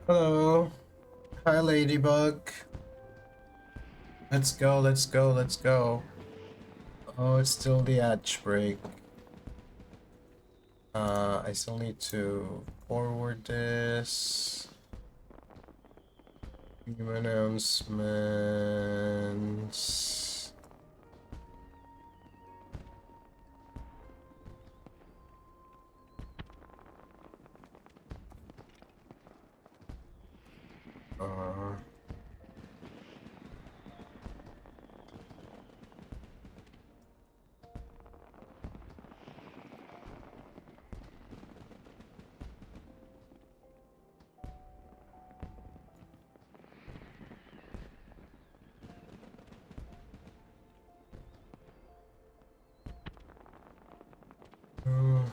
Hello. Hi, Ladybug. Let's go, let's go, let's go. Oh, it's still the edge break. I still need to forward this. New announcements. Uh, uh,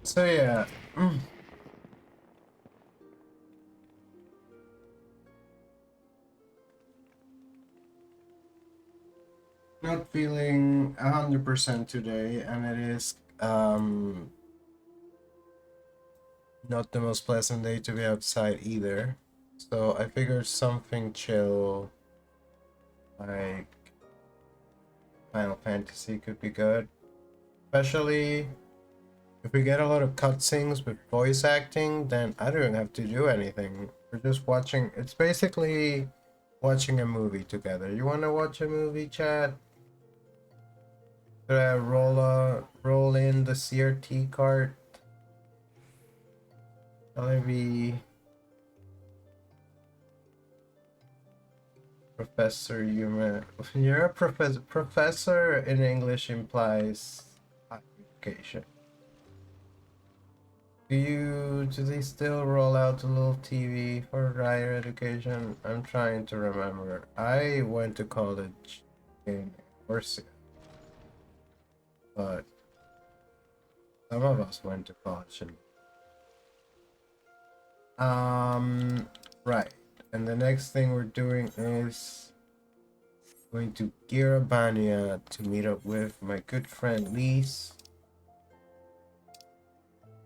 so yeah. Not feeling 100% today, and it is not the most pleasant day to be outside either. So I figured something chill like Final Fantasy could be good. Especially if we get a lot of cutscenes with voice acting, then I don't have to do anything. We're just watching. It's basically watching a movie together. You want to watch a movie, chat? Should I roll in the CRT cart? Shall I be Professor Yuma? You're a professor. Professor in English implies education. Do they still roll out a little TV for higher education? I'm trying to remember. I went to college in Corsica, but some of us went to college in right. And the next thing we're doing is going to Girabania to meet up with my good friend Lise.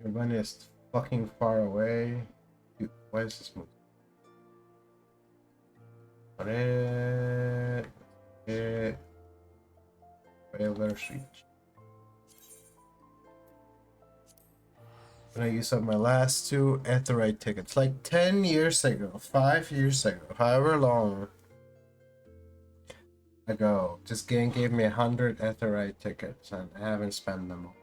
Girabania is fucking far away. Dude, why is this moving? On it. Trailer switch. And I used up my last two Etherite tickets like 10 years ago, 5 years ago, however long ago. This game gave me 100 Etherite tickets and I haven't spent them all.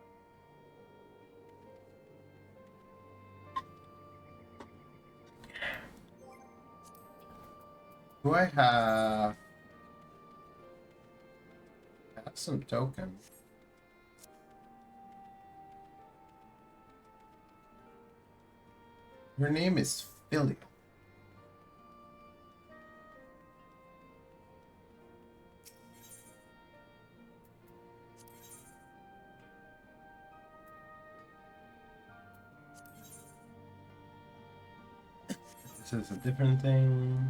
Do I have some tokens? Your name is Philly. This is a different thing.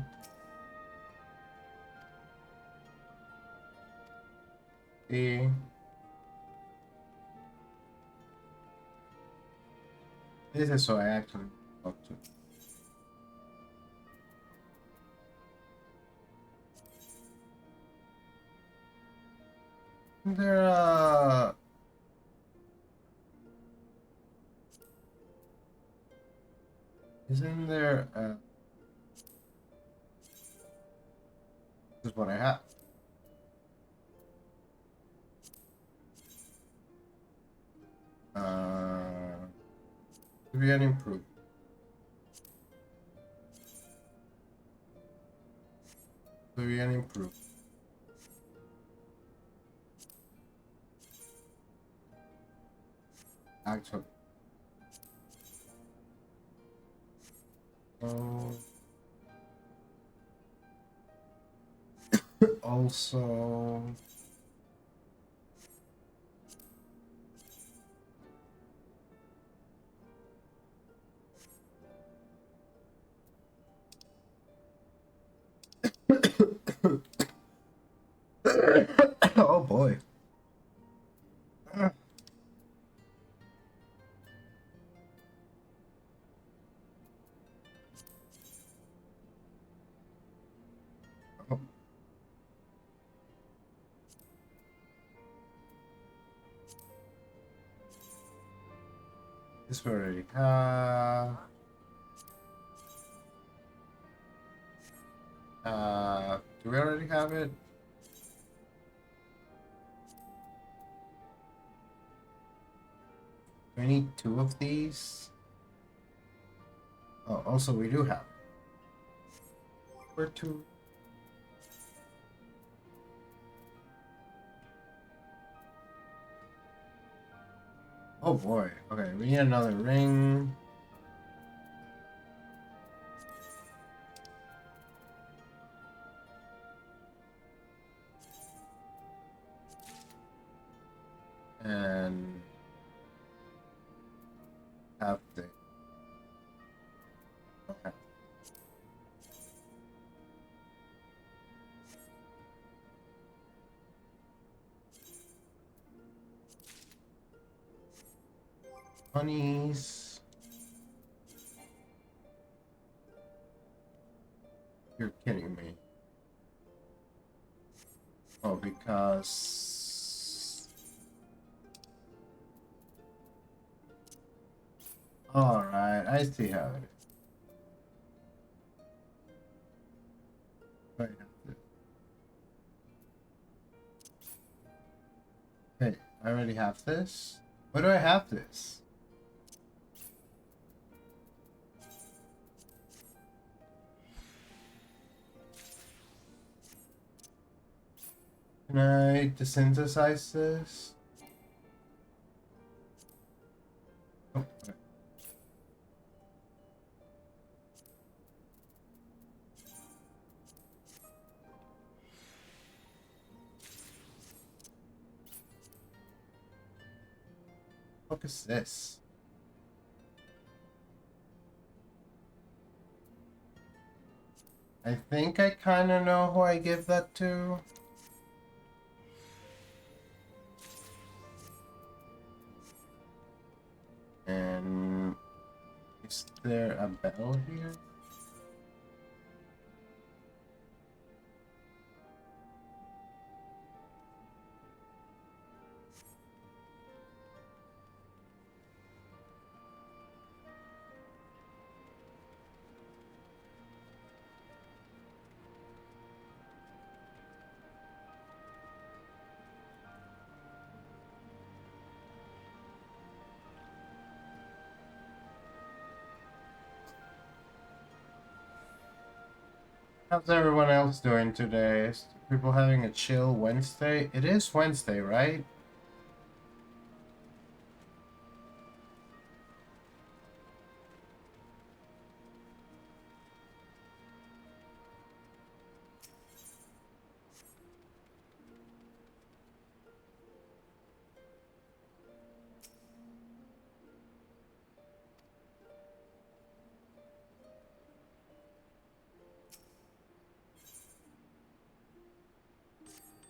See? This is so I actually talk to. There isn't there this is what I have. To be an improvement. To be an improvement. actually. Oh. Also. Oh boy. Oh, this we already have. Do we already have it? Do we need 2 of these? Oh, also we do have it. Where to? Oh boy. Okay, we need another ring. And have the okay. Honeys. You're kidding me. Oh, because. Alright, I see how it is. Wait, hey, I already have this? Why do I have this? Can I desynthesize this? Oh, okay. What is this? I think I kind of know who I give that to. And is there a bell here? How's everyone else doing today? Is people having a chill Wednesday? It is Wednesday, right?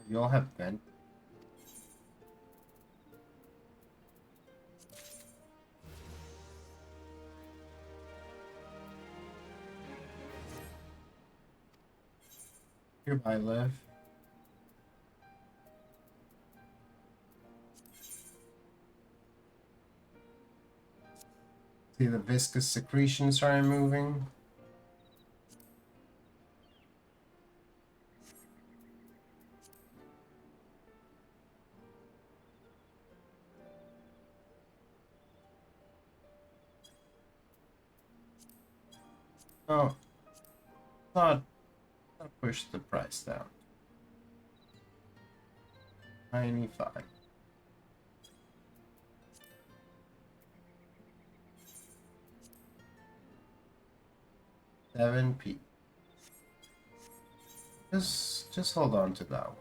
You all have vent. Hereby live. See the viscous secretions are moving. Oh, not push the price down. 95. 7p. Just hold on to that one.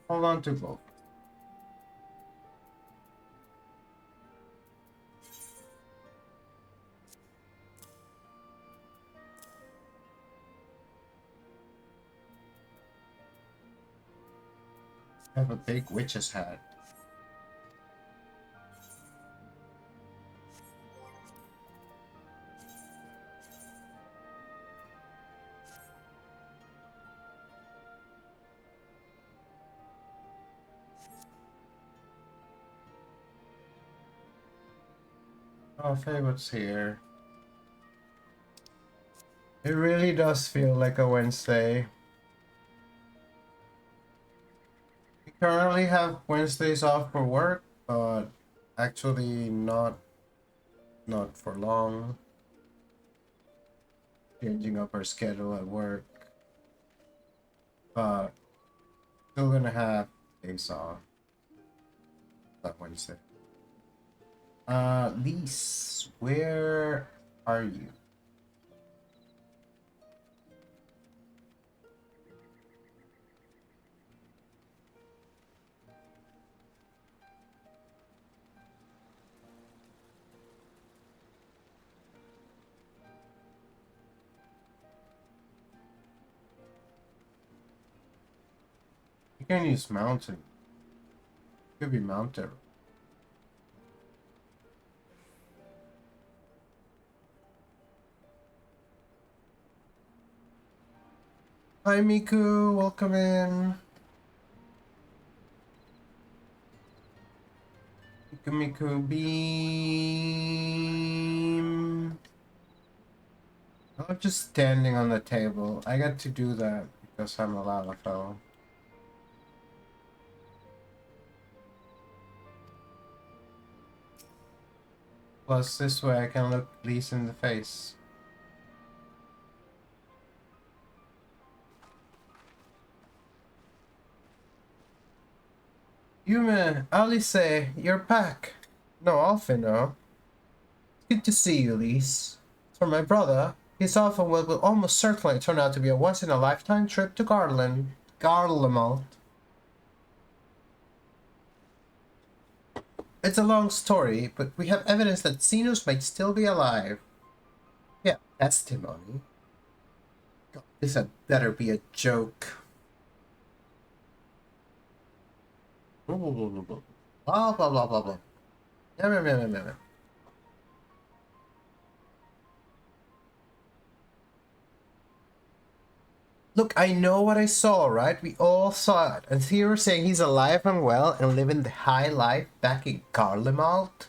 Hold on to both. I have a big witch's hat. Oh, Favorite's here. It really does feel like a Wednesday. We currently have Wednesdays off for work, but actually not for long. Changing up our schedule at work, but still gonna have days off that Wednesday. Lise, where are you? You can use mountain. Could be mountain. Hi Miku, welcome in. Miku beam. I love just standing on the table. I got to do that because I'm a lava fellow. Plus, this way I can look Lise in the face. Yume, Alice, you're back. No, Alfino. Good to see you, Lise. For my brother, his offer will almost certainly turn out to be a once-in-a-lifetime trip to Garlemald. It's a long story, but we have evidence that Xenos might still be alive. Yeah, testimony. God, this had better be a joke. Blah, blah, blah, blah, blah, blah, blah, blah, blah. Look, I know what I saw, right? We all saw it. And here we're saying he's alive and well and living the high life back in Garlemald.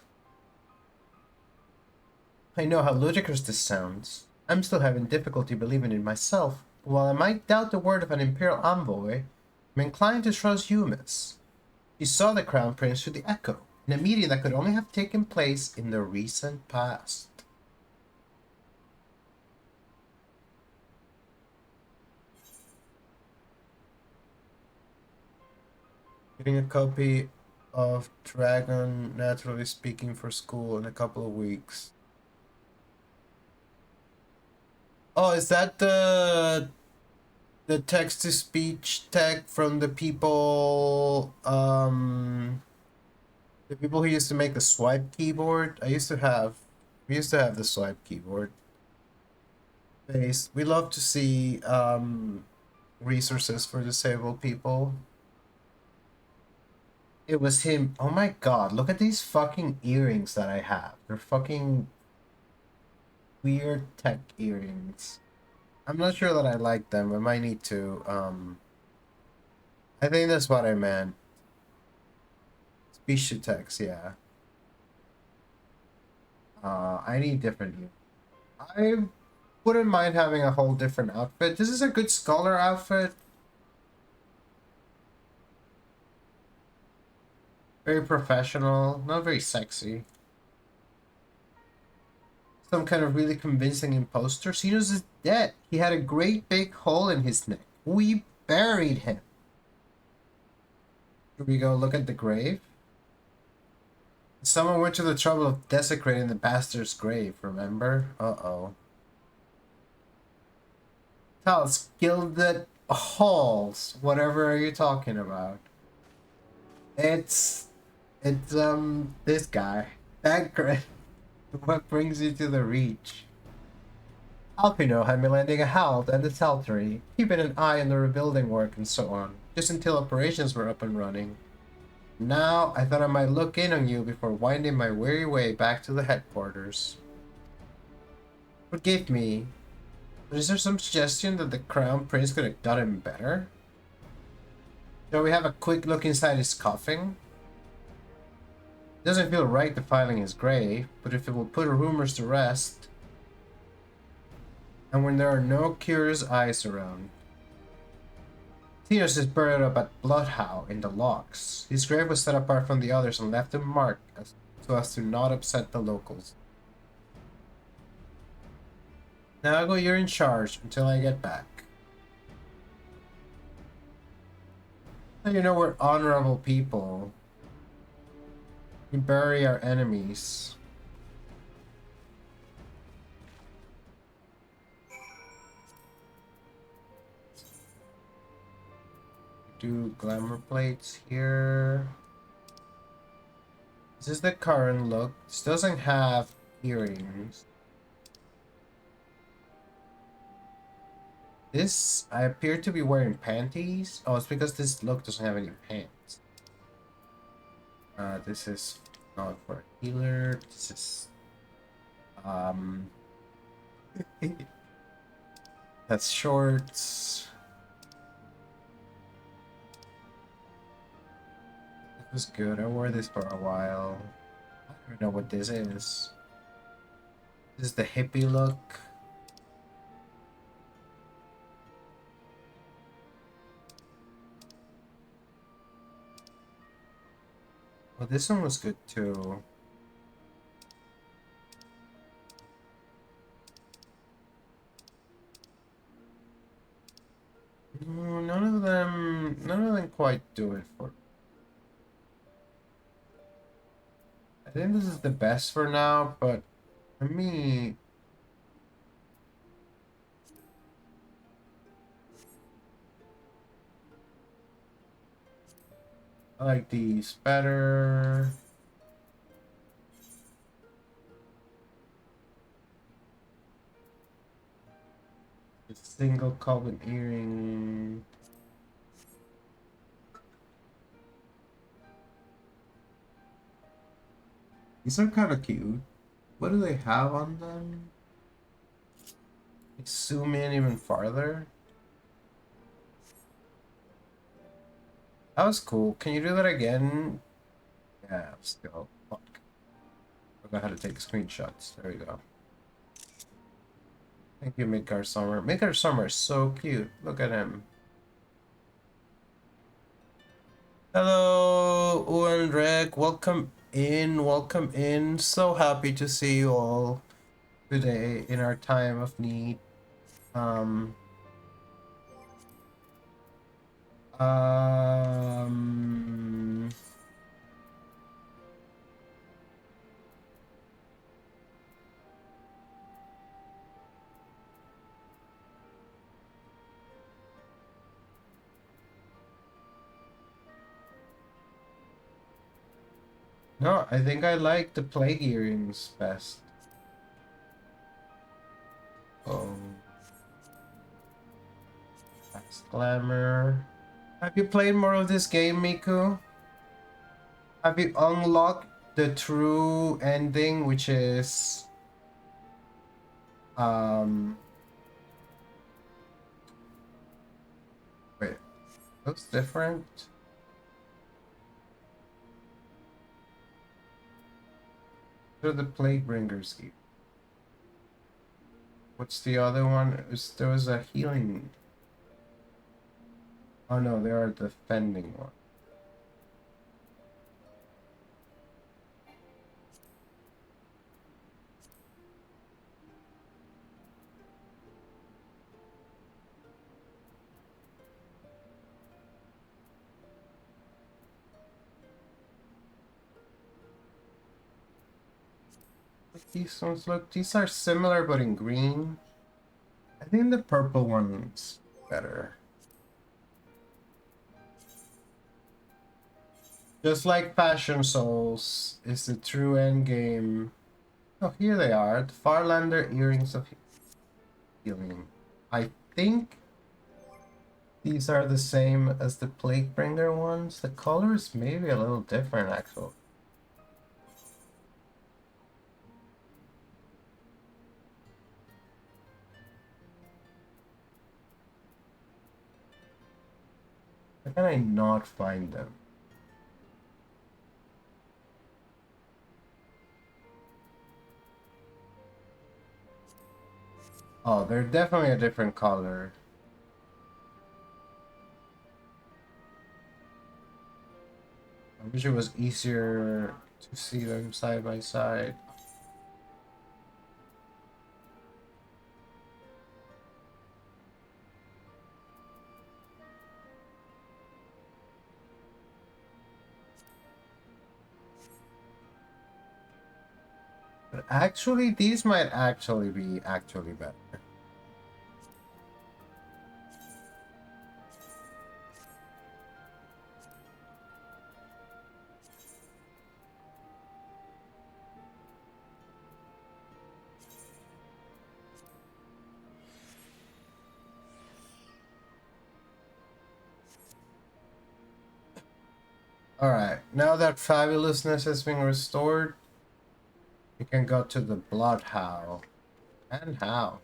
I know how ludicrous this sounds. I'm still having difficulty believing it myself. But while I might doubt the word of an Imperial envoy, I'm inclined to trust Yumis. He saw the Crown Prince through the Echo, in a meeting that could only have taken place in the recent past. Getting a copy of Dragon Naturally Speaking for school in a couple of weeks. Oh, is that the text-to-speech tech from the people who used to make the swipe keyboard? We used to have the swipe keyboard. We love to see resources for disabled people. It was him. Oh my god, look at these fucking earrings that I have. They're fucking weird tech earrings. I'm not sure that I like them. I might need to, I think that's what I meant. Speech to text, yeah. I need different earrings. I wouldn't mind having a whole different outfit. This is a good scholar outfit. Very professional, not very sexy. Some kind of really convincing imposter. Xenos is dead. He had a great big hole in his neck. We buried him. Should we go look at the grave? Someone went to the trouble of desecrating the bastard's grave, remember? Uh-oh. Tal's gilded halls. Whatever are you talking about? It's this guy. That grave. What brings you to the Reach? Alpino had me lending a hand at the saltery, keeping an eye on the rebuilding work and so on, just until operations were up and running. Now, I thought I might look in on you before winding my weary way back to the headquarters. Forgive me, but is there some suggestion that the Crown Prince could have done him better? Shall we have a quick look inside his coffin? It doesn't feel right defiling his grave, but if it will put rumors to rest, and when there are no curious eyes around. Theos is buried up at Bloodhow in the Locks. His grave was set apart from the others and left unmarked so as to not upset the locals. Nago, you're in charge until I get back. So you know we're honorable people. We bury our enemies. Do glamour plates here. This is the current look. This doesn't have earrings. This, I appear to be wearing panties. Oh, it's because this look doesn't have any pants. This is not for a healer. This is, that's shorts. It was good. I wore this for a while. I don't know what this is. This is the hippie look. Well, this one was good too. None of them quite do it for me. I think this is the best for now, but for me, I like these better. The single coven earring. These are kind of cute. What do they have on them? Let's zoom in even farther. That was cool. Can you do that again? Yeah, still. Fuck. Forgot how to take screenshots. There we go. Thank you, Midgar Summer. Midgar Summer is so cute. Look at him. Hello, Owen Reg. Welcome in. Welcome in. So happy to see you all today in our time of need. Um, um, no, I think I like the plague earrings best. Oh, that's glamour. Have you played more of this game, Miku? Have you unlocked the true ending, which is wait, looks different. They're the plague bringers gear. What's the other one? There was a healing. Oh no, they are defending one. these ones look. These are similar but in green. I think the purple one's better. Just like Passion Souls is the true end game. Oh, here they are. The Farlander Earrings of Healing. I think these are the same as the Plaguebringer ones. The color is maybe a little different, actually. How can I not find them? Oh, they're definitely a different color. I wish it was easier to see them side by side. But actually, these might actually be better. Alright, now that fabulousness has been restored, we can go to the Blood How. And how?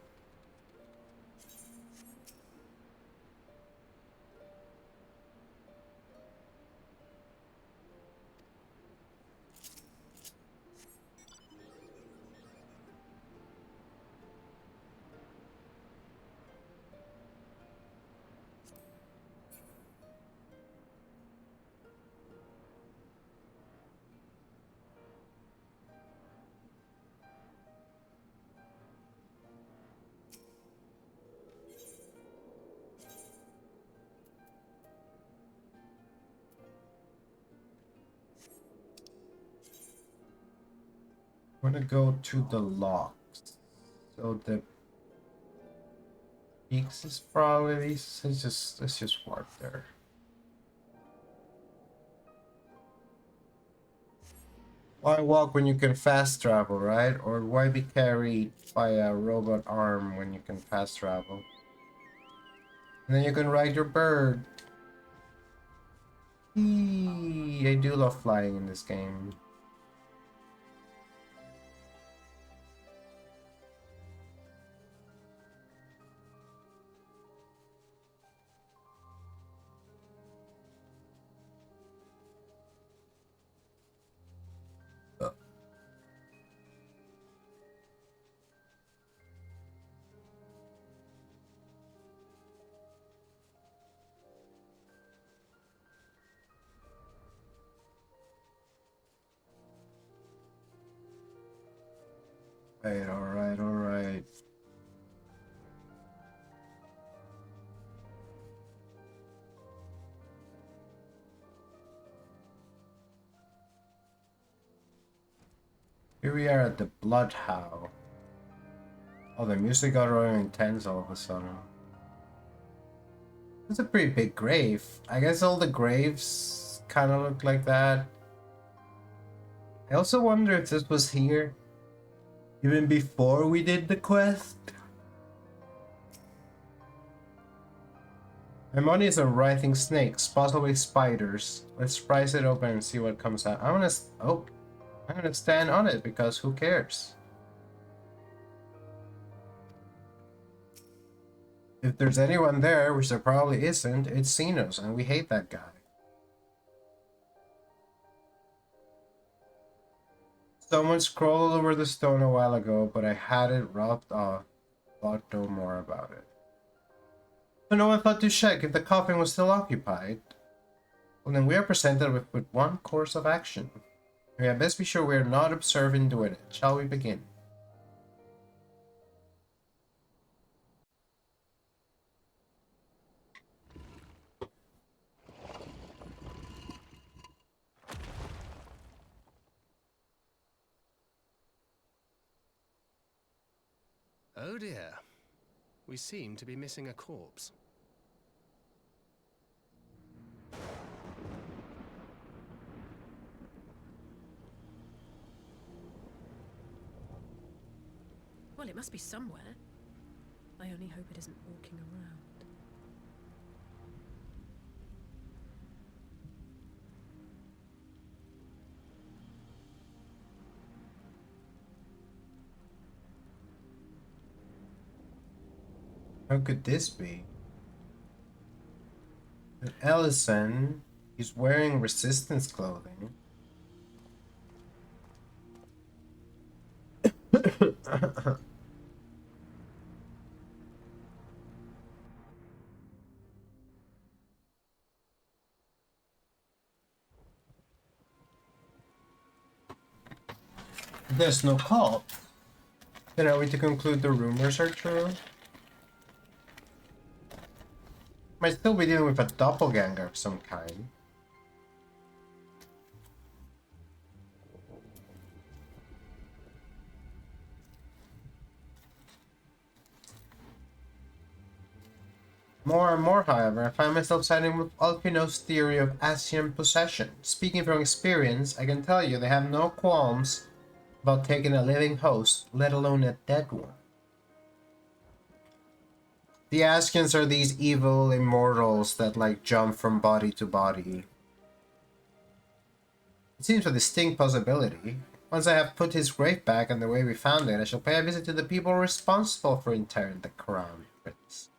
I'm gonna go to the locks. So the peaks is probably let's just warp there. Why walk when you can fast travel, right? Or why be carried by a robot arm when you can fast travel? And then you can ride your bird. Eee, I do love flying in this game. Right, alright, alright. Here we are at the Blood How. Oh, the music got really intense all of a sudden. It's a pretty big grave. I guess all the graves kind of look like that. I also wonder if this was here even before we did the quest. My money is on writhing snakes, possibly spiders. Let's price it open and see what comes out. I'm gonna stand on it because who cares? If there's anyone there, which there probably isn't, it's Xenos, and we hate that guy. Someone scrolled over the stone a while ago, but I had it rubbed off. Thought no more about it. So no one thought to check if the coffin was still occupied. Well, then we are presented with one course of action. We had best be sure we are not observing doing it. Shall we begin? Oh dear. We seem to be missing a corpse. Well, it must be somewhere. I only hope it isn't walking around. How could this be? And Ellison, he's wearing resistance clothing. There's no call. Then are we to conclude the rumors are true? Might still be dealing with a doppelganger of some kind. More and more, however, I find myself siding with Alpino's theory of Asian possession. Speaking from experience, I can tell you they have no qualms about taking a living host, let alone a dead one. The Askians are these evil immortals that like jump from body to body. It seems a distinct possibility. Once I have put his grave back in the way we found it, I shall pay a visit to the people responsible for interring the crown prince.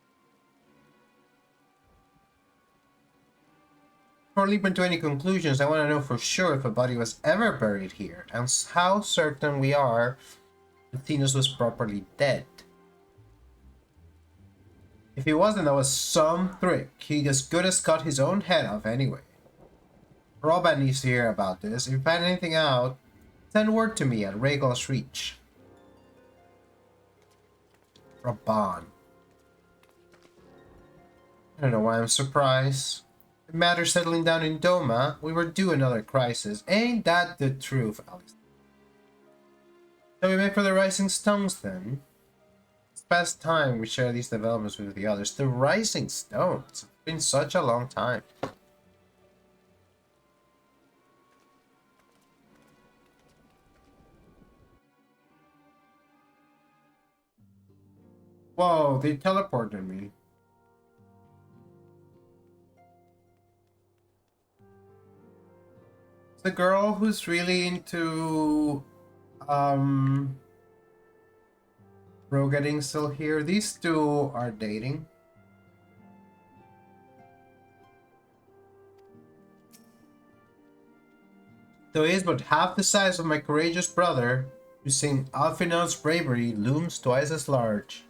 Before leaping to any conclusions, I want to know for sure if a body was ever buried here, and how certain we are that Thenos was properly dead. If he wasn't, that was some trick. He as good as cut his own head off anyway. Robin needs to hear about this. If you find anything out, send word to me at Rhaegal's Reach. Raban. I don't know why I'm surprised. The matter settling down in Doma, we were due another crisis. Ain't that the truth, Alice? Shall we make for the Rising Stones then? It's past time we share these developments with the others. The Rising Stones. It's been such a long time. Whoa, they teleported me. The girl who's really into Rogading still here. These two are dating. Though he is but half the size of my courageous brother, using Alfinon's bravery looms twice as large.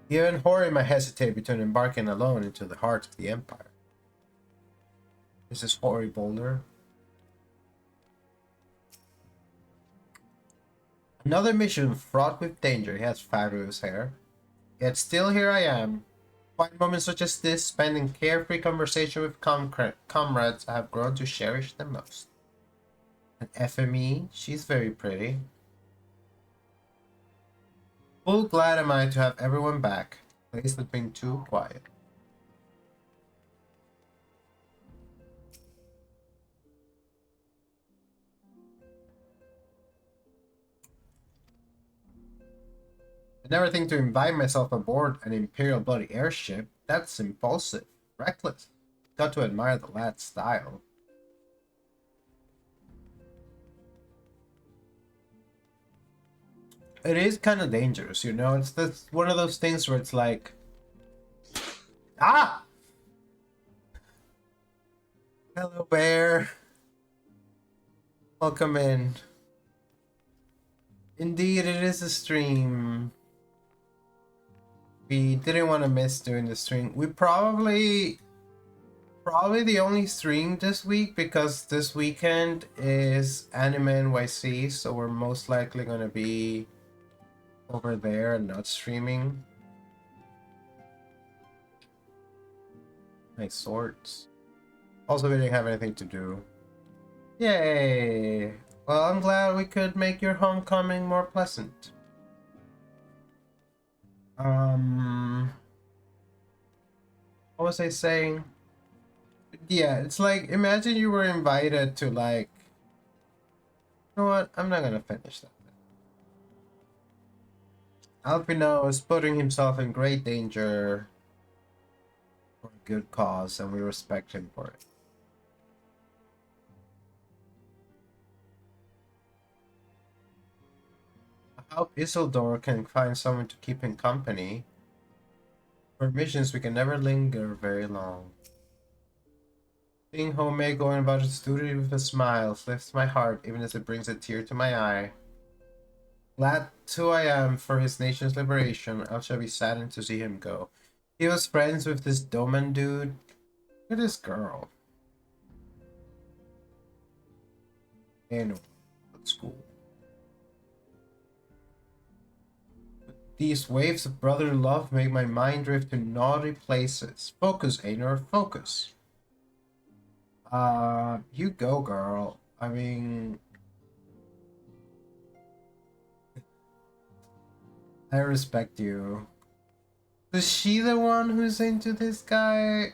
Even Hori might hesitate between embarking alone into the heart of the Empire. This is Hori Boulder. Another mission fraught with danger. He has fabulous hair. Yet still here I am. Quiet moments such as this, spending carefree conversation with comrades I have grown to cherish the most. And FME, she's very pretty. Full glad am I to have everyone back. The place has been too quiet. I never think to invite myself aboard an Imperial bloody airship. That's impulsive, reckless. Got to admire the lad's style. It is kind of dangerous, you know? That's one of those things where it's like... Ah! Hello, bear. Welcome in. Indeed, it is a stream. We didn't want to miss doing the stream. We probably the only stream this week because this weekend is Anime NYC, so we're most likely going to be over there and not streaming. Nice swords. Also, we didn't have anything to do. Yay! Well, I'm glad we could make your homecoming more pleasant. What was I saying? Yeah, it's like, imagine you were invited to, like, you know what? I'm not gonna finish that. Alpino is putting himself in great danger for a good cause, and we respect him for it. I hope Isildur can find someone to keep him company. For missions, we can never linger very long. Seeing Home going about his duty with a smile lifts my heart, even as it brings a tear to my eye. Glad too I am for his nation's liberation, I shall be saddened to see him go. He was friends with this Doman dude. Look at this girl. Anyway, that's cool. These waves of brotherly love make my mind drift to naughty places. Focus, Ainur, focus. You go, girl. I mean, I respect you. Is she the one who's into this guy?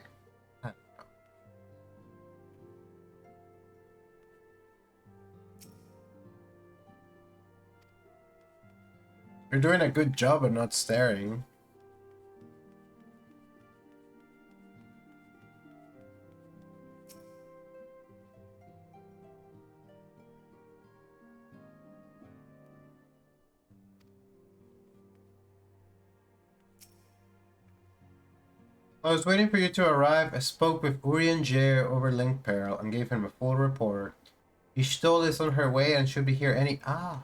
You're doing a good job of not staring. I was waiting for you to arrive. I spoke with Urian Jair over Link Peril and gave him a full report. Y'shtola is on her way and should be here any— Ah!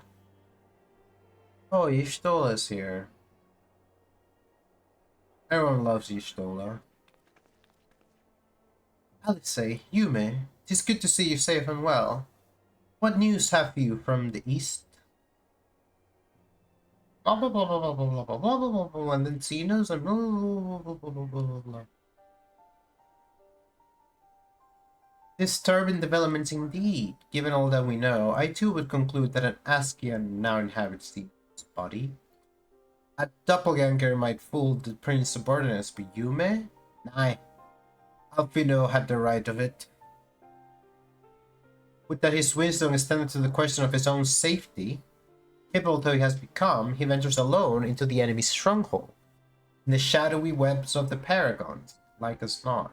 Oh, Y'shtola is here. Everyone loves Y'shtola. Alice, Yume, 'tis good to see you safe and well. What news have you from the east? Blah blah blah blah blah blah blah blah blah blah, and then Cenos and blah blah blah blah blah blah blah blah. Disturbing developments indeed. Given all that we know, I too would conclude that an Askian now inhabits the body. A doppelganger might fool the prince's subordinates, but Yume? Nay. Alfino had the right of it. With that his wisdom extended to the question of his own safety, capable though he has become, he ventures alone into the enemy's stronghold, in the shadowy webs of the Paragons, like as not.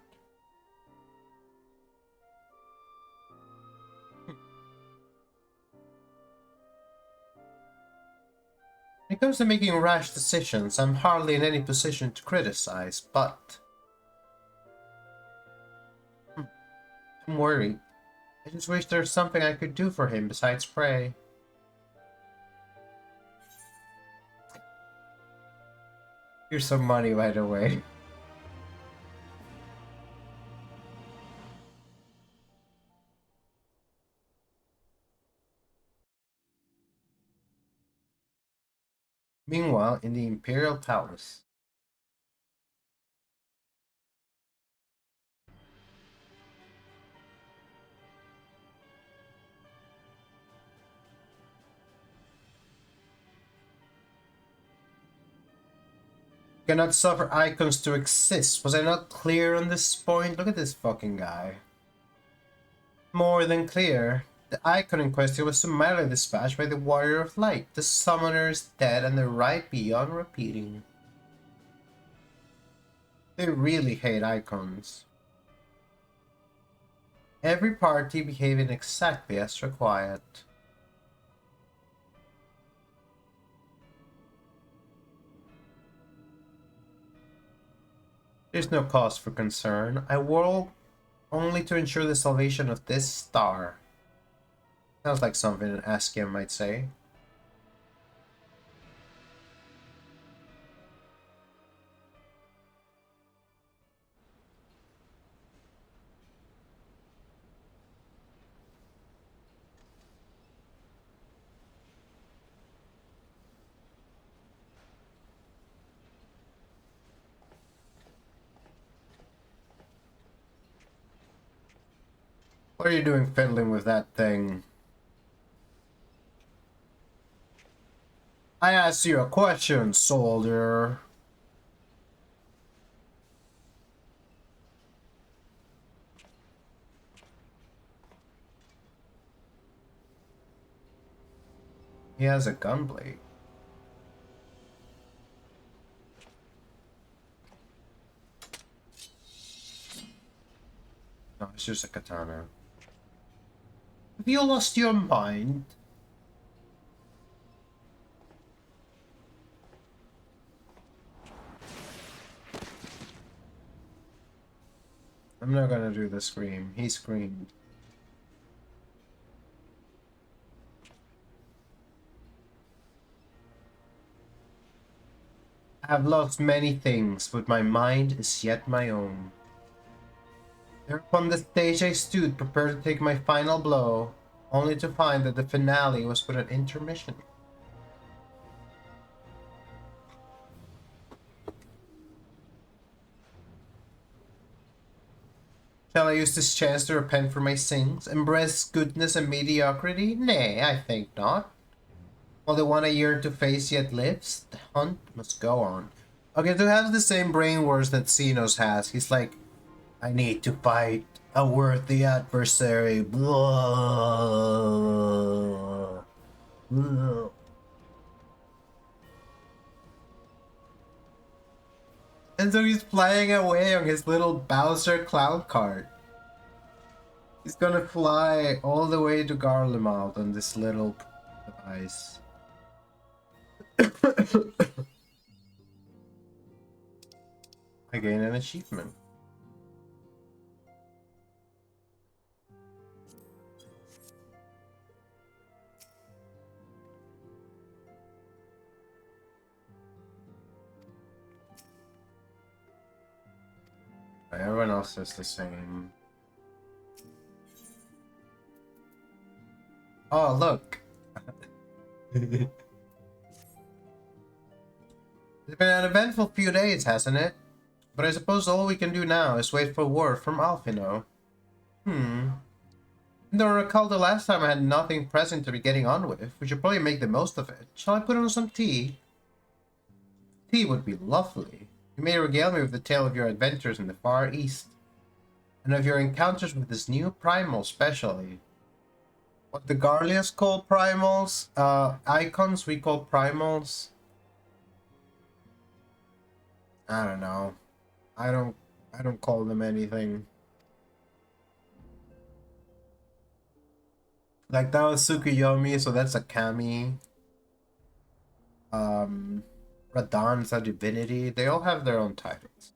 When it comes to making rash decisions, I'm hardly in any position to criticize, but I'm worried. I just wish there's something I could do for him besides pray. Here's some money, by the way. Meanwhile, in the Imperial Palace. Cannot suffer icons to exist. Was I not clear on this point? Look at this fucking guy. More than clear. The icon in question was summarily dispatched by the Warrior of Light. The summoner is dead and the right beyond repeating. They really hate icons. Every party behaving exactly as required. There's no cause for concern. I work only to ensure the salvation of this star. Sounds like something an Askian might say. What are you doing fiddling with that thing? I asked you a question, soldier. He has a gunblade. No, it's just a katana. Have you lost your mind? I'm not gonna do the scream. He screamed. I have lost many things, but my mind is yet my own. There upon the stage I stood, prepared to take my final blow, only to find that the finale was but an intermission. Shall I use this chance to repent for my sins, embrace goodness and mediocrity? Nay, I think not. While the one I yearn to face yet lives, the hunt must go on. Okay, to have the same brainwash that Xenos has, he's like, I need to fight a worthy adversary. Blah. Blah. And so he's flying away on his little Bowser cloud cart. He's gonna fly all the way to Garlemald on this little device. I gain an achievement. Everyone else is the same. Oh, look! It's been an eventful few days, hasn't it? But I suppose all we can do now is wait for word from Alfino. I don't recall the last time I had nothing present to be getting on with. We should probably make the most of it. Shall I put on some tea? Tea would be lovely. You may regale me with the tale of your adventures in the Far East, and of your encounters with this new primal especially. What the Garlias call primals, icons we call primals. I don't know. I don't call them anything. Like that was Tsukuyomi, so that's a kami. Radan's a divinity. They all have their own titles.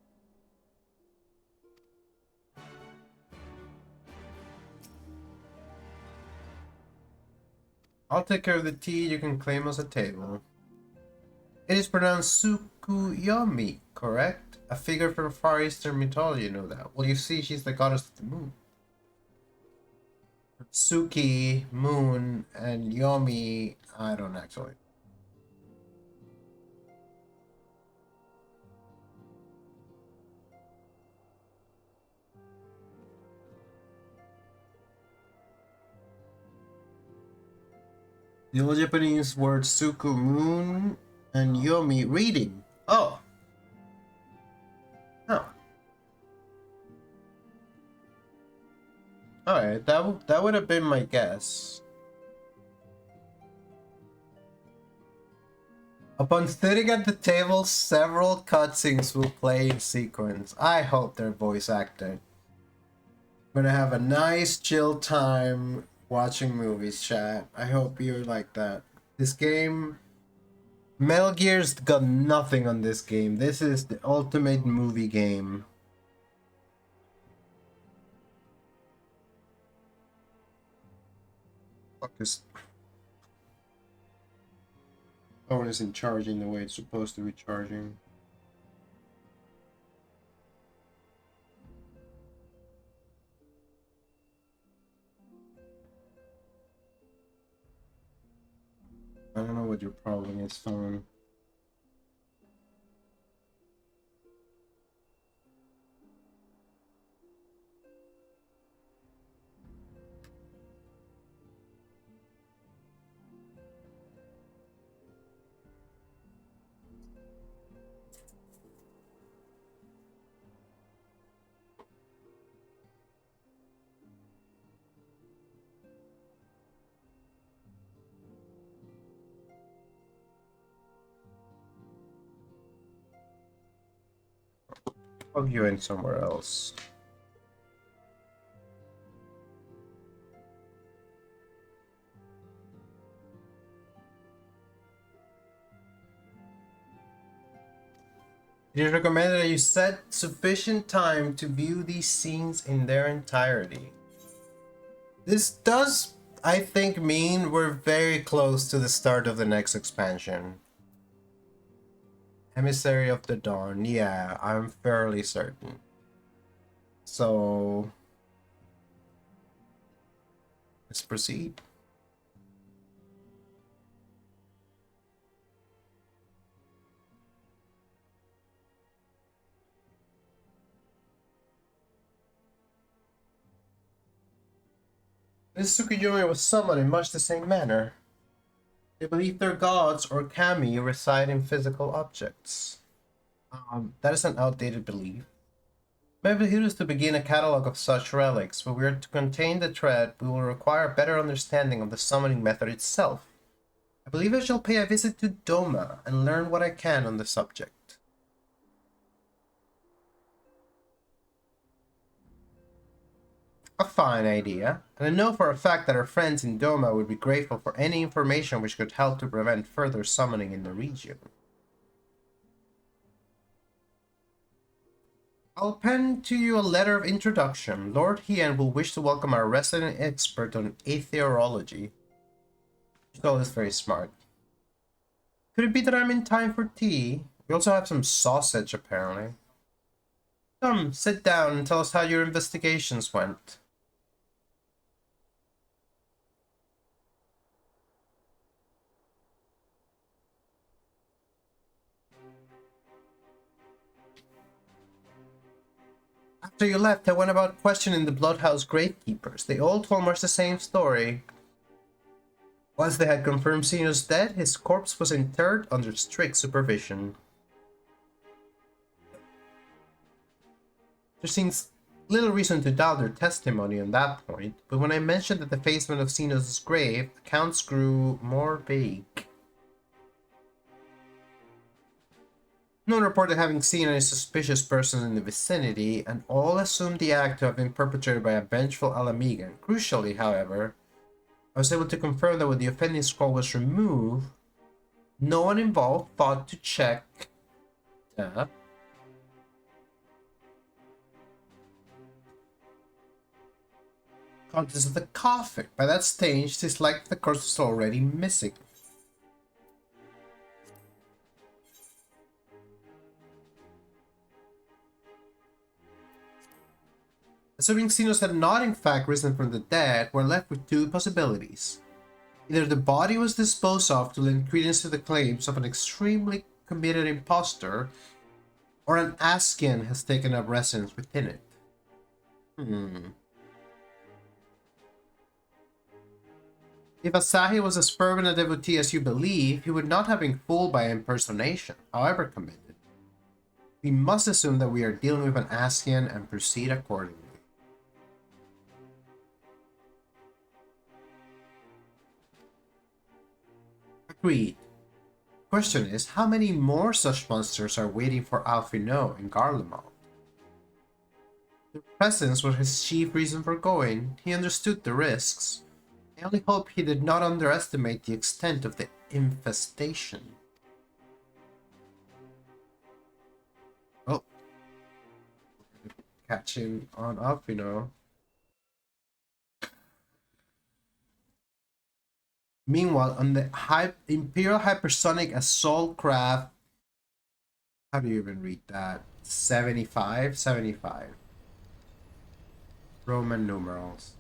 I'll take care of the tea. You can claim us a table. It is pronounced Tsukuyomi, correct? A figure from Far Eastern mythology, you know that. Well, you see, she's the goddess of the moon. Suki, moon, and Yomi, I don't actually. The old Japanese word Suku, moon, and Yomi, reading. Oh. Oh. Alright, that would have been my guess. Upon sitting at the table, several cutscenes will play in sequence. I hope they're voice acted. I'm gonna have a nice chill time watching movies, chat. I hope you like that. This game, Metal Gear's got nothing on this game. This is the ultimate movie game. Fuck this. Phone isn't charging the way it's supposed to be charging. I don't know what your problem is, phone. Plug you in somewhere else. It is recommended that you set sufficient time to view these scenes in their entirety. This does, I think, mean we're very close to the start of the next expansion. Emissary of the Dawn, yeah, I'm fairly certain. So, let's proceed. This Tsukuyomi was summoned in much the same manner. They believe their gods or kami reside in physical objects. That is an outdated belief. Maybe it is to begin a catalog of such relics, but we are to contain the thread, we will require a better understanding of the summoning method itself. I believe I shall pay a visit to Doma and learn what I can on the subject. A fine idea, and I know for a fact that our friends in Doma would be grateful for any information which could help to prevent further summoning in the region. I'll pen to you a letter of introduction. Lord Hien will wish to welcome our resident expert on atheorology. She's always very smart. Could it be that I'm in time for tea? We also have some sausage, apparently. Come, sit down and tell us how your investigations went. After you left, I went about questioning the Bloodhouse gravekeepers. They all told much the same story. Once they had confirmed Xeno's dead, his corpse was interred under strict supervision. There seems little reason to doubt their testimony on that point, but when I mentioned the defacement of Xeno's grave, accounts grew more vague. No one reported having seen any suspicious persons in the vicinity, and all assumed the act to have been perpetrated by a vengeful Alamigan. Crucially, however, I was able to confirm that when the offending scroll was removed, no one involved thought to check the contents of the coffin. By that stage, it is like the corpse was already missing. Assuming Xenos had not in fact risen from the dead, we're left with two possibilities. Either the body was disposed of to lend credence to the claims of an extremely committed impostor, or an Askian has taken up residence within it. If Asahi was as fervent a devotee as you believe, he would not have been fooled by impersonation, however committed. We must assume that we are dealing with an Askian and proceed accordingly. Agreed. Question is, how many more such monsters are waiting for Alphinaud in Garlemald? Their presence was his chief reason for going. He understood the risks. I only hope he did not underestimate the extent of the infestation. Oh. Catch him on Alphinaud. Meanwhile, on the Imperial Hypersonic Assault Craft, how do you even read that? 75? 75. Roman numerals.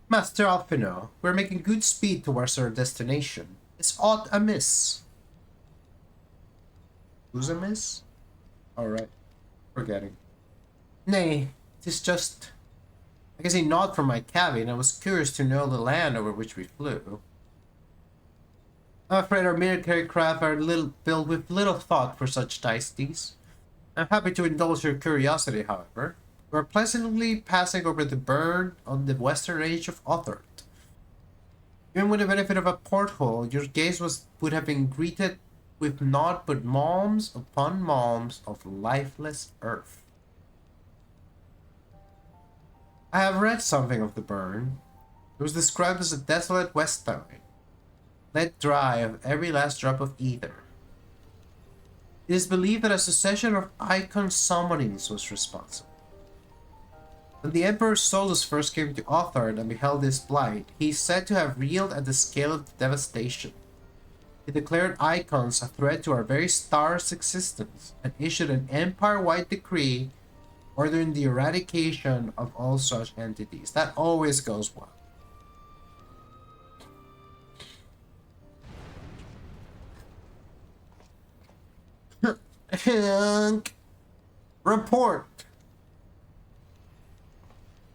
Master Alphinaud, we're making good speed towards our destination. Is aught amiss? Who's amiss? Alright. Forgetting. Nay, 'tis just... I guess he gnawed from my cabin. I was curious to know the land over which we flew. I'm afraid our military craft are filled with little thought for such niceties. I'm happy to indulge your curiosity, however. We're pleasantly passing over the burn on the western edge of Othard. Even with the benefit of a porthole, your gaze would have been greeted with naught but malms upon malms of lifeless earth. I have read something of the burn. It was described as a desolate wasteland, let dry of every last drop of ether. It is believed that a succession of icon summonings was responsible. When the Emperor Solus first came to Othard and beheld this blight, he is said to have reeled at the scale of the devastation. He declared icons a threat to our very star's existence and issued an empire-wide decree ordering the eradication of all such entities. That always goes well. Report.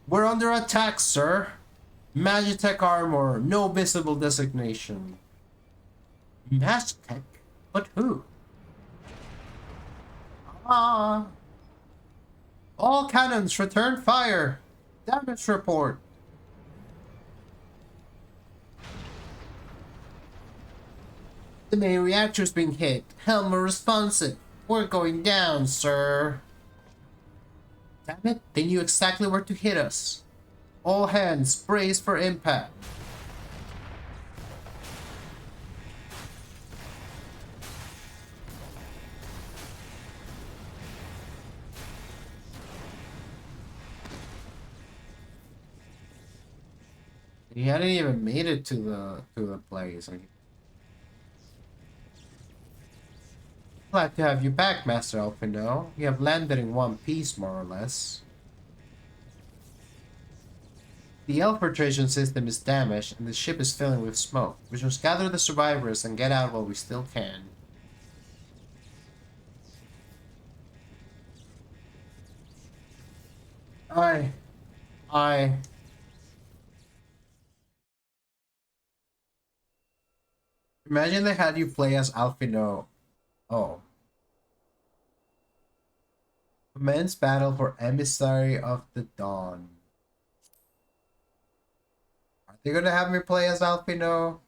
We're under attack, sir. Magitech armor, no visible designation. Magitech? But who? Ah. All cannons return fire. Damage report. The main reactor's being hit. Helm responsive. We're going down, sir. Damn it, they knew exactly where to hit us. All hands, brace for impact. He hadn't even made it to the place. Glad to have you back, Master Alfino. You have landed in one piece, more or less. The L filtration system is damaged and the ship is filling with smoke. We must gather the survivors and get out while we still can. I... Imagine they had you play as Alfino. Oh. Commence battle for Emissary of the Dawn. Are they gonna have me play as Alfino?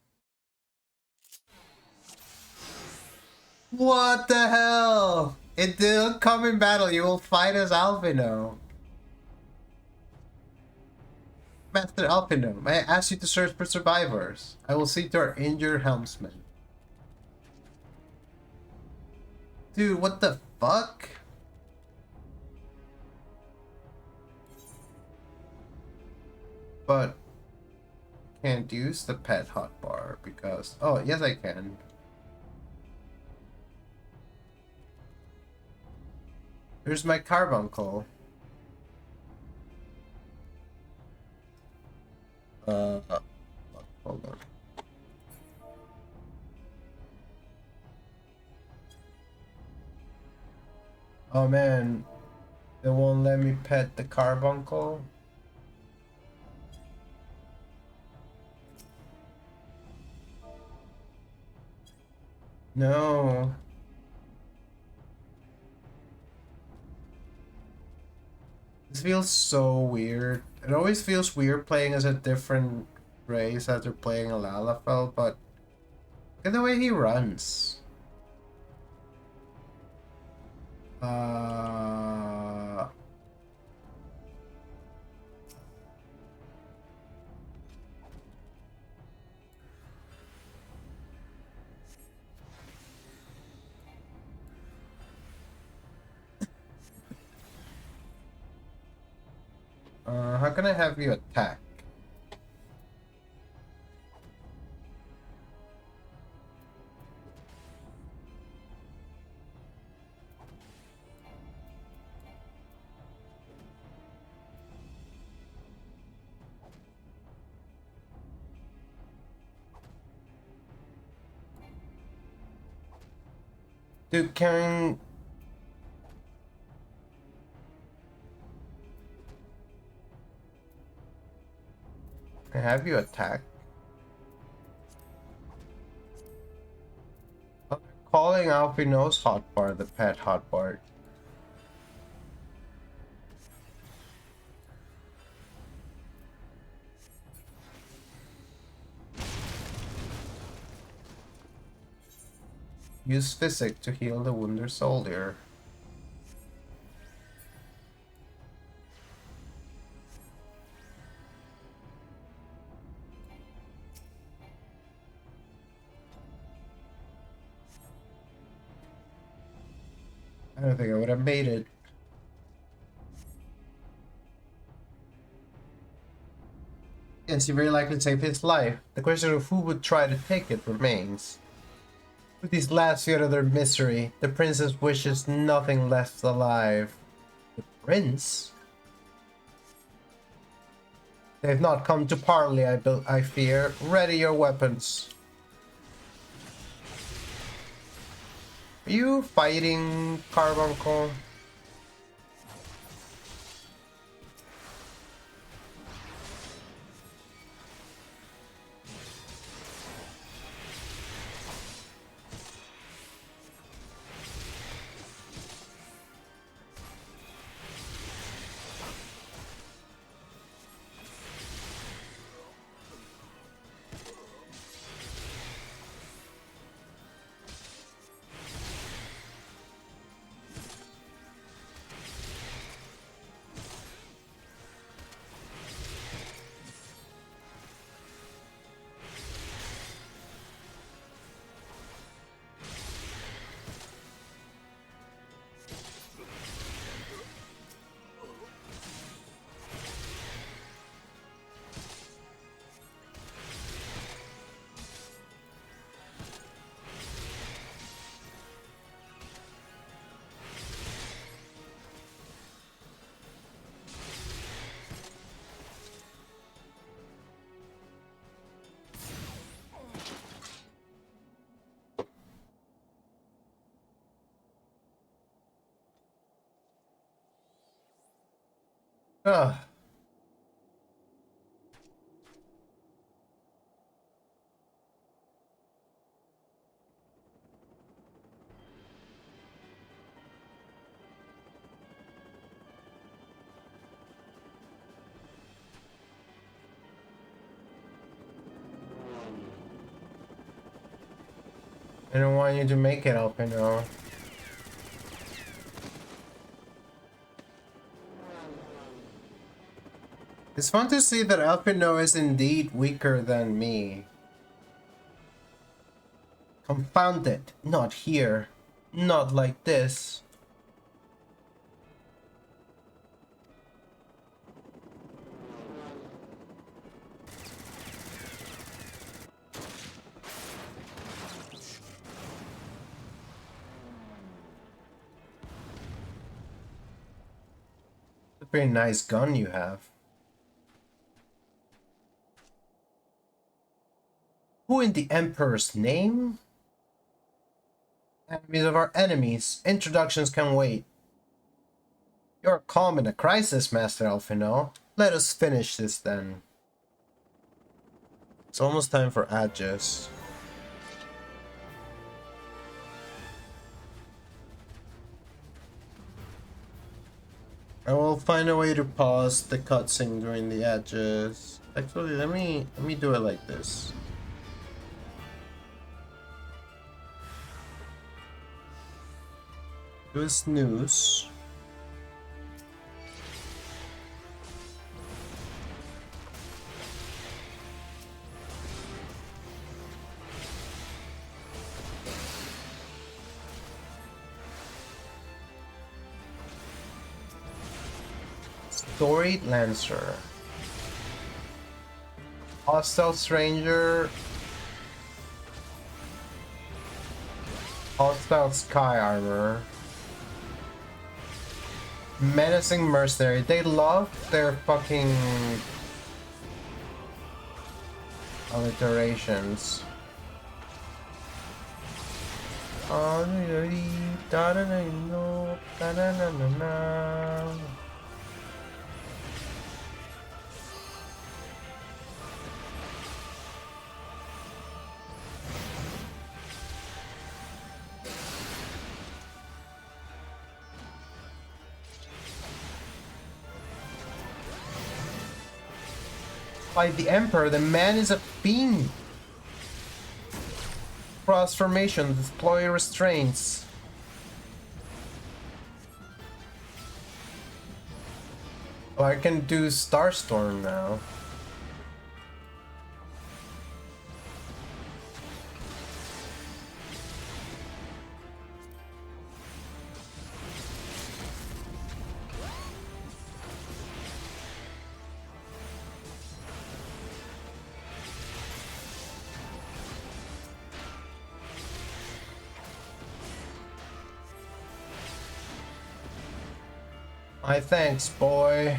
What the hell? In the upcoming battle, you will fight as Alfino. Master Alpino, may I ask you to search for survivors? I will see to our injured helmsman. Dude, what the fuck? But can't use the pet hotbar because... Oh, yes I can. Here's my carbuncle. Hold on. Oh man, they won't let me pet the carbuncle. No. This feels so weird. It always feels weird playing as a different race after playing a Lalafell, but look at the way he runs. How can I have you attack? Dude, can I have you attack? I'm calling Alfino's hotbar the pet hotbar. Use physic to heal the wounded soldier. I don't think I would have made it. Yes, he very likely saved his life. The question of who would try to take it remains. With these last few of their misery, the princess wishes nothing left alive. The prince? They have not come to parley, I fear. Ready your weapons. Are you fighting, Carbuncle? Ugh. I don't want you to make it up, you know. It's fun to see that Alpino is indeed weaker than me. Confound it. Not here. Not like this. A very nice gun you have. Who in the Emperor's name? Enemies of our enemies. Introductions can wait. You're calm in a crisis, Master Alphino. Let us finish this then. It's almost time for Adjust. I will find a way to pause the cutscene during the Adjust. Actually, let me do it like this. Do a snooze. Storied Lancer. Hostile Stranger. Hostile Sky Armor. Menacing Mercenary. They love their fucking alliterations. By the Emperor, the man is a fiend. Cross formation, deploy restraints. Oh, I can do Starstorm now. My thanks, boy.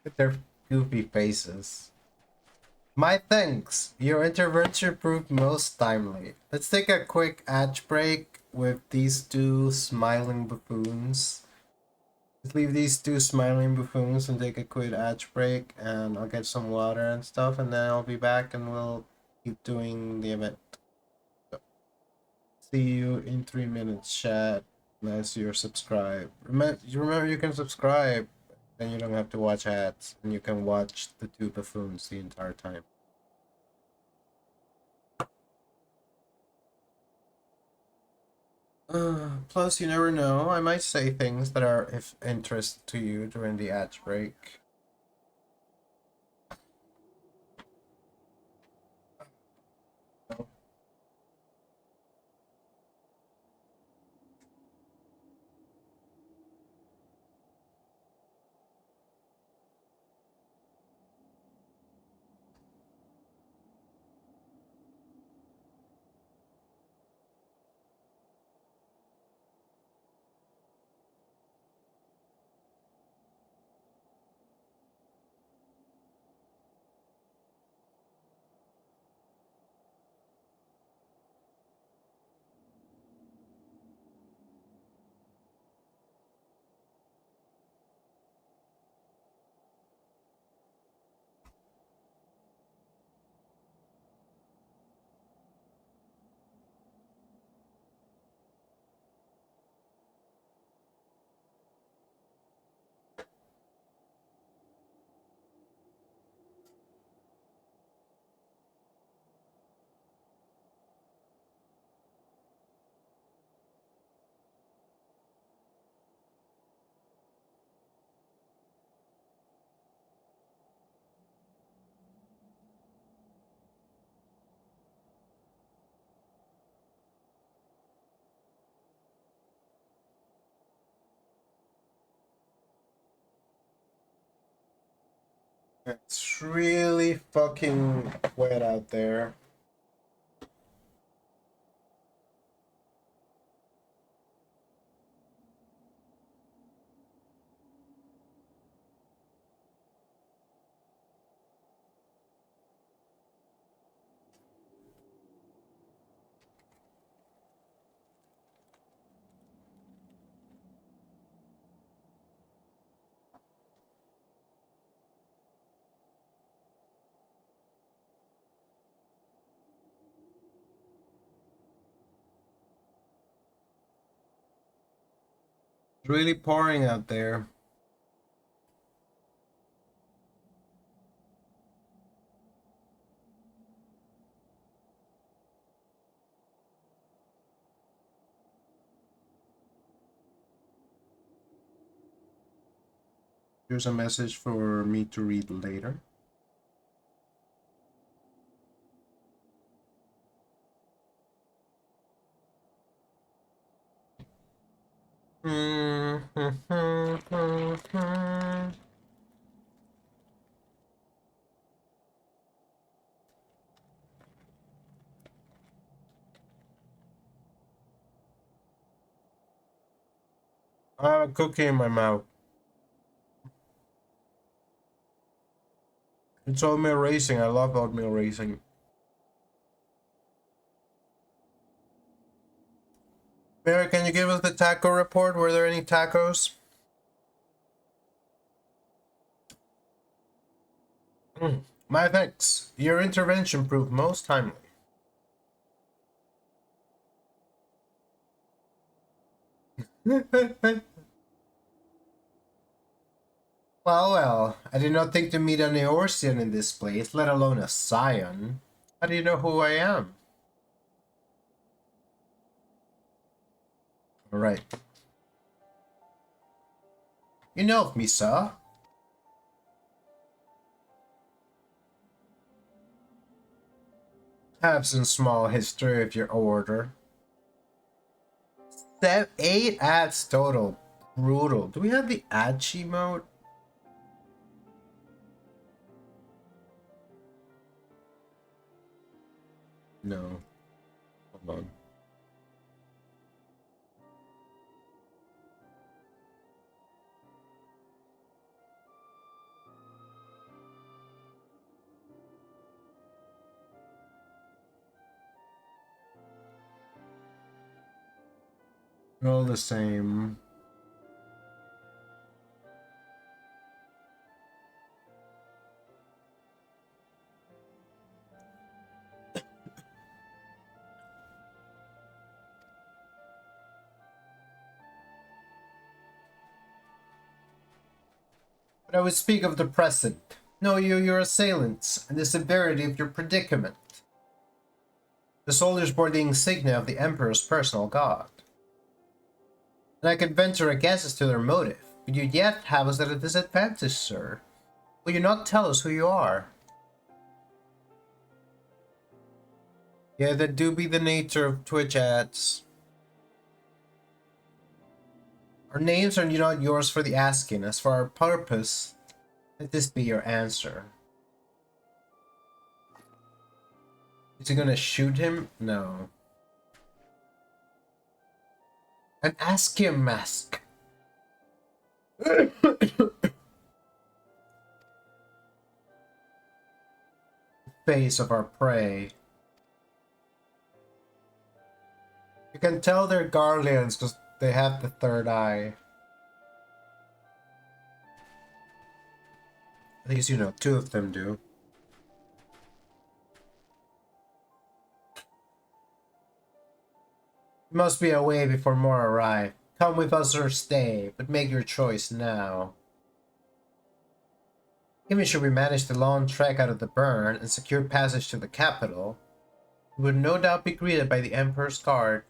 With their goofy faces. My thanks. Your intervention proved most timely. Let's take a quick ad break with these two smiling buffoons. Let's leave these two smiling buffoons and take a quick ad break, and I'll get some water and stuff, and then I'll be back and we'll keep doing the event. So, see you in 3 minutes, chat. Unless you're subscribed. Remember you can subscribe, then you don't have to watch ads, and you can watch the two buffoons the entire time. Plus, you never know. I might say things that are of interest to you during the ad break. It's really fucking wet out there. It's really pouring out there. Here's a message for me to read later. I have a cookie in my mouth. It's oatmeal racing. I love oatmeal racing. Mary, can you give us the taco report? Were there any tacos? My thanks. Your intervention proved most timely. Well, I did not think to meet an Eorzean in this place, let alone a Scion. How do you know who I am? Alright. You know of me, sir. Have some small history of your order. 8 ads total. Brutal. Do we have the Achi mode? No. Hold on. They're all the same. But I would speak of the present. Know you your assailants, and the severity of your predicament. The soldiers bore the insignia of the Emperor's personal guard. And I could venture a guess as to their motive, but you yet have us at a disadvantage, sir. Will you not tell us who you are? Yeah, that do be the nature of Twitch ads. Our names are not yours for the asking. As for our purpose, let this be your answer. Is he gonna shoot him? No. An Askia mask. Face of our prey. You can tell they're Garleans because they have the third eye. At least, you know, 2 of them do. There must be a way before more arrive. Come with us or stay, but make your choice now. Even should we manage the long trek out of the burn and secure passage to the capital, we would no doubt be greeted by the Emperor's guard.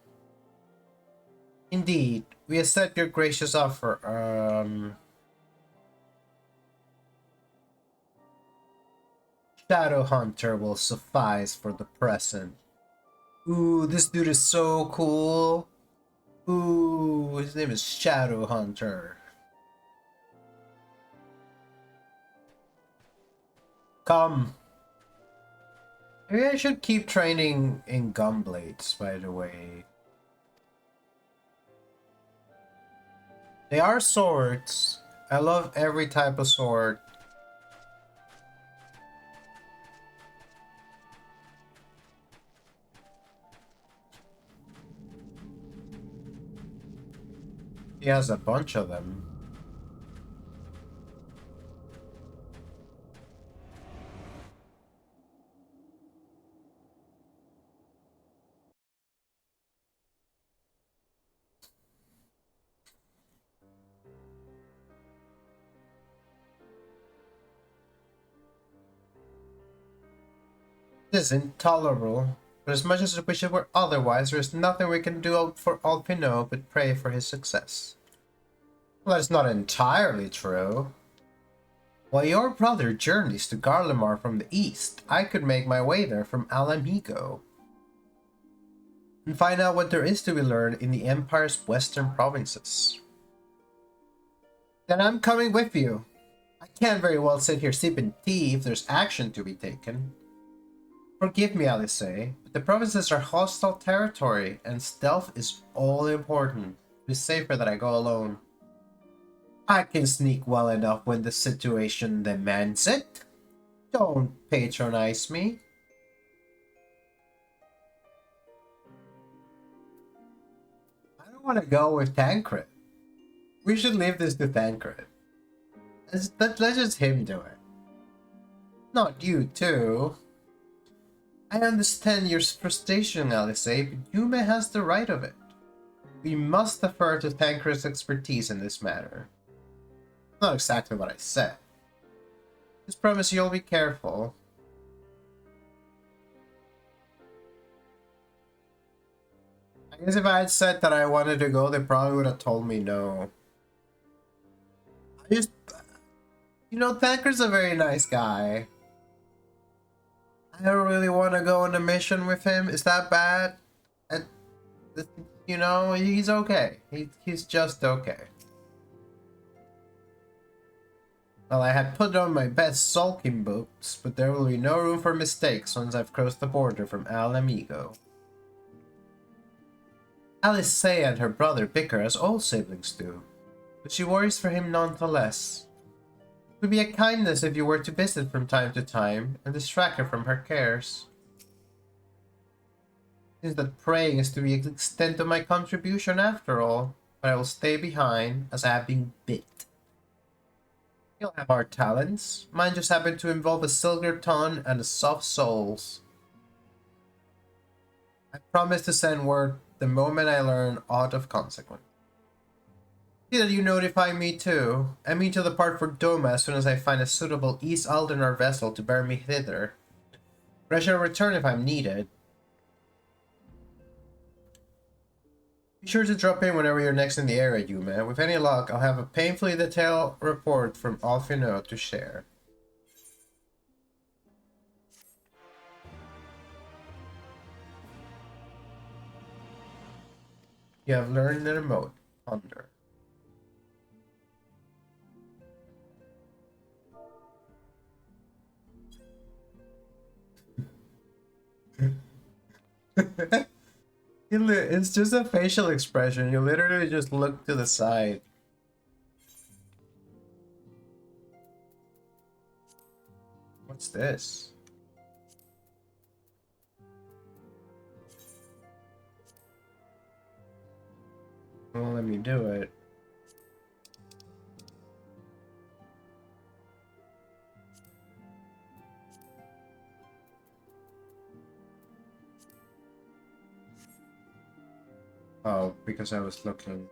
Indeed, we accept your gracious offer. Shadow Hunter will suffice for the present. Ooh, this dude is so cool. Ooh, his name is Shadow Hunter. Come. Maybe I should keep training in Gunblades, by the way. They are swords. I love every type of sword. He has a bunch of them. This is intolerable. But as much as we wish it were otherwise, there is nothing we can do for Alpino but pray for his success. Well, that's not entirely true. While your brother journeys to Garlemar from the east, I could make my way there from Alamigo and find out what there is to be learned in the Empire's western provinces. Then I'm coming with you. I can't very well sit here sipping tea if there's action to be taken. Forgive me, Alice, but the provinces are hostile territory, and stealth is all important. It is safer that I go alone. I can sneak well enough when the situation demands it. Don't patronize me. I don't want to go with Tancred. We should leave this to Tancred. Let's just him do it. Not you, too. I understand your frustration, Alice, but Yume has the right of it. We must defer to Tancred's expertise in this matter. Not exactly what I said. Just promise you'll be careful. I guess if I had said that I wanted to go, they probably would have told me no. I just... You know, Tancred's a very nice guy. I don't really want to go on a mission with him. Is that bad? And, you know, he's okay. He's just okay. Well, I had put on my best sulking boots, but there will be no room for mistakes once I've crossed the border from Al Amigo. Alice and her brother bicker as all siblings do, but she worries for him nonetheless. It would be a kindness if you were to visit from time to time and distract her from her cares. Seems that praying is to the extent of my contribution after all, but I will stay behind as I have been bit. You'll have our talents. Mine just happen to involve a silver tongue and a soft soles. I promise to send word the moment I learn aught of consequence. See that you notify me too. I mean to depart for Doma as soon as I find a suitable East Aldenar vessel to bear me thither. But I shall return if I'm needed. Be sure to drop in whenever you're next in the area, Yume. With any luck, I'll have a painfully detailed report from Alfino to share. You have learned the remote. Ponder. It's just a facial expression. You literally just look to the side. What's this? Well, let me do it. Oh, because I was looking.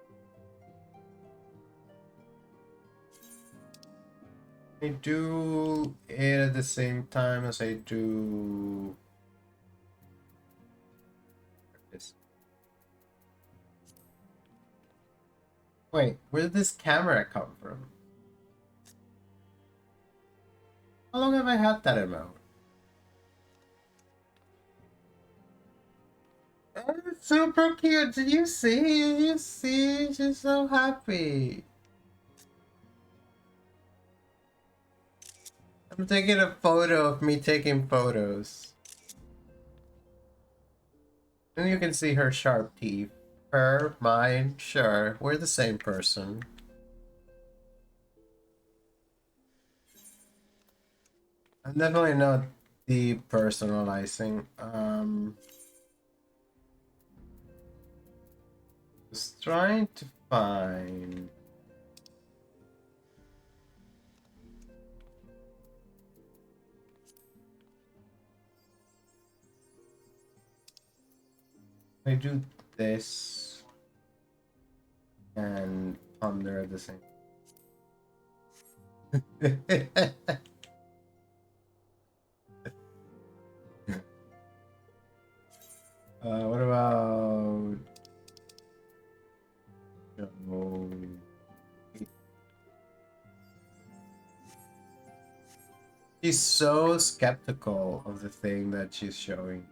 I do it at the same time as I do this. Wait, where did this camera come from? How long have I had that amount? Oh, it's super cute. Did you see? Did you see? She's so happy. I'm taking a photo of me taking photos. And you can see her sharp teeth. Her, mine, sure. We're the same person. I'm definitely not depersonalizing. Just trying to find. I do this and ponder at the same. What about? Oh, she's so skeptical of the thing that she's showing.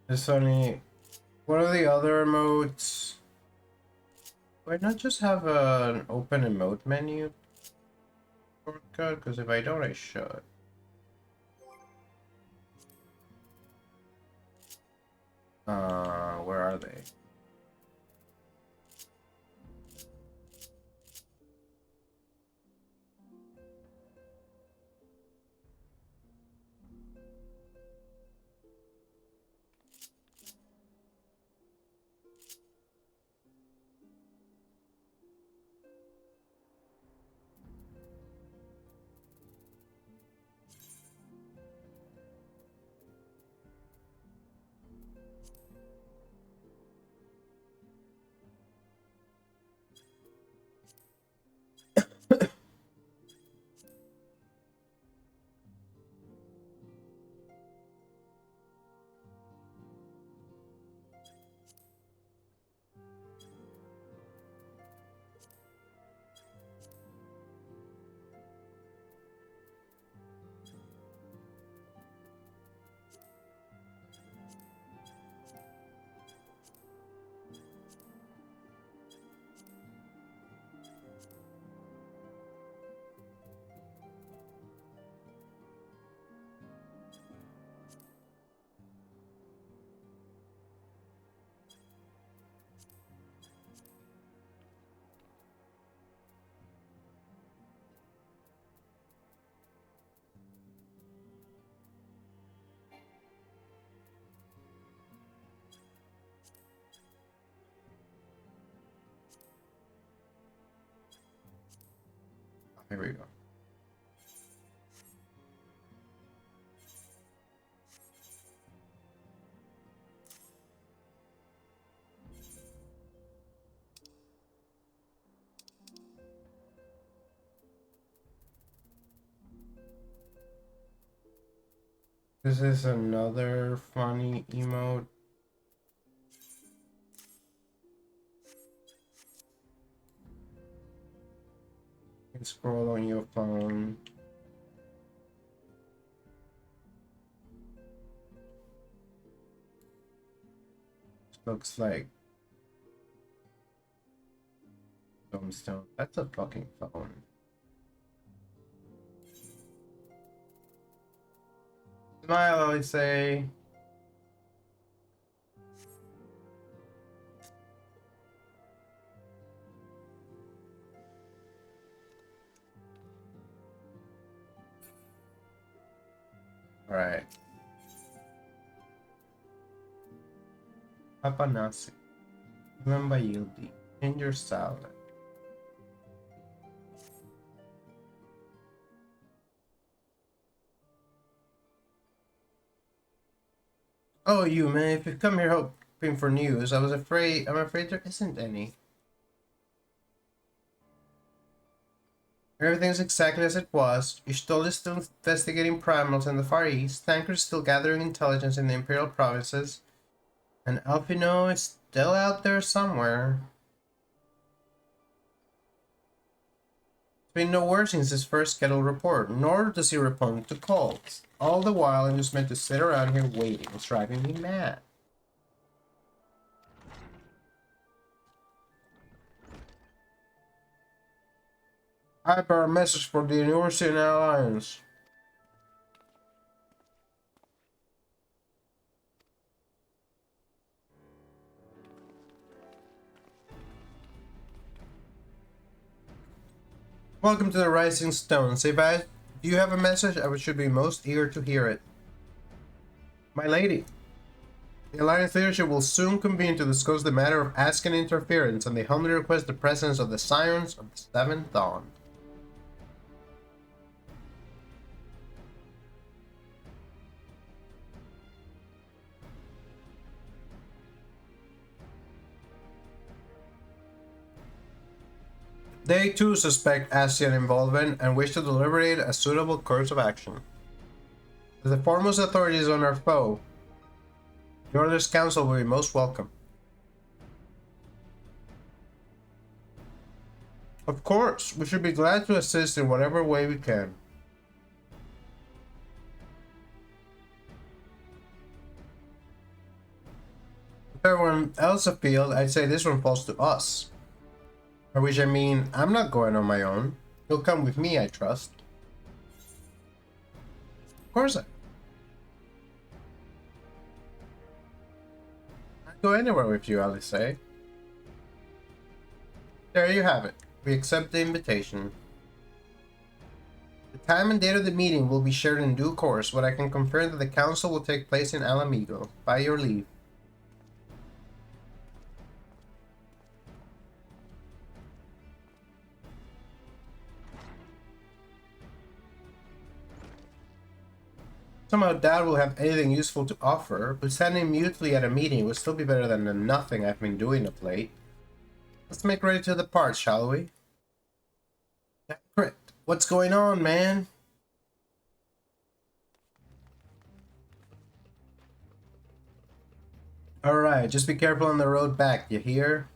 There's only... What are the other emotes? Why not just have an open emote menu shortcut? Because if I don't, I should. Where are they? Here we go. This is another funny emote. You can scroll on your phone. Looks like tombstone. That's a fucking phone. Smile, I say. Alright. Papa nasi. Remember yildi. Ginger salad. Oh, you man, if you come here hoping for news, I'm afraid there isn't any. Everything's exactly as it was. Ishtal is still investigating primals in the Far East, Tanker is still gathering intelligence in the Imperial provinces, and Alpino is still out there somewhere. It's been no word since his first scheduled report, nor does he respond to calls. All the while, I'm just meant to sit around here waiting. It's driving me mad. I have a message for the University Alliance. Welcome to the Rising Stone. Say bye. Do you have a message? I should be most eager to hear it. My lady, the Alliance leadership will soon convene to discuss the matter of Ascan interference, and they humbly request the presence of the Scions of the Seventh Dawn. They too suspect Ascan involvement and wish to deliberate a suitable course of action. As the foremost authorities on our foe, the Order's Council will be most welcome. Of course, we should be glad to assist in whatever way we can. everyone else appealed, I'd say this one falls to us. By which I mean, I'm not going on my own. You'll come with me, I trust. Of course I'd go anywhere with you, I'll say. There you have it. We accept the invitation. The time and date of the meeting will be shared in due course, but I can confirm that the council will take place in Alamigo. By your leave. Somehow Dad will have anything useful to offer, but standing mutely at a meeting would still be better than the nothing I've been doing of late. Let's make ready to depart, shall we? Correct. What's going on, man? Alright, just be careful on the road back, you hear?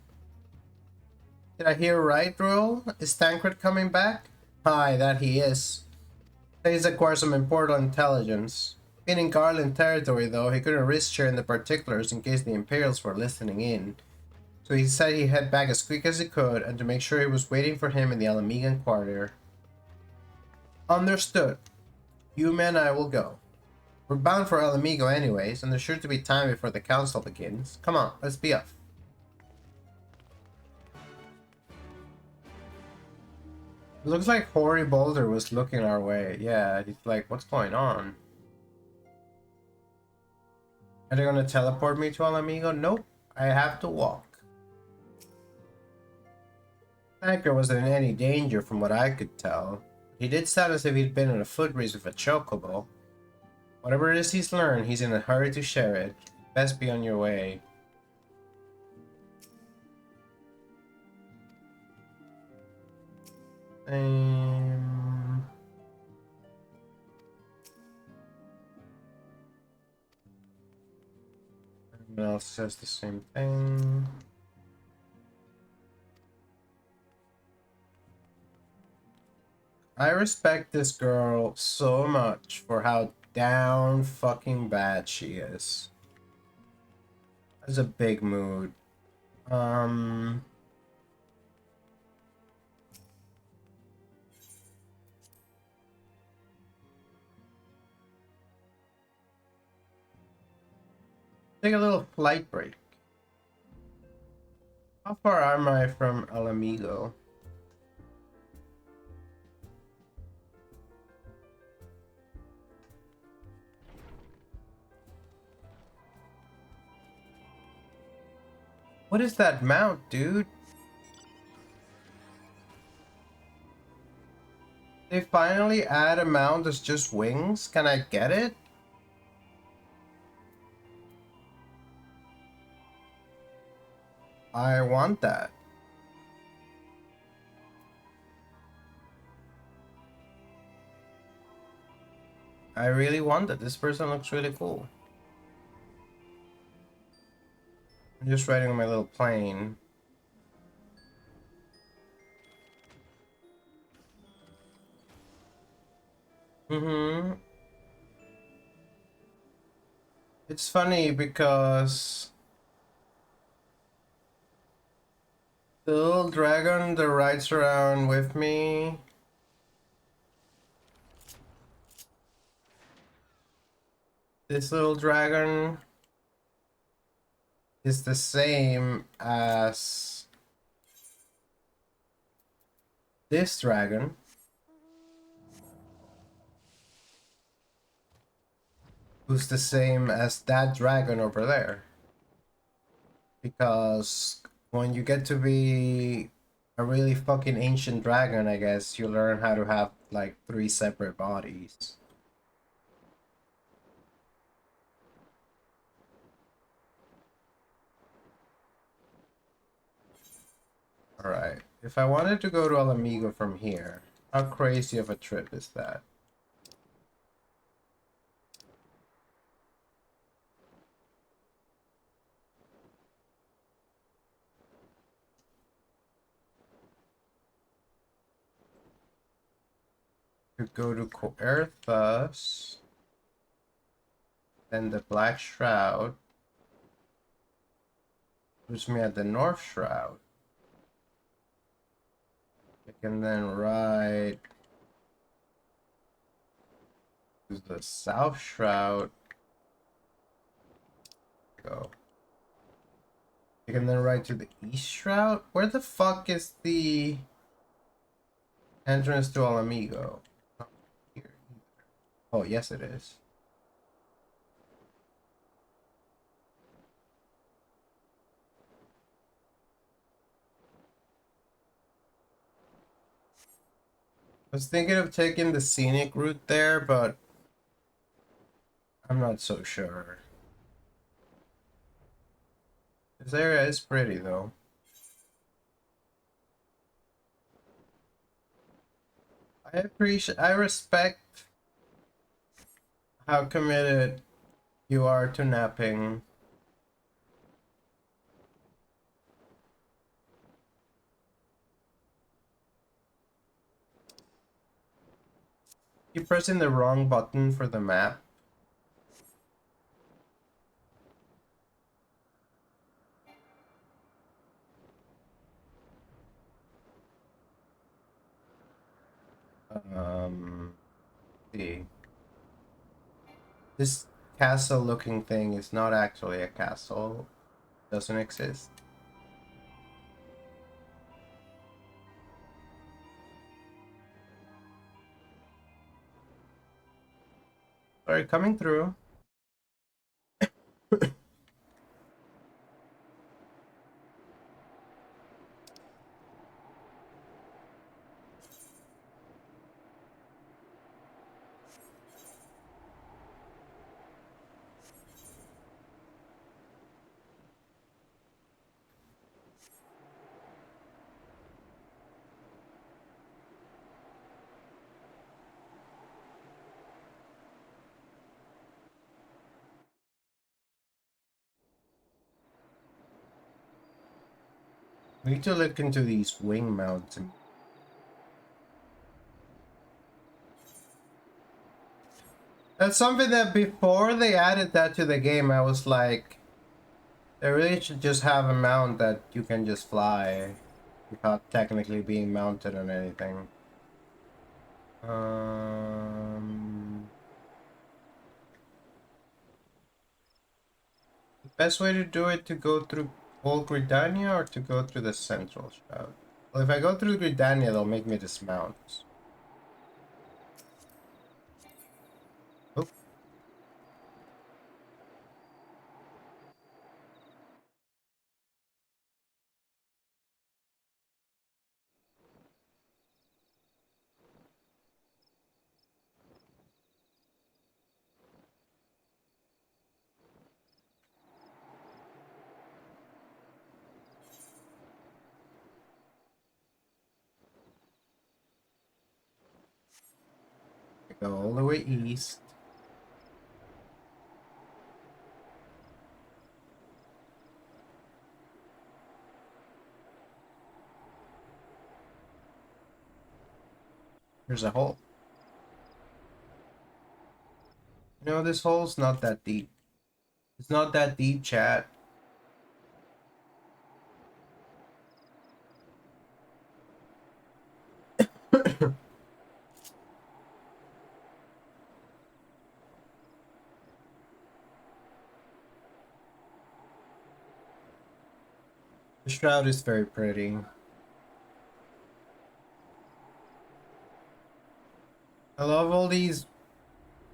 Did I hear right, Royal? Is Tancred coming back? Aye, that he is. He's acquired some important intelligence. Being in Garland territory, though, he couldn't risk sharing the particulars in case the Imperials were listening in. So he said he'd head back as quick as he could, and to make sure he was waiting for him in the Alamigan quarter. Understood. You men and I will go. We're bound for Alamigo anyways, and there's sure to be time before the council begins. Come on, let's be off. It looks like Hoary Boulder was looking our way. Yeah, he's like, what's going on? Are they gonna teleport me to Alamigo? Nope, I have to walk. Anchor wasn't in any danger from what I could tell. He did sound as if he'd been in a foot race with a chocobo. Whatever it is he's learned, he's in a hurry to share it. Best be on your way. Everyone else says the same thing. I respect this girl so much for how down fucking bad she is. That's a big mood. Take a little flight break. How far am I from Alamigo? What is that mount, dude? They finally add a mount that's just wings? Can I get it? I want that. I really want that. This person looks really cool. I'm just riding on my little plane. It's funny because the little dragon that rides around with me, this little dragon is the same as this dragon. Who's the same as that dragon over there. Because when you get to be a really fucking ancient dragon, I guess, you learn how to have like 3 separate bodies. Alright, if I wanted to go to Alamigo from here, how crazy of a trip is that? To go to Coerthas, then the Black Shroud, Puts me at the North Shroud. I can then ride to the South Shroud. Go. I can then ride to the East Shroud. Where the fuck is the entrance to Alamigo? Not here either. Oh, yes, it is. I was thinking of taking the scenic route there, but I'm not so sure. This area is pretty, though. I respect how committed you are to napping. You're pressing the wrong button for the map. See. This castle looking thing is not actually a castle. It doesn't exist. Sorry, coming through. We need to look into these wing mounts. That's something that before they added that to the game, I was like, they really should just have a mount that you can just fly without technically being mounted on anything. The best way to do it to go through Old Gridania or to go through the Central Shroud? Well, if I go through Gridania, they'll make me dismount. Oh, I go all the way east. There's a hole. You know, this hole's not that deep. It's not that deep, chat. The shroud is very pretty. I love all these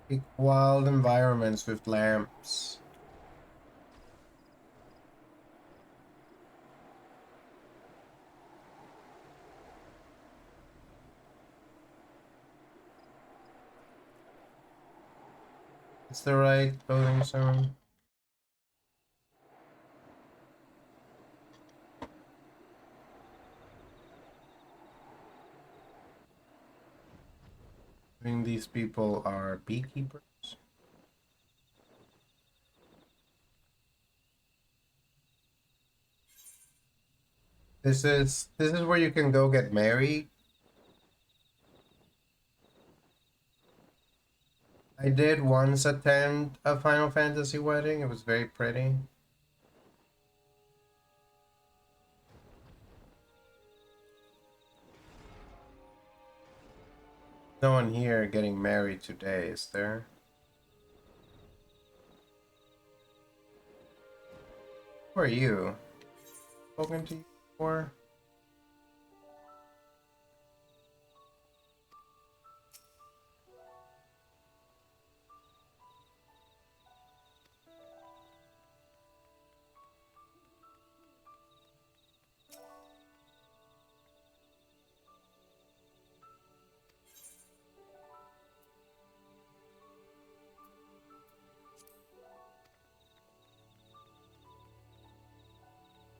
big wild environments with lamps. It's the right loading zone. I think these people are beekeepers. This is where you can go get married. I did once attend a Final Fantasy wedding. It was very pretty. No one here getting married today, is there? Who are you? Spoken to you before?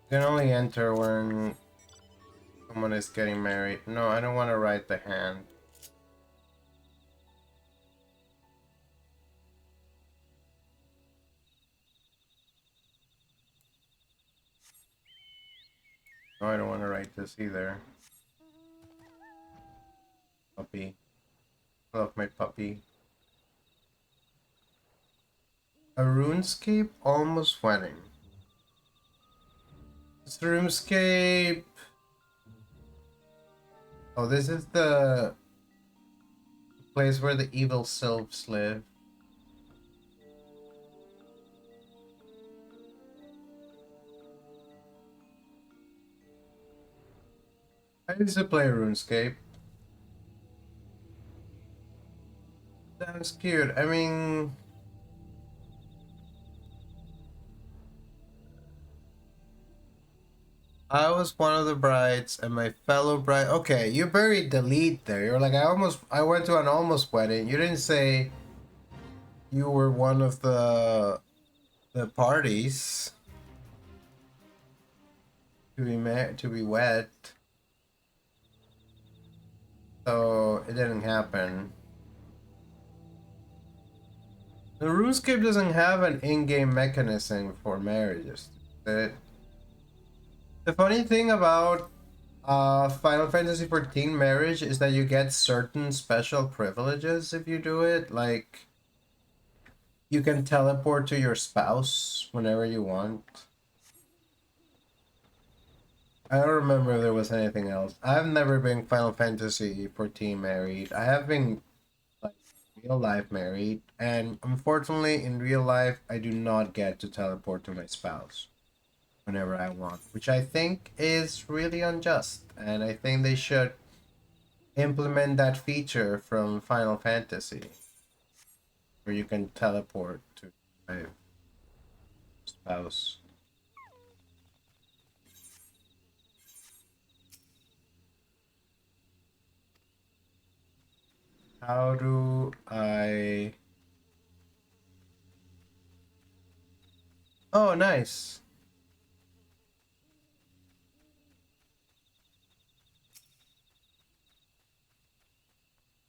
You can only enter when someone is getting married. No, I don't want to write the hand. No, I don't want to write this either. Puppy. Love my puppy. A RuneScape almost wedding. This RuneScape. Oh, this is the place where the evil sylphs live. I used to play RuneScape. Sounds cute. I mean, I was one of the brides, and my fellow bride. Okay, you buried the lead there. You're like, I went to an almost wedding. You didn't say you were one of the parties to be wed. So it didn't happen. The RuneScape doesn't have an in-game mechanism for marriages. The funny thing about Final Fantasy XIV marriage is that you get certain special privileges if you do it. Like, you can teleport to your spouse whenever you want. I don't remember if there was anything else. I've never been Final Fantasy XIV married. I have been like real life married, and unfortunately in real life I do not get to teleport to my spouse whenever I want, which I think is really unjust, and I think they should implement that feature from Final Fantasy where you can teleport to my spouse. How do I... Oh, nice.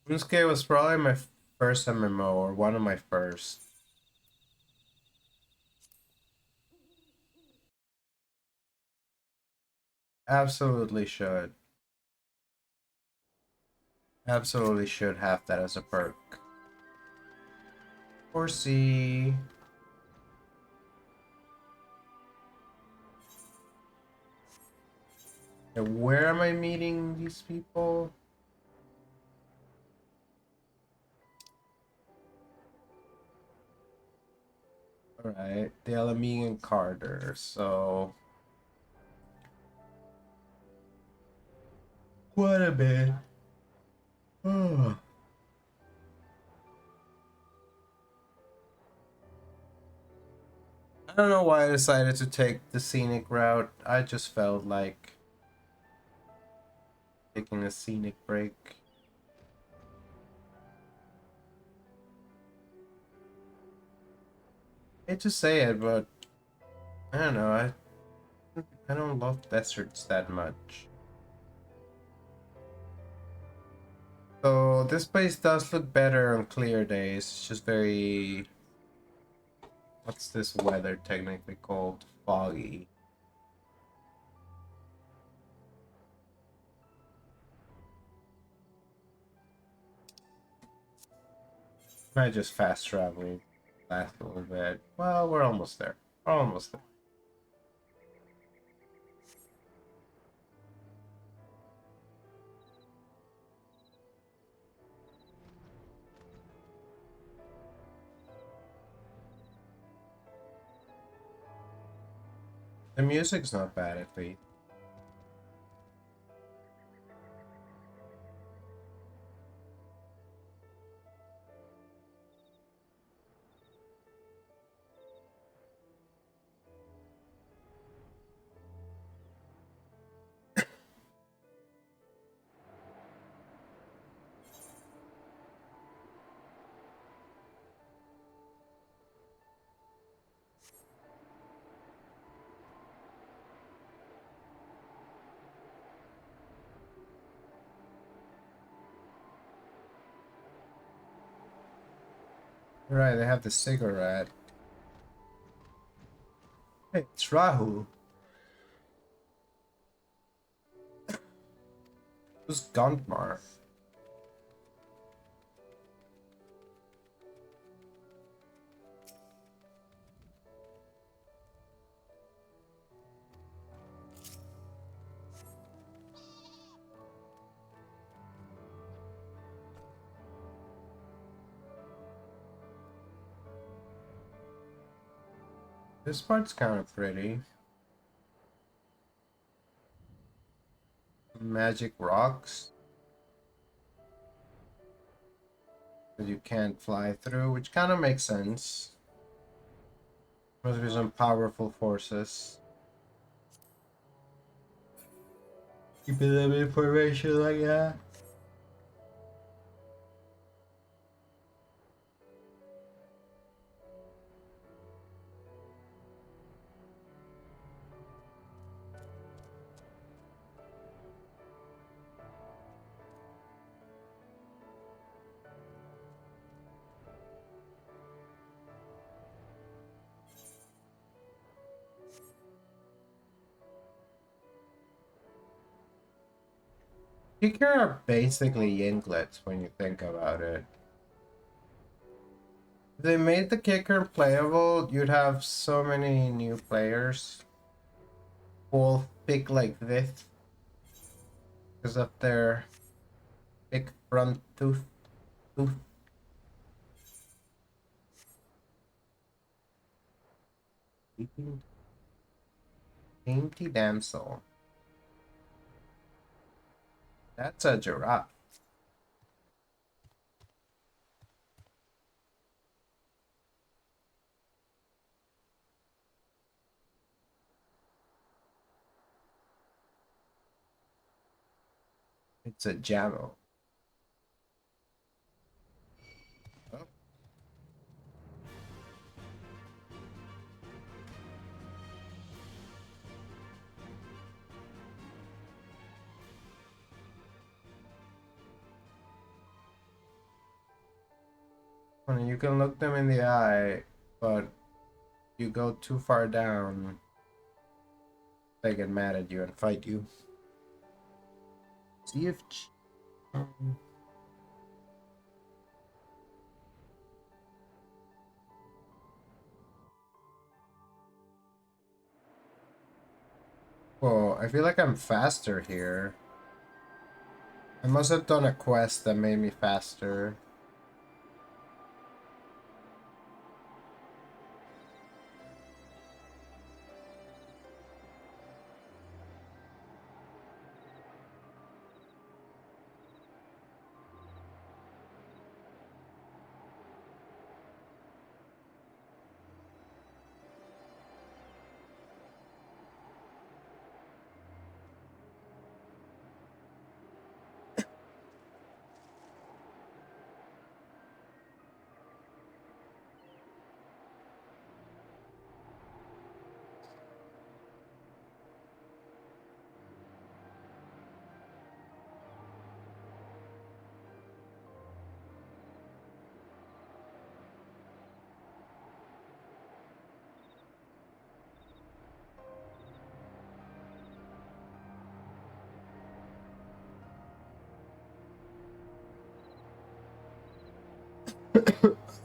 RuneScape was probably my first MMO, or one of my first. Absolutely should. Absolutely should have that as a perk. Or C. Where am I meeting these people? Alright, Delamine and Carter, so... What a bit. Oh. I don't know why I decided to take the scenic route. I just felt like taking a scenic break. I hate to say it, but I don't know. I don't love deserts that much. So this place does look better on clear days. It's just very... What's this weather technically called? Foggy. I just fast traveling last a little bit. Well, we're almost there. We're almost there. The music's not bad at least. Right, they have the cigarette. Hey, it's Rahul. Who's Gantmar? This part's kind of pretty. Magic rocks that you can't fly through, which kind of makes sense. Must be some powerful forces. Keep a little information like that. Kicker are basically Yinglets when you think about it. If they made the kicker playable, you'd have so many new players who all pick like this because of their big front tooth. Dainty damsel. That's a giraffe. It's a jammo. Oh. Well, you can look them in the eye, but you go too far down, they get mad at you and fight you. See if. Whoa, I feel like I'm faster here. I must have done a quest that made me faster.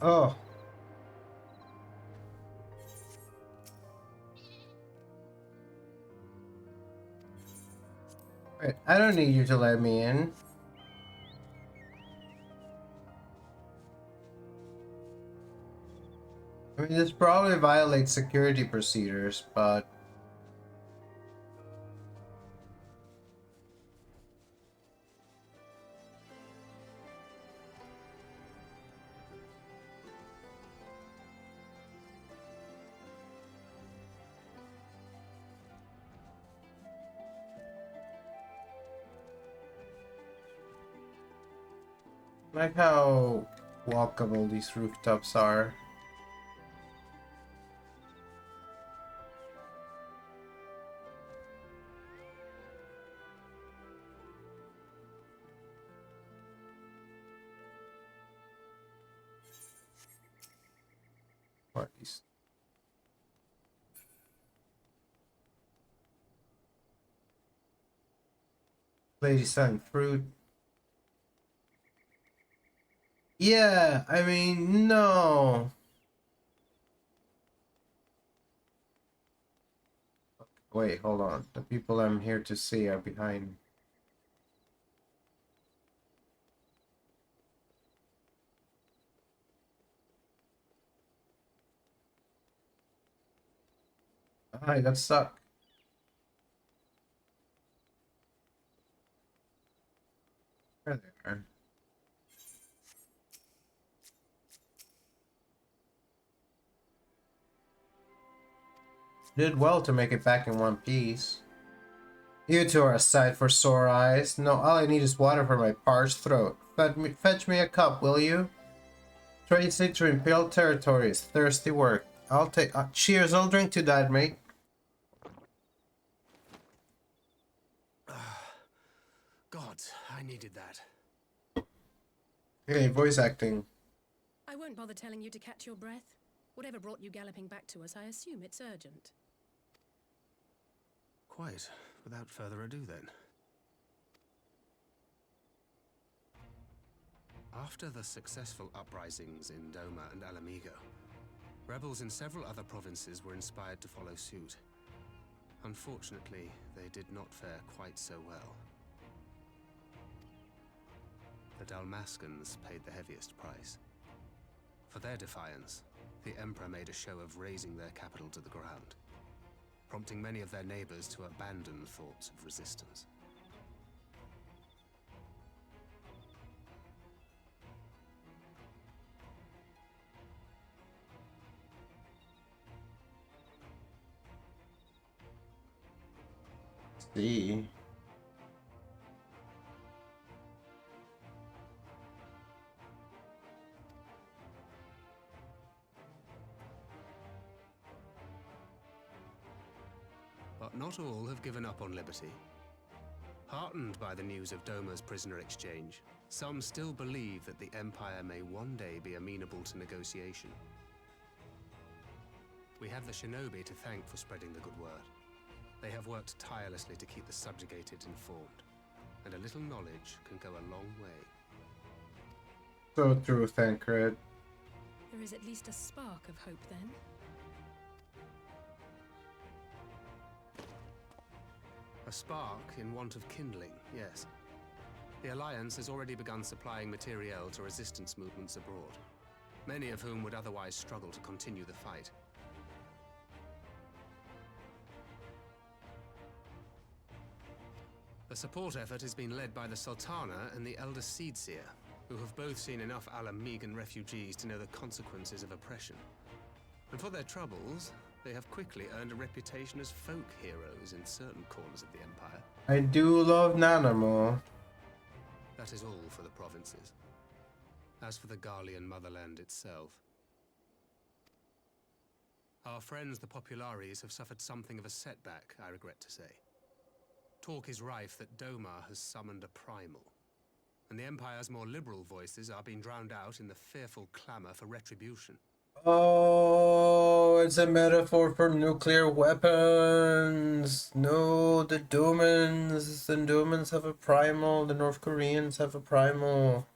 Oh. Wait, I don't need you to let me in. I mean, this probably violates security procedures, but I like how walkable these rooftops are. What is lady selling fruit? Yeah, I mean, no. Wait, hold on. The people I'm here to see are behind. I got stuck. There they are. Did well to make it back in one piece. You two are a sight for sore eyes. No, all I need is water for my parched throat. Fetch me a cup, will you? Tracing to impale territory is thirsty work. I'll take. Cheers, I'll drink to that, mate. God, I needed that. Hey, voice acting. I won't bother telling you to catch your breath. Whatever brought you galloping back to us, I assume it's urgent. Quite. Without further ado, then. After the successful uprisings in Doma and Alamigo, rebels in several other provinces were inspired to follow suit. Unfortunately, they did not fare quite so well. The Dalmascans paid the heaviest price. For their defiance, the Emperor made a show of razing their capital to the ground, prompting many of their neighbors to abandon thoughts of resistance. See. But not all have given up on liberty. Heartened by the news of Doma's prisoner exchange, some still believe that the Empire may one day be amenable to negotiation. We have the shinobi to thank for spreading the good word. They have worked tirelessly to keep the subjugated informed, and a little knowledge can go a long way. So true, Thancred. There is at least a spark of hope, then. A spark in want of kindling, yes. The Alliance has already begun supplying materiel to resistance movements abroad, many of whom would otherwise struggle to continue the fight. The support effort has been led by the Sultana and the Elder Seedseer, who have both seen enough Alamegan refugees to know the consequences of oppression. And for their troubles, they have quickly earned a reputation as folk heroes in certain corners of the Empire. I do love Nanamo. That is all for the provinces. As for the Garlean motherland itself, our friends the Populares have suffered something of a setback, I regret to say. Talk is rife that Doma has summoned a primal, and the Empire's more liberal voices are being drowned out in the fearful clamor for retribution. Oh, it's a metaphor for nuclear weapons. No, the Domans have a primal. The North Koreans have a primal.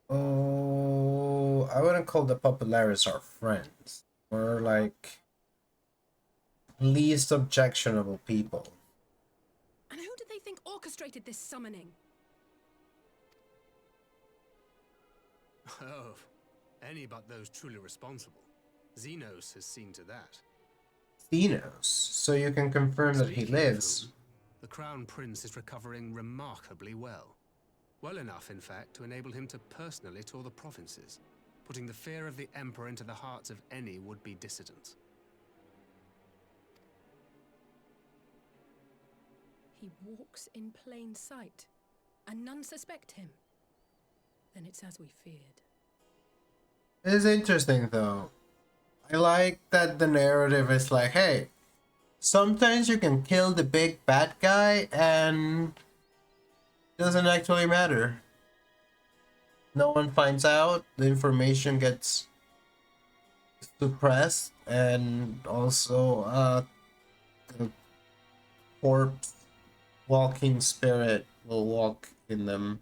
Oh, I wouldn't call the Populares our friends. We're like least objectionable people. And who do they think orchestrated this summoning? Oh, any but those truly responsible. Xenos has seen to that. Xenos, so you can confirm that he Speaking of lives. whom, the Crown Prince is recovering remarkably well. Well enough, in fact, to enable him to personally tour the provinces, putting the fear of the Emperor into the hearts of any would-be dissidents. He walks in plain sight, and none suspect him. Then it's as we feared. It is interesting though. I like that the narrative is like, hey, sometimes you can kill the big bad guy and it doesn't actually matter. No one finds out, the information gets suppressed, and also the corpse walking spirit will walk in them.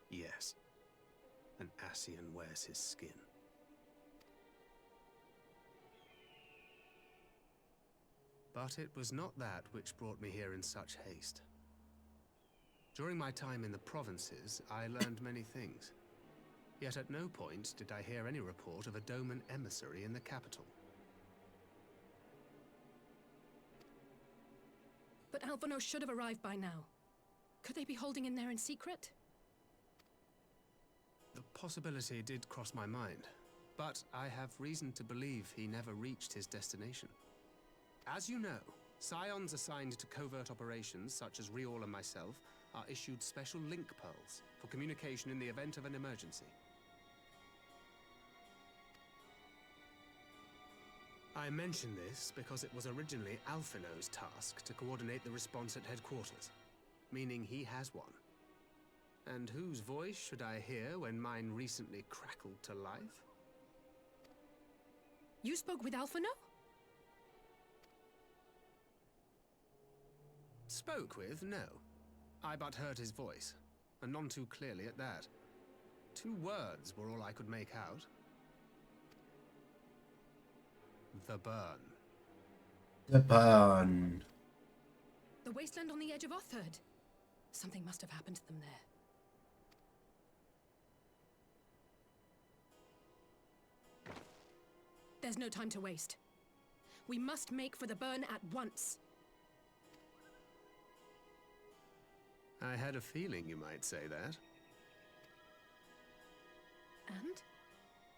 Yes, an Ascian wears his skin. But it was not that which brought me here in such haste. During my time in the provinces, I learned many things. Yet at no point did I hear any report of a Doman emissary in the capital. But Alphonse should have arrived by now. Could they be holding in there in secret? The possibility did cross my mind, but I have reason to believe he never reached his destination. As you know, scions assigned to covert operations, such as Riol and myself, are issued special link pearls for communication in the event of an emergency. I mention this because it was originally Alphino's task to coordinate the response at headquarters, meaning he has one. And whose voice should I hear when mine recently crackled to life? You spoke with Alphonse? Spoke with? No. I but heard his voice, and none too clearly at that. 2 words were all I could make out. The burn. The burn. The wasteland on the edge of Otherd. Something must have happened to them there. There's no time to waste. We must make for the burn at once. I had a feeling you might say that. And?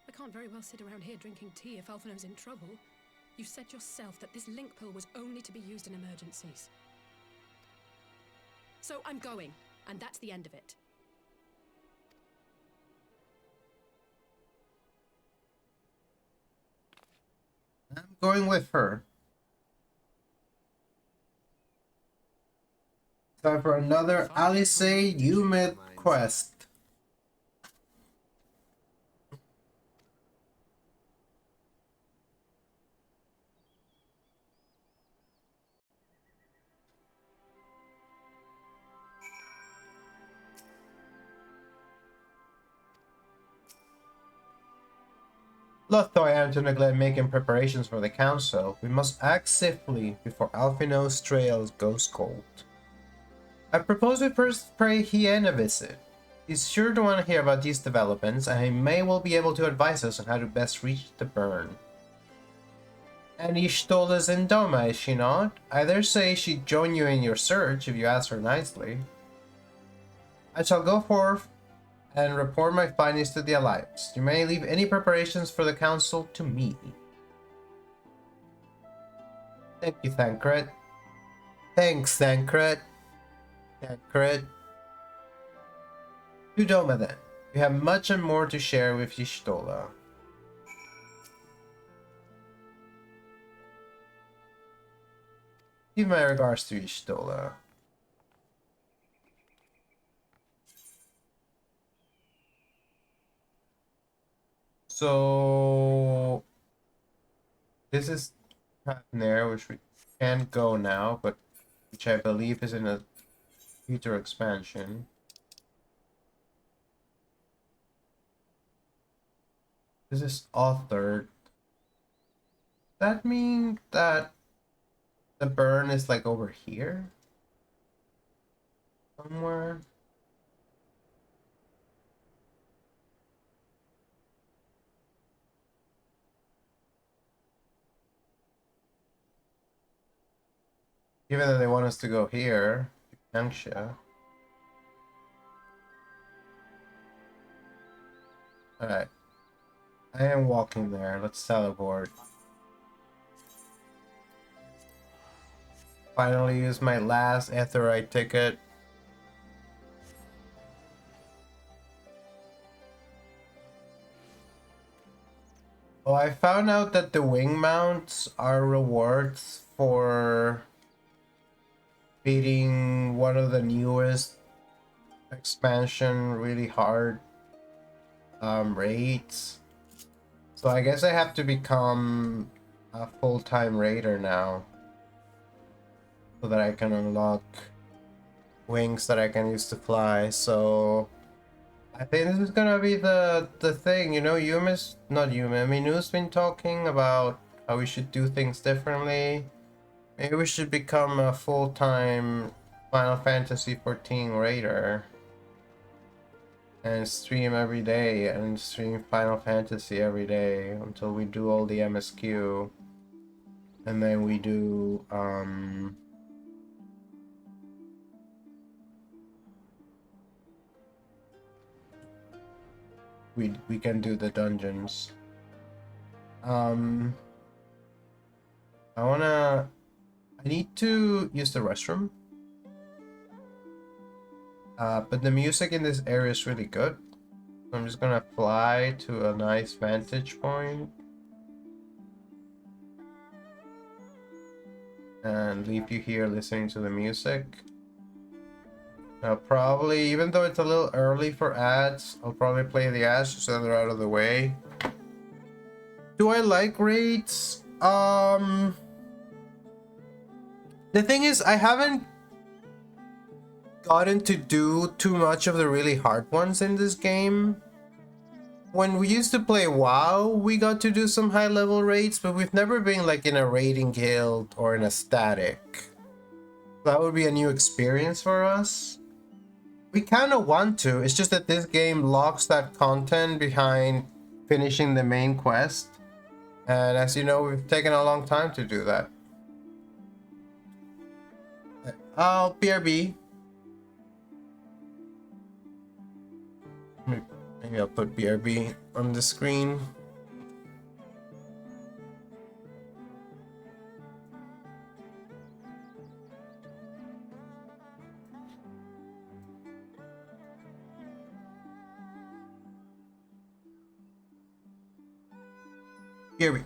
I can't very well sit around here drinking tea if Alphino's in trouble. You said yourself that this link pill was only to be used in emergencies. So I'm going, and that's the end of it. I'm going with her. Time for another Alice Humid quest. Look, though I am to neglect making preparations for the council, we must act swiftly before Alphino's trail goes cold. I propose we first pay Hien a visit. He's sure to want to hear about these developments, and he may well be able to advise us on how to best reach the burn. And Ishtola's in Doma, is she not? I dare say she'd join you in your search if you ask her nicely. I shall go forth and report my findings to the Alliance. You may leave any preparations for the council to me. Thank you, Thancred. Thanks, Thancred. Thancred. To Doma then. We have much and more to share with Y'shtola. Give my regards to Y'shtola. So this is Patnair, which we can't go now, but which I believe is in a future expansion. This is authored. That mean that the burn is like over here? Somewhere? Given that they want us to go here, Yangsha. Alright. I am walking there. Let's teleport. Finally use my last Aetheryte ticket. Oh, I found out that the wing mounts are rewards for beating one of the newest expansion really hard raids. So I guess I have to become a full-time raider now so that I can unlock wings that I can use to fly. So I think this is gonna be the thing, you know. Minu's been talking about how we should do things differently. Maybe we should become a full-time Final Fantasy 14 raider and stream every day and stream Final Fantasy every day until we do all the MSQ. And then we do we can do the dungeons. I need to use the restroom. But the music in this area is really good. So I'm just gonna fly to a nice vantage point and leave you here listening to the music. Now probably, even though it's a little early for ads, I'll probably play the ads just so they're out of the way. Do I like raids? The thing is, I haven't gotten to do too much of the really hard ones in this game. When we used to play WoW, we got to do some high level raids, but we've never been like in a raiding guild or in a static. That would be a new experience for us. We kind of want to, it's just that this game locks that content behind finishing the main quest. And as you know, we've taken a long time to do that. Oh, BRB. Maybe I'll put BRB on the screen. BRB.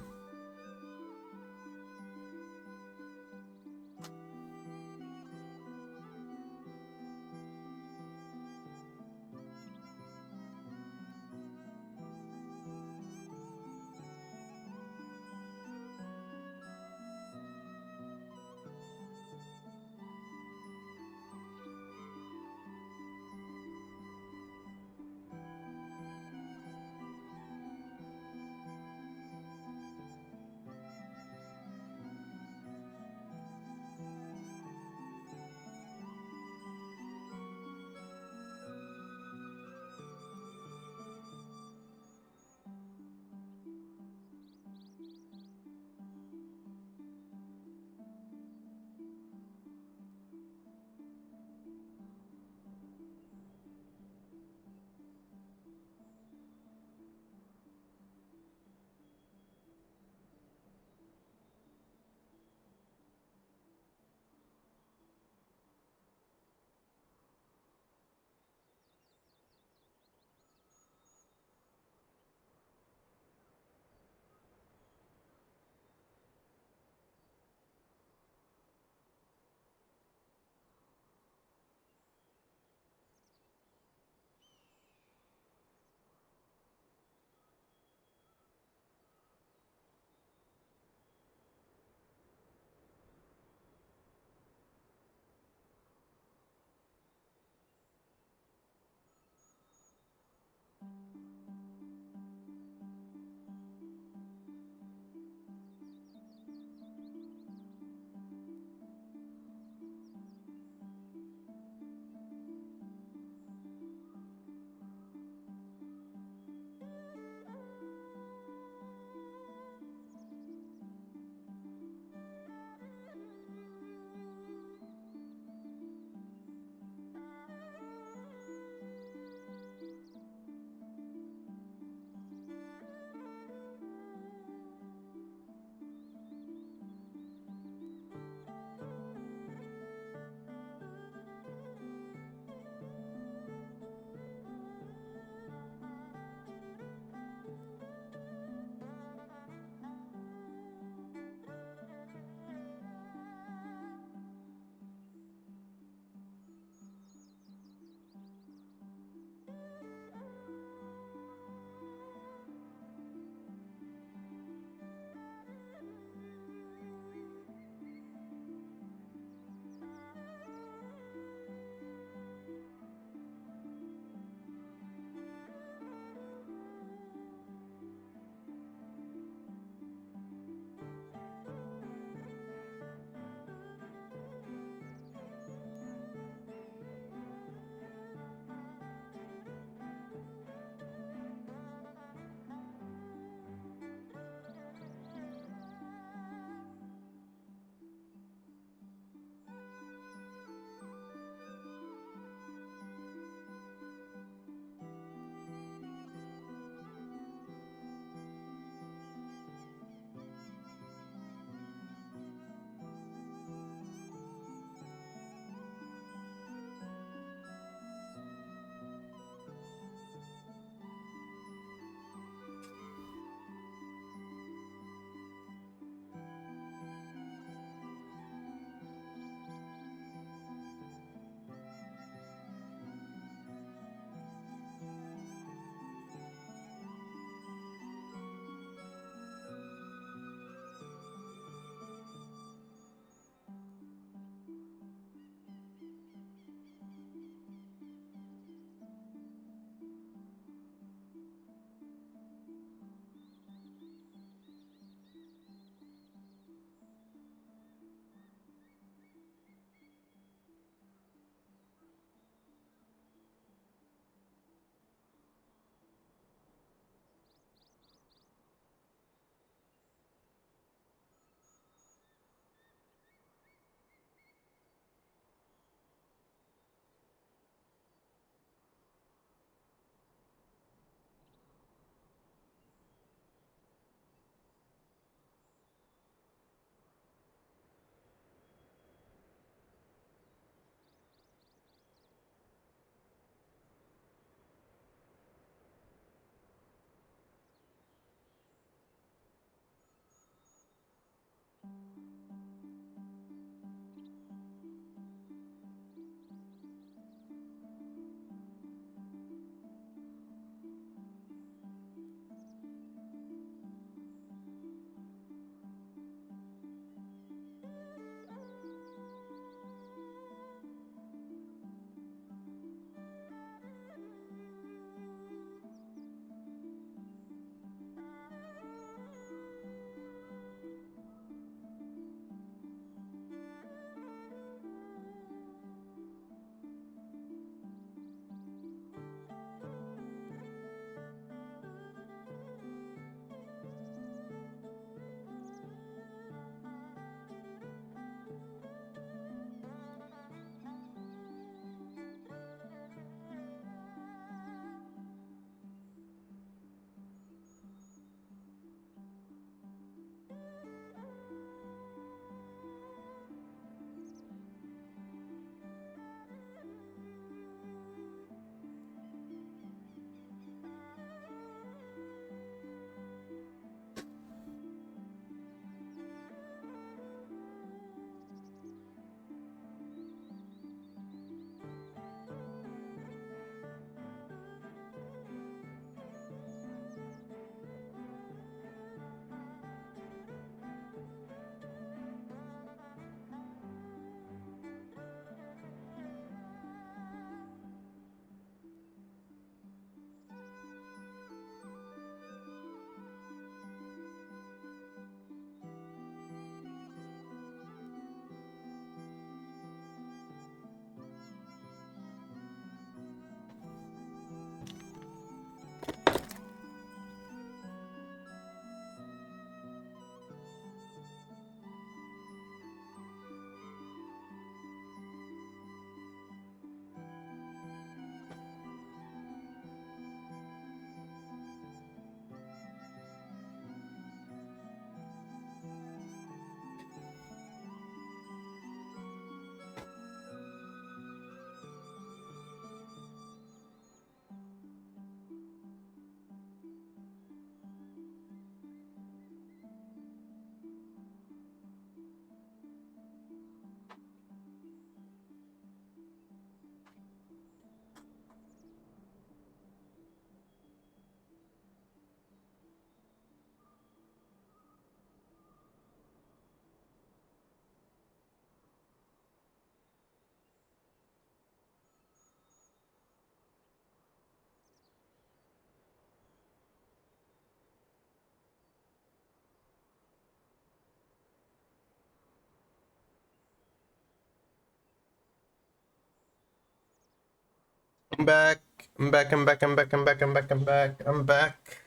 I'm back. I'm back. I'm back. I'm back. I'm back. I'm back. I'm back. I'm back.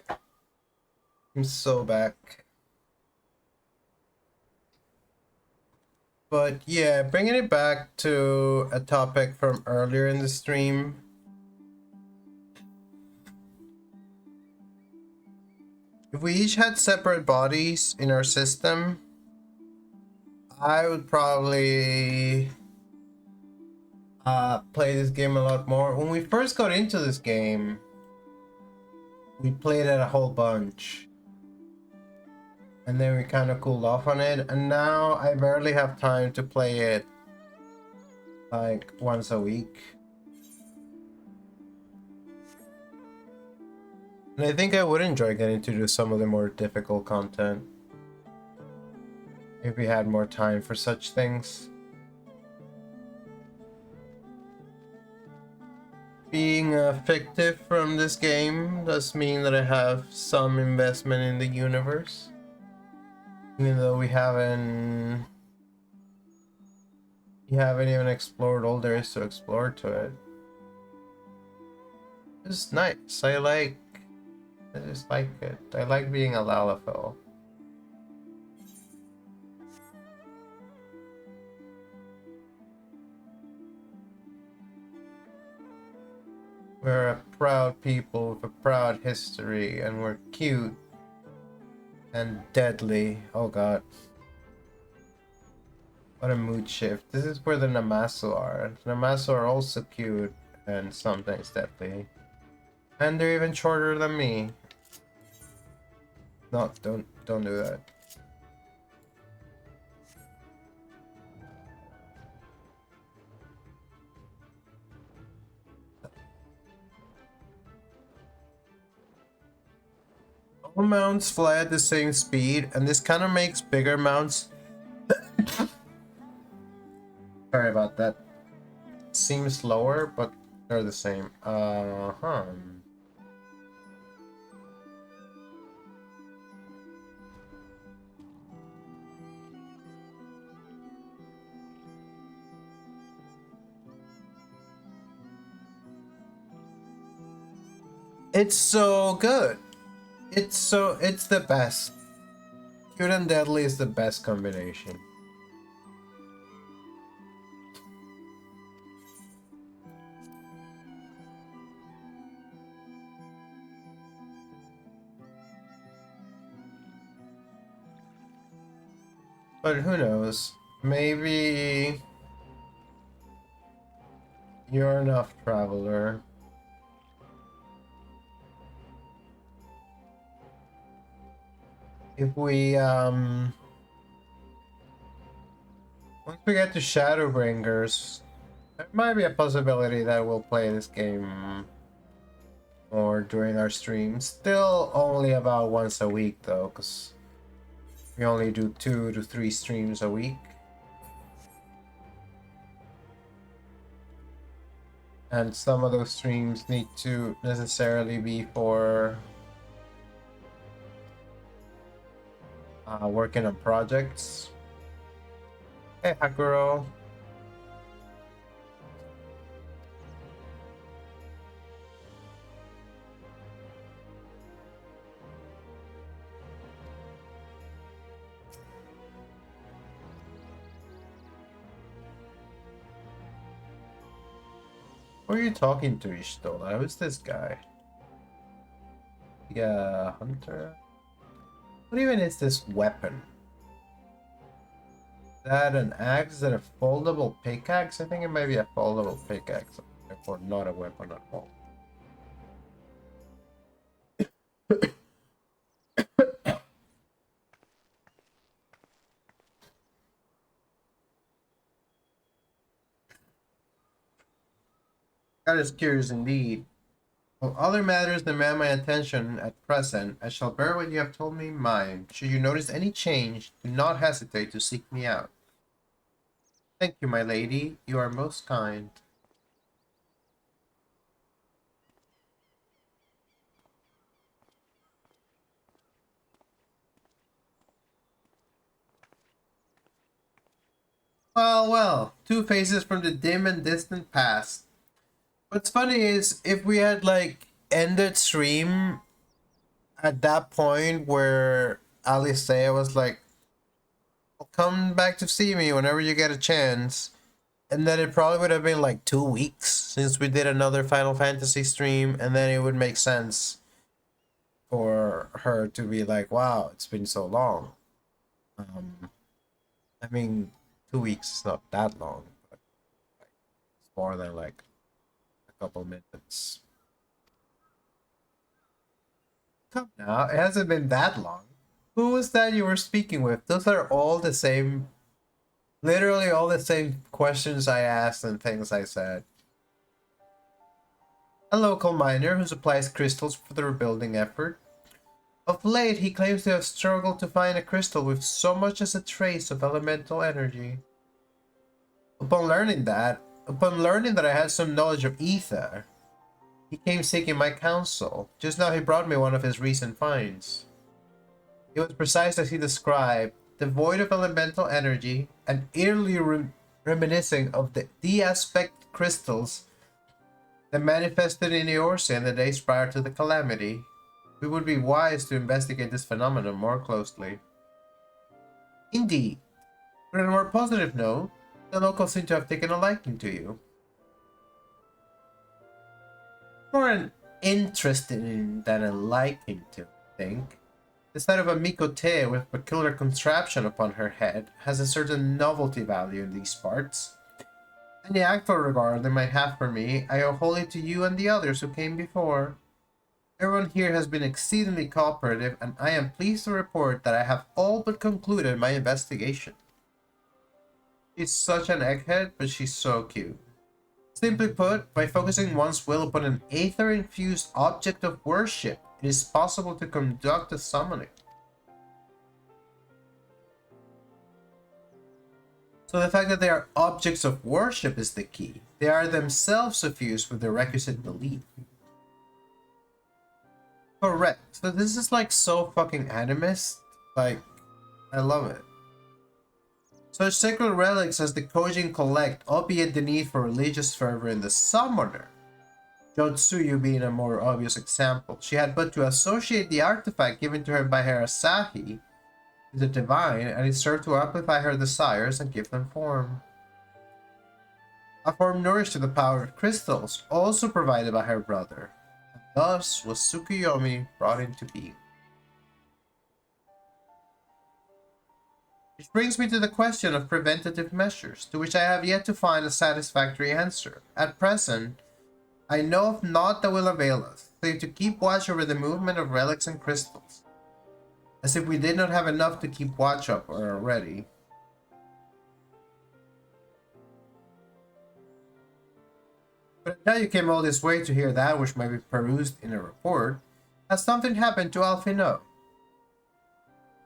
I'm so back. But yeah, bringing it back to a topic from earlier in the stream. If we each had separate bodies in our system, I would probably play this game a lot more. When we first got into this game, we played it a whole bunch. And then we kind of cooled off on it. And now I barely have time to play it like once a week. And I think I would enjoy getting to do some of the more difficult content if we had more time for such things. Being fictive from this game does mean that I have some investment in the universe. Even though we haven't even explored all there is to explore to it. It's nice. I just like it. I like being a Lalafell. We're a proud people with a proud history, and we're cute and deadly. Oh god. What a mood shift. This is where the Namasu are. The Namasu are also cute and sometimes deadly. And they're even shorter than me. No, don't do that. All mounts fly at the same speed, and this kind of makes bigger mounts. Sorry about that. Seem slower, but they're the same. It's so good. It's the best. Cute and deadly is the best combination. But who knows? Maybe you're enough, traveler. If we once we get to Shadowbringers, there might be a possibility that we'll play this game more during our streams. Still only about once a week though, because we only do 2 to 3 streams a week. And some of those streams need to necessarily be for working on projects. Hey, Hakuro. Who are you talking to, Ishtola? Who's this guy? Yeah, Hunter. What even is this weapon? Is that an axe? Is that a foldable pickaxe? I think it might be a foldable pickaxe, therefore not a weapon at all. That is curious indeed. While other matters demand my attention at present, I shall bear what you have told me in mind. Should you notice any change, do not hesitate to seek me out. Thank you, my lady. You are most kind. Well, well, two faces from the dim and distant past. What's funny is if we had like ended stream at that point where Alistair was like, well, come back to see me whenever you get a chance. And then it probably would have been like 2 weeks since we did another Final Fantasy stream, and then it would make sense for her to be like, wow, it's been so long. Um, I mean, 2 weeks is not that long, but it's more than like a couple minutes. Come now, it hasn't been that long. Who was that you were speaking with? Those are all the same, literally all the same questions I asked and things I said. A local miner who supplies crystals for the rebuilding effort. Of late, he claims to have struggled to find a crystal with so much as a trace of elemental energy. Upon learning that I had some knowledge of ether, he came seeking my counsel. Just now he brought me one of his recent finds. It was precise as he described, devoid of elemental energy, and eerily reminiscing of the aspect crystals that manifested in Eorzea in the days prior to the calamity. We would be wise to investigate this phenomenon more closely. Indeed. But on a more positive note, the locals seem to have taken a liking to you. More an interest in than a liking to, I think. The sight of a Mikote with peculiar contraption upon her head has a certain novelty value in these parts. Any actual regard they might have for me, I owe wholly to you and the others who came before. Everyone here has been exceedingly cooperative, and I am pleased to report that I have all but concluded my investigation. She's such an egghead, but she's so cute. Simply put, by focusing one's will upon an aether-infused object of worship, it is possible to conduct a summoning. So the fact that they are objects of worship is the key. They are themselves suffused with the requisite belief. Correct. So this is like so fucking animist. Like, I love it. Such sacred relics as the Kojin collect, albeit the need for religious fervor in the summoner. Jotsuyu being a more obvious example. She had but to associate the artifact given to her by her Asahi with the divine, and it served to amplify her desires and give them form. A form nourished to the power of crystals, also provided by her brother. Thus was Tsukuyomi brought into being. Which brings me to the question of preventative measures, to which I have yet to find a satisfactory answer. At present, I know of naught that will avail us, save to keep watch over the movement of relics and crystals. As if we did not have enough to keep watch over already. But now you came all this way to hear that which might be perused in a report. Has something happened to Alphino?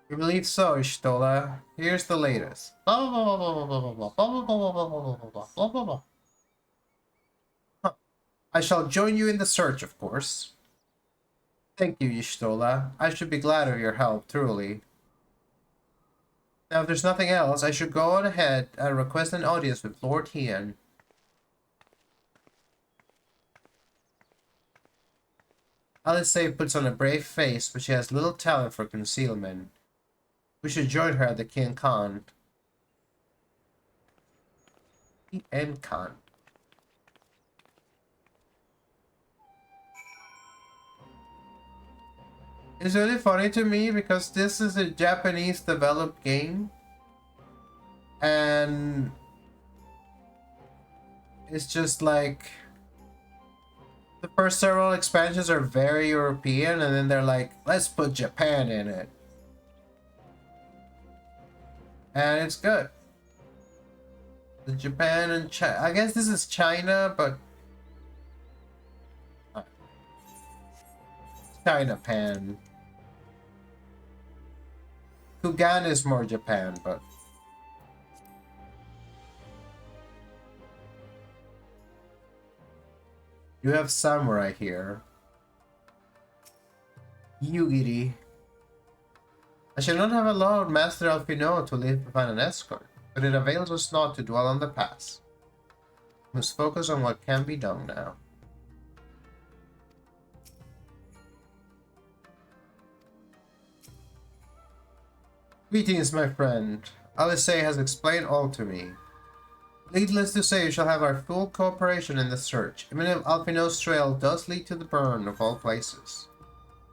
We believe so, Ishtola. Here's the latest. I shall join you in the search, of course. Thank you, Ishtola. I should be glad of your help, truly. Now, if there's nothing else, I should go on ahead and request an audience with Lord Hien. Alisaie puts on a brave face, but she has little talent for concealment. We should join her at the King Khan. King Khan. It's really funny to me because this is a Japanese developed game. And it's just like the first several expansions are very European, and then they're like, let's put Japan in it. And it's good. The Japan and China, I guess this is China, but China-pan. Kugan is more Japan, but you have samurai here. Yugiri. I shall not have allowed Master Alphino to leave behind an escort, but it avails us not to dwell on the past. We must focus on what can be done now. Greetings, my friend. Alice has explained all to me. Needless to say, you shall have our full cooperation in the search, even if Alphino's trail does lead to the burn of all places.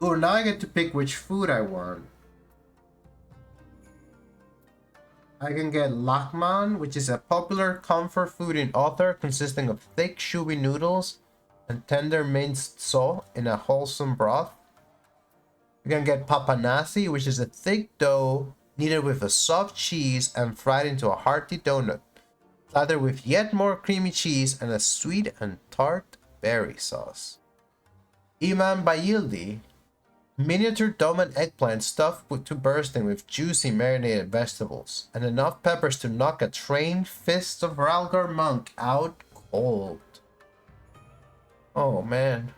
Ooh, now I get to pick which food I want. I can get lakman, which is a popular comfort food in Author, consisting of thick, chewy noodles and tender minced saw in a wholesome broth. You can get papanasi, which is a thick dough kneaded with a soft cheese and fried into a hearty donut, slathered with yet more creamy cheese and a sweet and tart berry sauce. Iman bayildi, miniature dome and eggplant stuffed to bursting with juicy marinated vegetables, and enough peppers to knock a trained fist of Ralgar monk out cold. Oh man.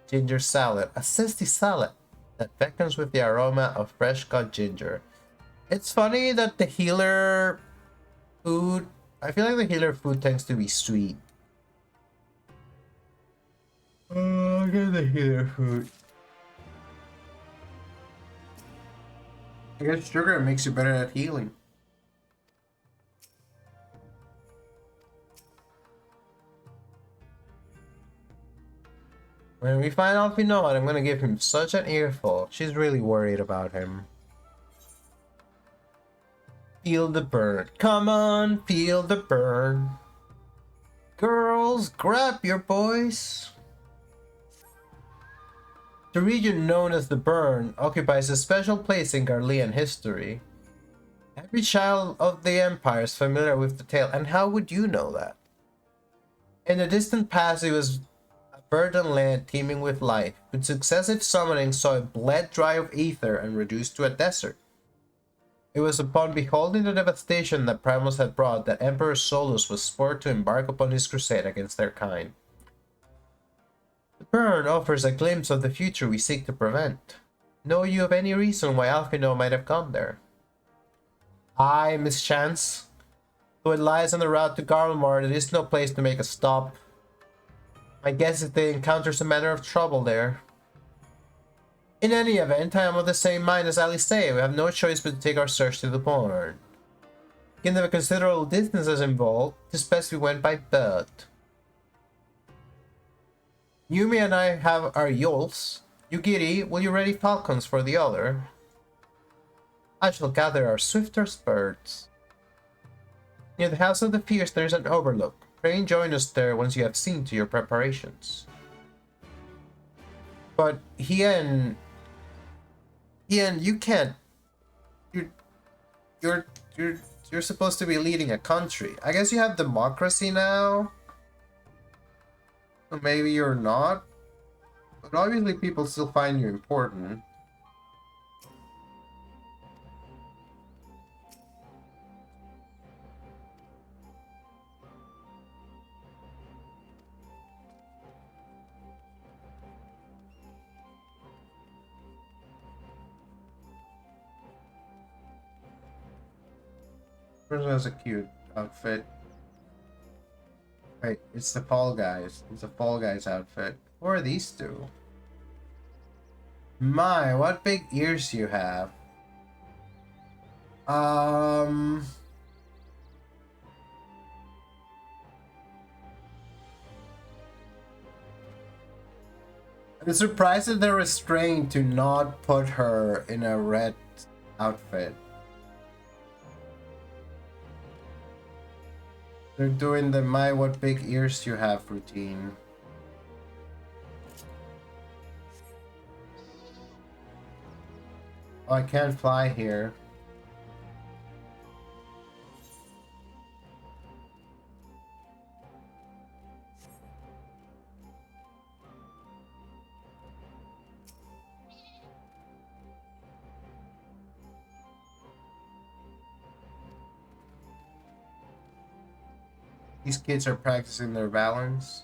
Ginger salad, a zesty salad that beckons with the aroma of fresh cut ginger. It's funny that the healer food, I feel like the healer food tends to be sweet. Oh, I get the healer food. I guess sugar makes you better at healing. When we find out Finod, I'm gonna give him such an earful. She's really worried about him. Feel the burn. Come on, feel the burn. Girls, grab your boys. The region known as the Burn occupies a special place in Garlean history. Every child of the Empire is familiar with the tale, and how would you know that? In the distant past, it was a verdant land teeming with life, but successive summonings saw it bled dry of ether and reduced to a desert. It was upon beholding the devastation that Primus had brought that Emperor Solus was spurred to embark upon his crusade against their kind. The burn offers a glimpse of the future we seek to prevent. Know you of any reason why Alphino might have gone there? Aye, mischance. Though it lies on the route to Garlemald, it is no place to make a stop. My guess is they encounter some manner of trouble there. In any event, I am of the same mind as Alice. We have no choice but to take our search to the Burn. Given the considerable distances involved, it is best we went by boat. Yumi and I have our yoles. Yugiri, will you ready falcons for the other? I shall gather our swiftest birds. Near the House of the Fierce there is an overlook. Pray and join us there once you have seen to your preparations. But Hien, you can't. You're supposed to be leading a country. I guess you have democracy now. Or maybe you're not. But obviously people still find you important. This has a cute outfit. Wait, it's the Fall Guys. It's the Fall Guys outfit. Who are these two? My, what big ears you have. I'm surprised that they're restrained to not put her in a red outfit. They're doing the my what big ears you have routine. Oh, I can't fly here. These kids are practicing their balance.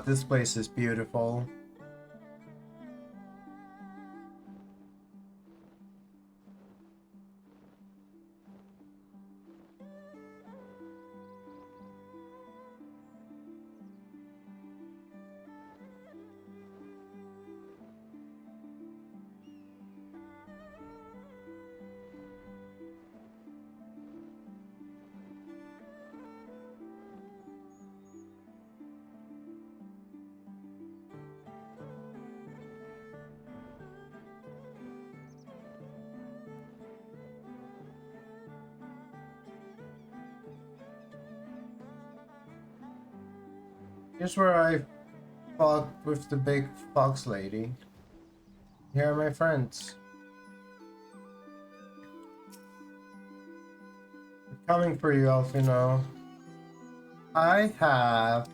This place is beautiful. Here's where I fought with the big fox lady. Here are my friends. I'm coming for you, Alfino. I have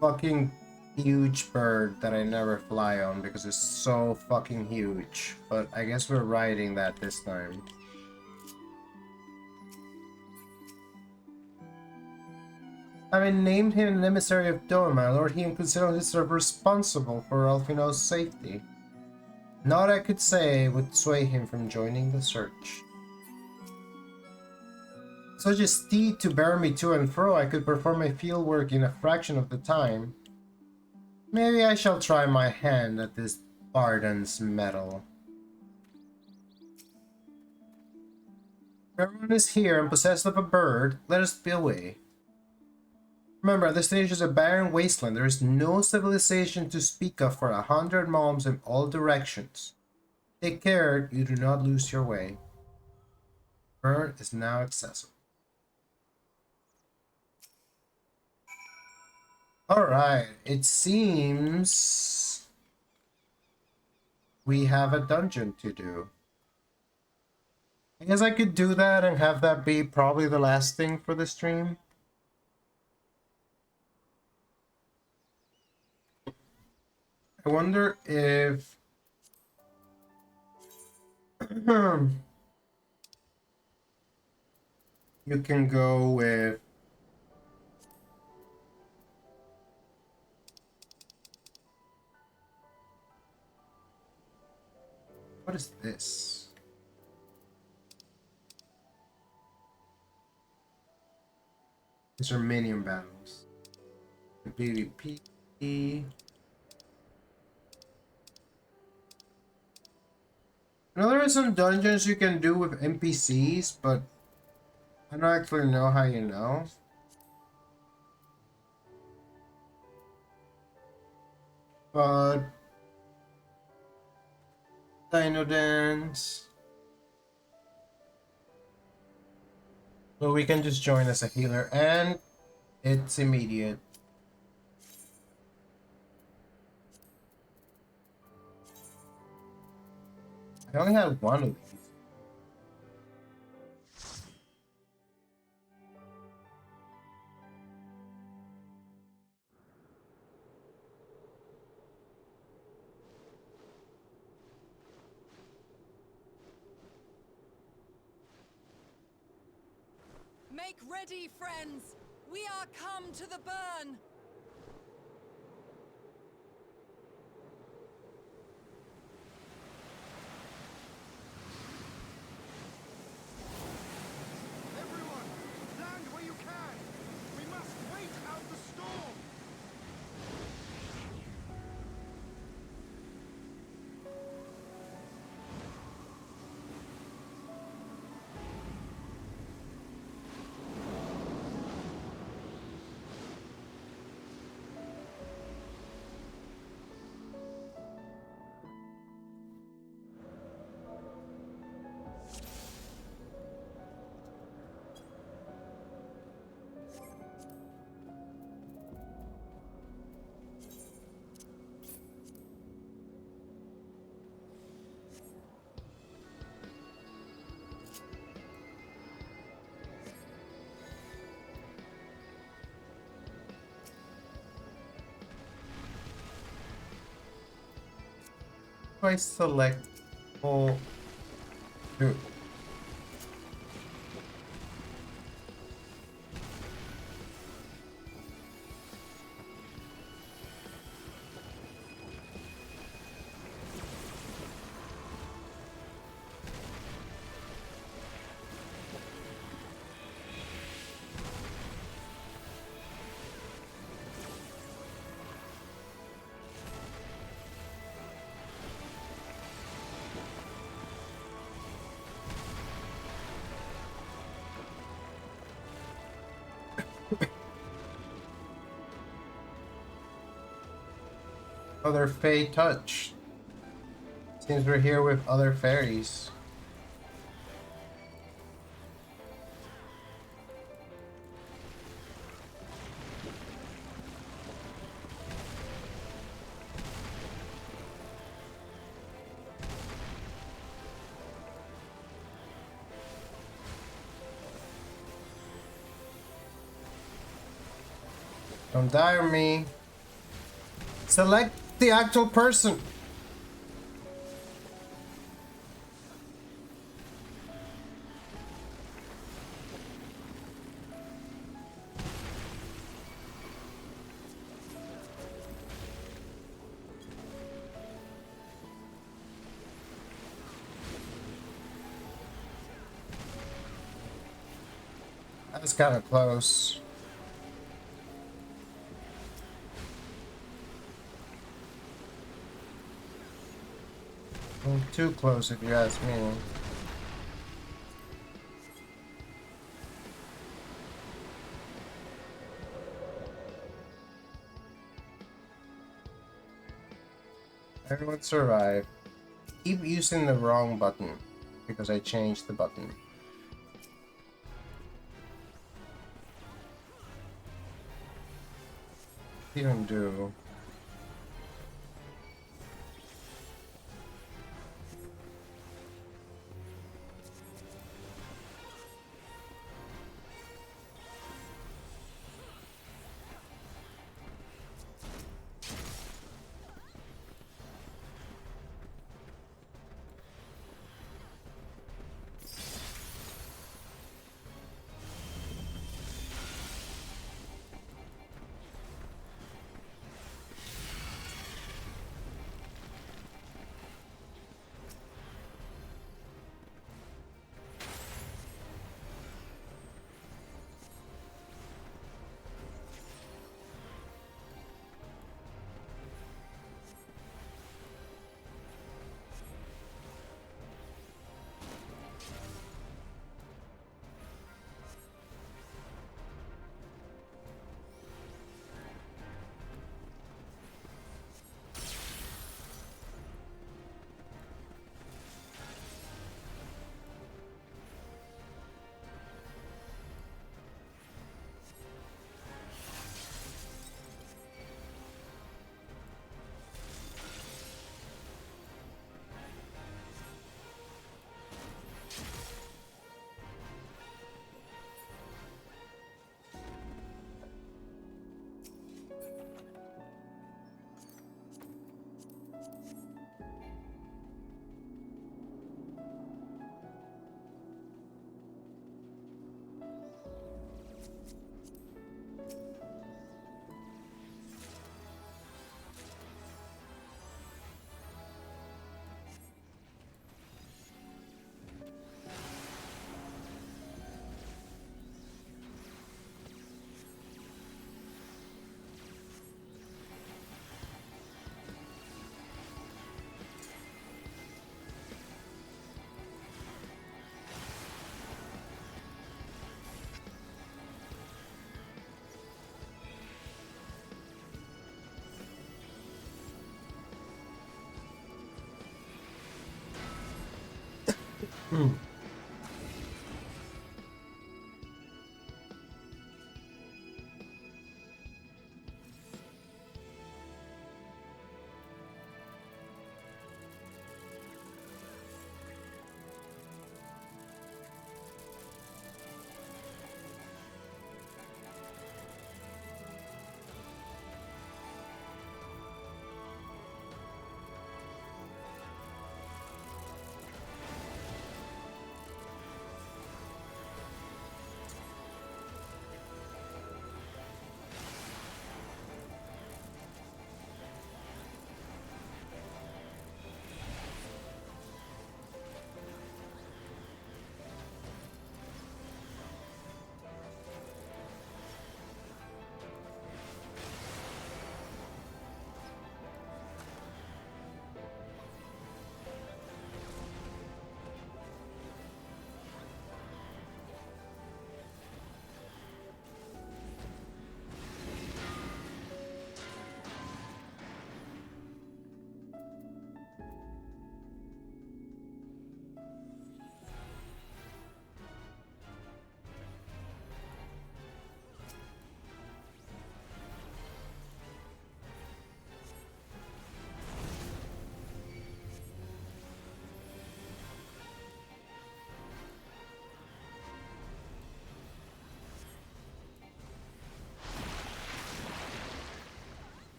fucking huge bird that I never fly on because it's so fucking huge. But I guess we're riding that this time. Having named him an emissary of Doma, Lord Him considers himself responsible for Alfino's safety. Naught I could say would sway him from joining the search. Such a steed to bear me to and fro, I could perform my field work in a fraction of the time. Maybe I shall try my hand at this Barden's metal. If everyone is here and possessed of a bird, let us be away. Remember, this stage is a barren wasteland. There is no civilization to speak of for 100 miles in all directions. Take care you do not lose your way. Bird is now accessible. Alright, it seems we have a dungeon to do. I guess I could do that and have that be probably the last thing for the stream. I wonder if you can go with what is this? These are minion battles. PvP. I know there are some dungeons you can do with NPCs, but I don't actually know how you know. But Dino Dance. So we can just join as a healer, and it's immediate. I only had one of these. Make ready, friends! We are come to the burn! Everyone, land where you can! We must wait out the storm! If I select all two. other Fae touch. Seems we're here with other fairies. Don't die on me. Select the actual person. That's kind of close. Too close if you ask me. Everyone survive. Keep using the wrong button because I changed the button. Even do.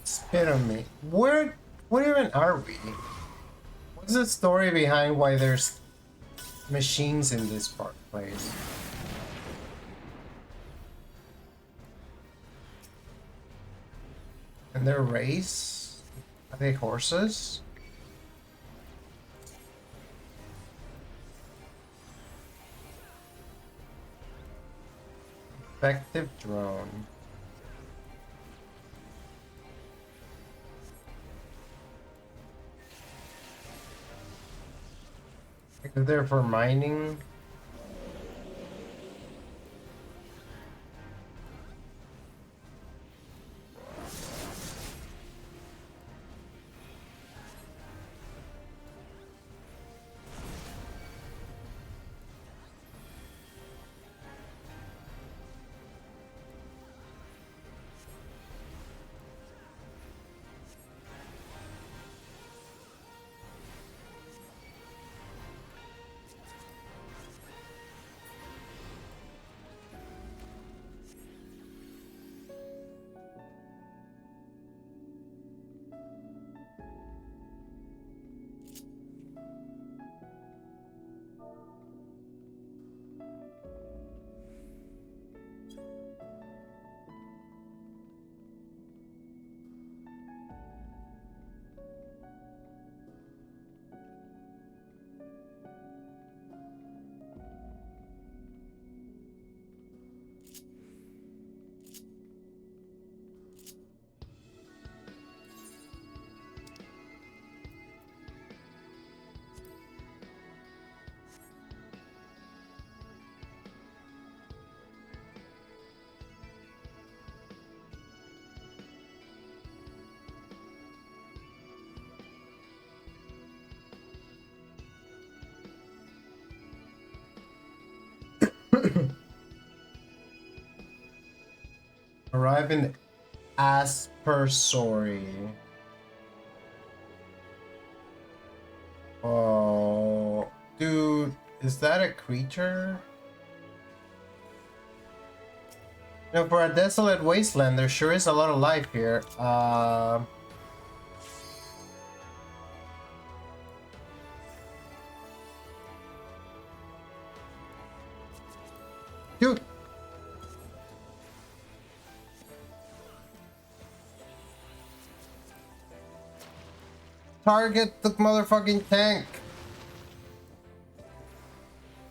Spit on me. Where? What even are we? What's the story behind why there's machines in this place? And their race? Are they horses? Effective drone. Is there for mining? Arrive in Aspersory. Oh, dude, is that a creature? No, for a desolate wasteland, there sure is a lot of life here. Dude. Target the motherfucking tank.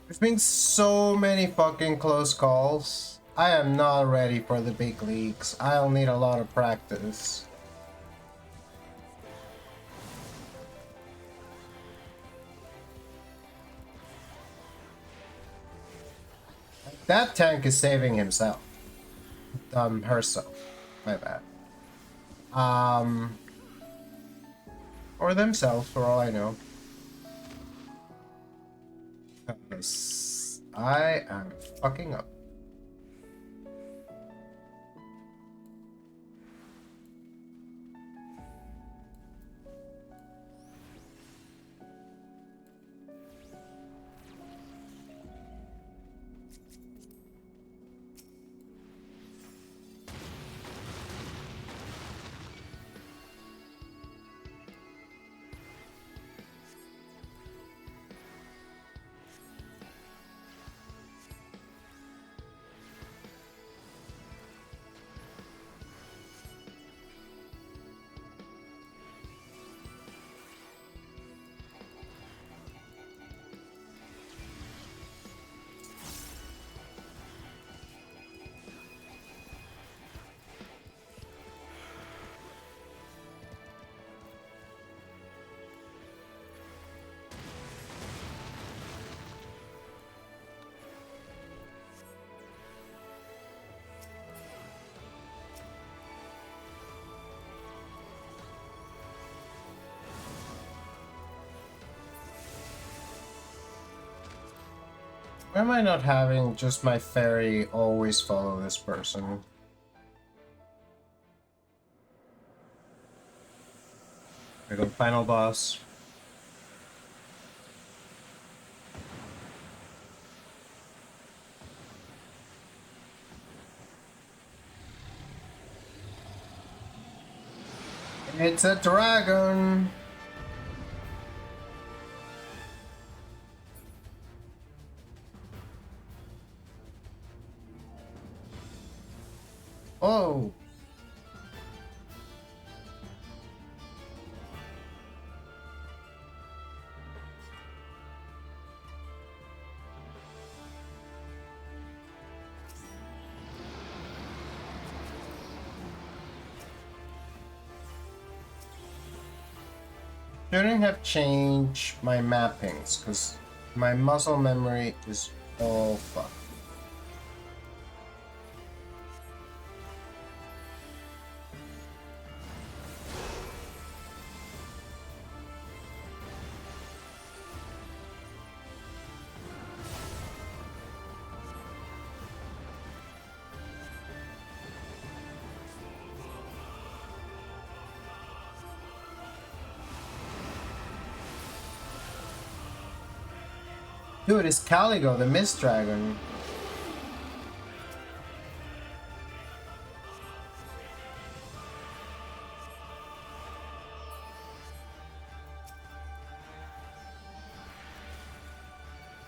There's been so many fucking close calls. I am not ready for the big leagues. I'll need a lot of practice. That tank is saving himself. Herself. My bad. Or themselves, for all I know. I am fucking up. Why am I not having just my ferry always follow this person? I go final boss. It's a dragon! Oh! Shouldn't have changed my mappings, because my muscle memory is all fucked. Dude, it's Caligo, the Mist Dragon.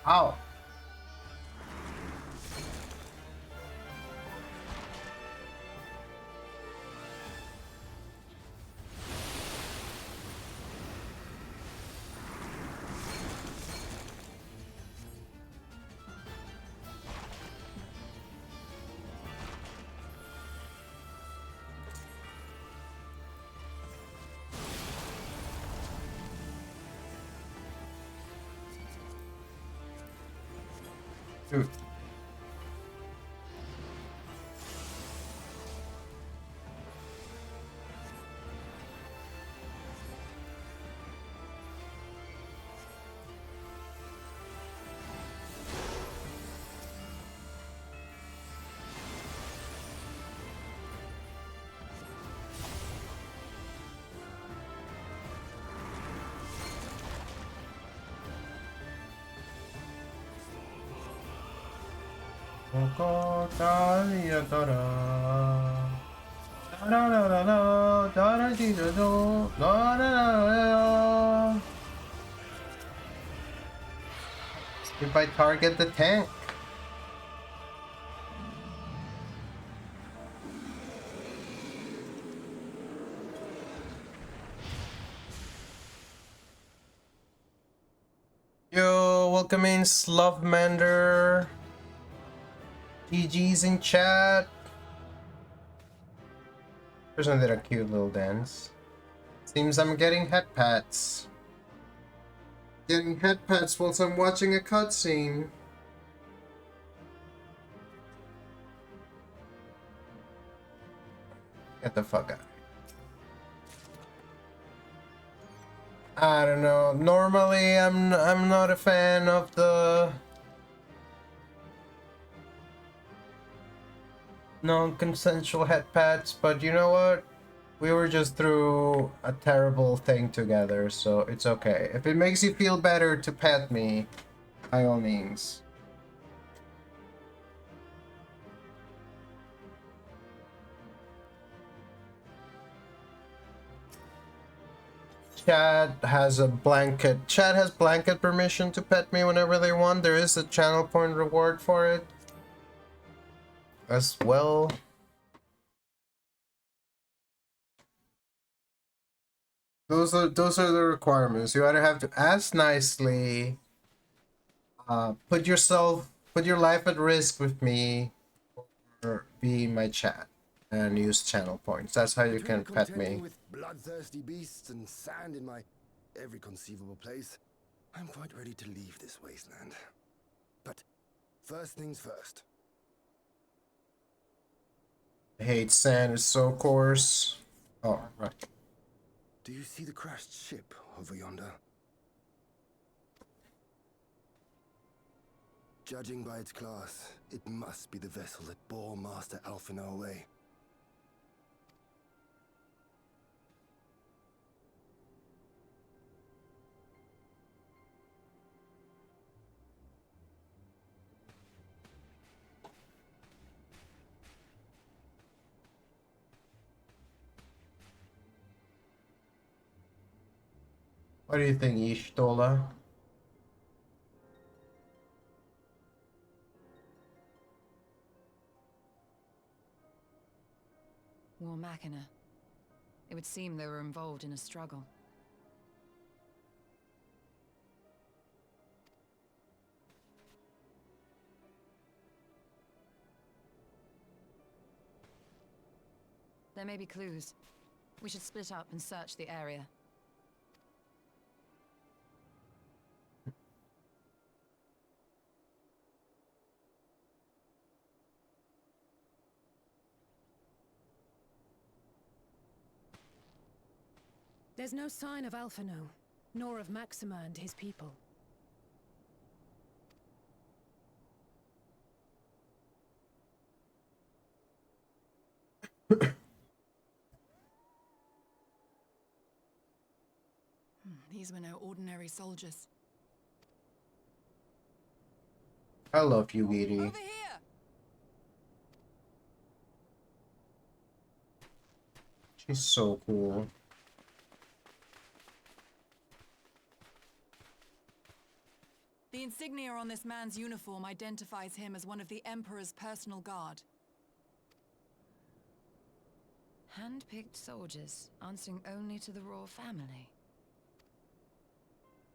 Ow. Dude. If I target the tank. Yo, welcome in Slovemander. GG's in chat. Person did a cute little dance. Seems I'm getting head pats. Getting head pats whilst I'm watching a cutscene. Get the fuck out. I don't know. Normally, I'm not a fan of the non-consensual head pats, but you know what? We were just through a terrible thing together, so it's okay. If it makes you feel better to pet me, by all means. Chad has blanket permission to pet me whenever they want. There is a channel point reward for it as well. Those are the requirements. You either have to ask nicely, put your life at risk with me, or be my chat and use channel points. That's how you can pet me. With bloodthirsty beasts and sand in my every conceivable place, I'm quite ready to leave this wasteland. But first things first. I hate sand, it's so coarse. Oh, right. Do you see the crashed ship over yonder? Judging by its class, it must be the vessel that bore Master Alphinaud away. What do you think, Ishtola? War Machina. It would seem they were involved in a struggle. There may be clues. We should split up and search the area. There's no sign of Alphino, nor of Maxima and his people. These were no ordinary soldiers. I love you, Giri. Over here! She's so cool. The insignia on this man's uniform identifies him as one of the Emperor's personal guard. Hand-picked soldiers, answering only to the royal family.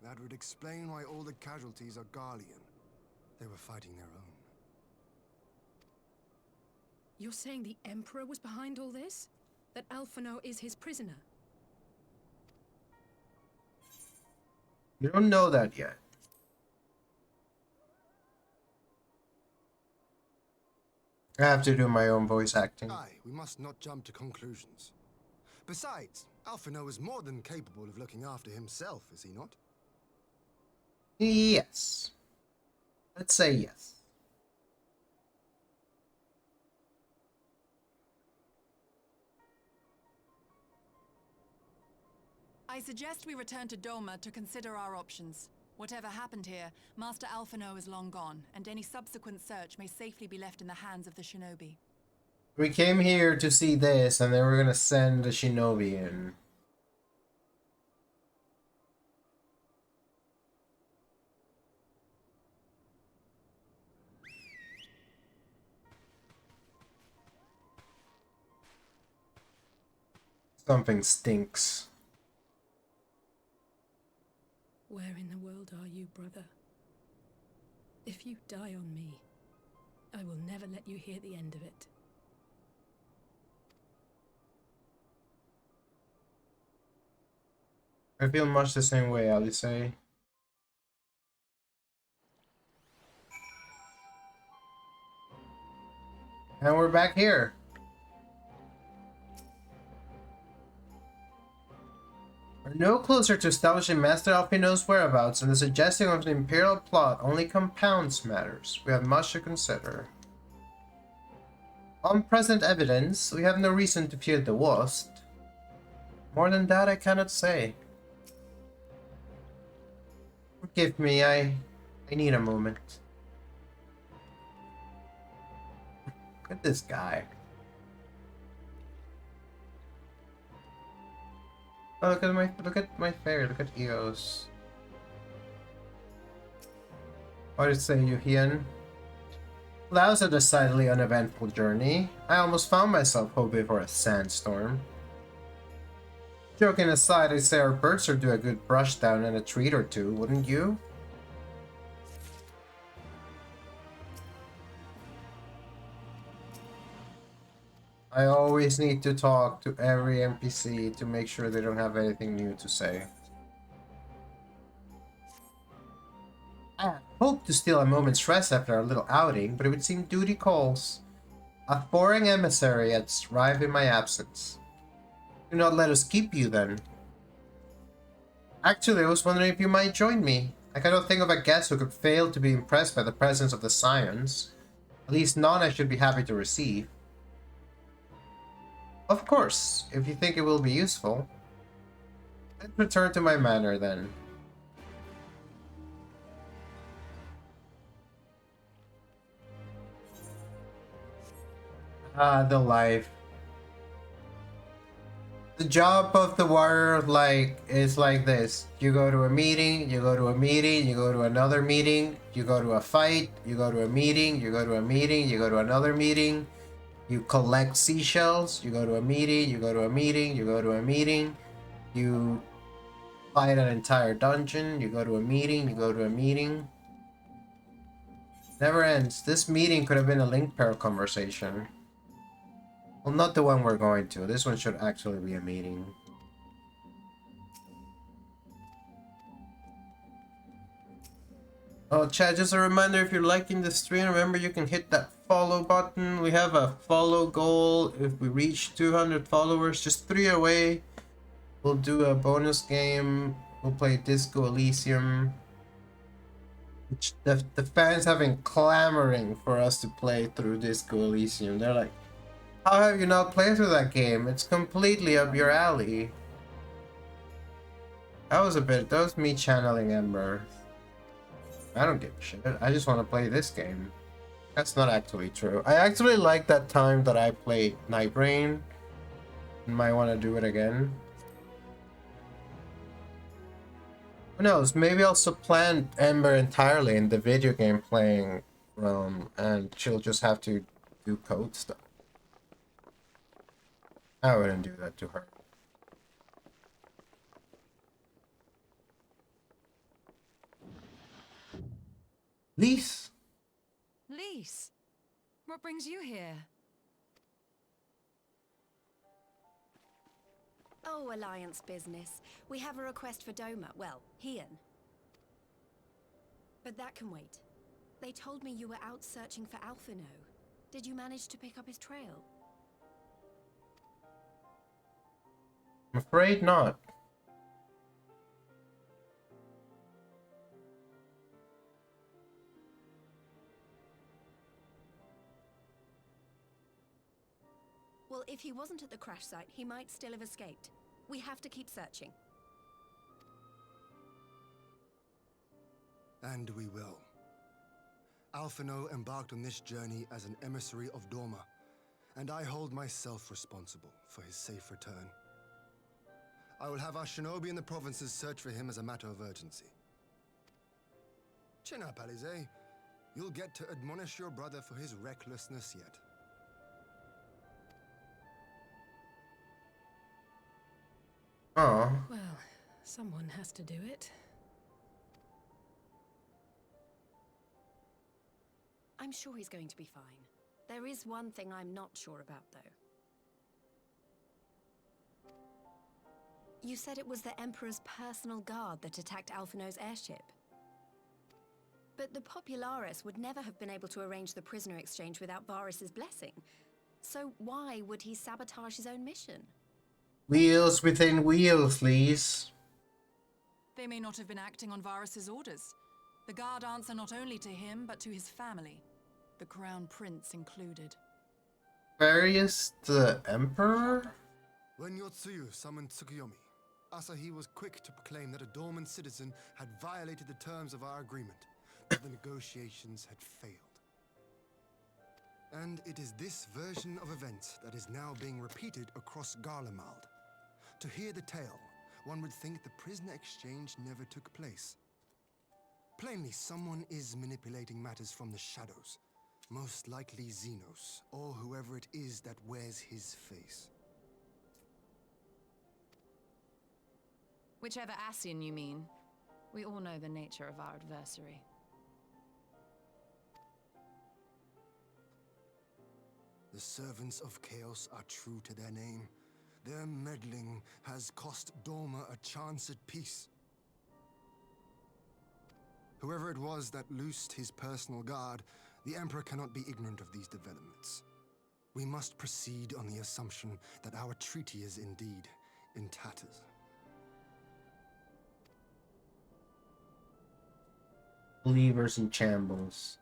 That would explain why all the casualties are Garlean. They were fighting their own. You're saying the Emperor was behind all this? That Alphino is his prisoner? You don't know that yet. I have to do my own voice acting. Aye, we must not jump to conclusions. Besides, Alphino is more than capable of looking after himself, is he not? Yes. Let's say yes. I suggest we return to Doma to consider our options. Whatever happened here, Master Alphino is long gone, and any subsequent search may safely be left in the hands of the shinobi. We came here to see this, and then we're gonna send the shinobi in. Something stinks. Where in the world are you, brother? If you die on me, I will never let you hear the end of it. I feel much the same way, Alice. And we're back here. We're no closer to establishing Master Alphino's whereabouts, and the suggestion of an Imperial plot only compounds matters. We have much to consider. On present evidence, we have no reason to fear the worst. More than that, I cannot say. Forgive me, I need a moment. Look at this guy. Oh, look at my fairy. Look at Eos. What did it say, Yuhian? Well, that was a decidedly uneventful journey. I almost found myself hoping for a sandstorm. Joking aside, I'd say our birds are due a good brush down and a treat or two, wouldn't you? I always need to talk to every NPC to make sure they don't have anything new to say. I hoped to steal a moment's rest after our little outing, but it would seem duty calls. A foreign emissary has arrived in my absence. Do not let us keep you then. Actually, I was wondering if you might join me. I cannot think of a guest who could fail to be impressed by the presence of the scions. At least none I should be happy to receive. Of course, if you think it will be useful. Let's return to my manor then. Ah, the life. The job of the warrior is like this. You go to a meeting, you go to a meeting, you go to another meeting, you go to a fight, you go to a meeting, you go to a meeting, you go to another meeting, you collect seashells, you go to a meeting, you go to a meeting, you go to a meeting, you fight an entire dungeon, you go to a meeting, you go to a meeting. Never ends. This meeting could have been a link pair conversation. Well, not the one we're going to. This one should actually be a meeting. Oh, chat, just a reminder, if you're liking the stream, remember you can hit that follow button. We have a follow goal. If we reach 200 followers, just 3 away, we'll do a bonus game. We'll play Disco Elysium. Which the fans have been clamoring for us to play through Disco Elysium. They're like, how have you not played through that game? It's completely up your alley. That was me channeling Ember. I don't give a shit. I just want to play this game. That's not actually true. I actually like that time that I played Night Rain. Might want to do it again. Who knows? Maybe I'll supplant Ember entirely in the video game playing realm, and she'll just have to do code stuff. I wouldn't do that to her. Lise! Lise, what brings you here? Oh, Alliance business. We have a request for Doma. Well, Hien. But that can wait. They told me you were out searching for Alphino. Did you manage to pick up his trail? I'm afraid not. Well, if he wasn't at the crash site, he might still have escaped. We have to keep searching. And we will. Alphino embarked on this journey as an emissary of Doma, and I hold myself responsible for his safe return. I will have our shinobi in the provinces search for him as a matter of urgency. Chin up, Alize. You'll get to admonish your brother for his recklessness yet. Oh. Well, someone has to do it. I'm sure he's going to be fine. There is one thing I'm not sure about, though. You said it was the Emperor's personal guard that attacked Alphino's airship. But the Popularis would never have been able to arrange the prisoner exchange without Varys' blessing. So why would he sabotage his own mission? Wheels within wheels, Lise. They may not have been acting on Varys' orders. The guard answer not only to him, but to his family. The Crown Prince included. Various the Emperor? When Yotsuyu summoned Tsukuyomi, Asahi was quick to proclaim that a dormant citizen had violated the terms of our agreement, but the negotiations had failed. And it is this version of events that is now being repeated across Garlemald. To hear the tale, one would think the prisoner exchange never took place. Plainly, someone is manipulating matters from the shadows. Most likely Xenos, or whoever it is that wears his face. Whichever Ascian you mean. We all know the nature of our adversary. The servants of chaos are true to their name. Their meddling has cost Doma a chance at peace. Whoever it was that loosed his personal guard, the Emperor cannot be ignorant of these developments. We must proceed on the assumption that our treaty is indeed in tatters. Believers in shambles.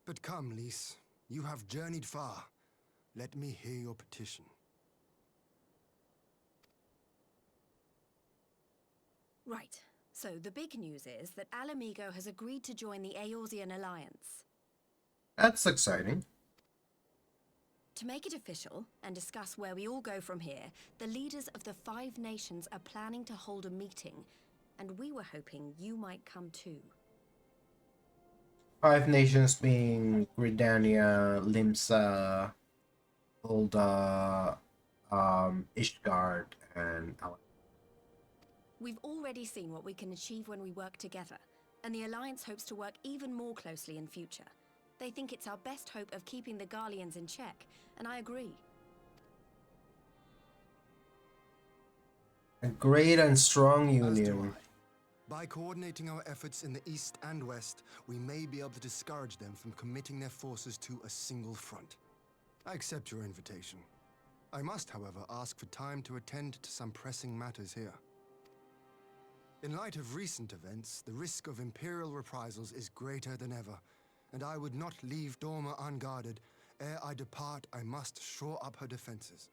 But come, Lise, you have journeyed far. Let me hear your petition. Right. So the big news is that Alamigo has agreed to join the Eorzean Alliance. That's exciting. To make it official and discuss where we all go from here, the leaders of the 5 nations are planning to hold a meeting, and we were hoping you might come too. 5 nations being Gridania, Limsa, Ulda, Ishgard, and Al. We've already seen what we can achieve when we work together, and the Alliance hopes to work even more closely in future. They think it's our best hope of keeping the Garleans in check, and I agree. A great and strong As do union. I. By coordinating our efforts in the east and west, we may be able to discourage them from committing their forces to a single front. I accept your invitation. I must, however, ask for time to attend to some pressing matters here. In light of recent events, the risk of Imperial reprisals is greater than ever, and I would not leave Dorma unguarded. Ere I depart, I must shore up her defenses.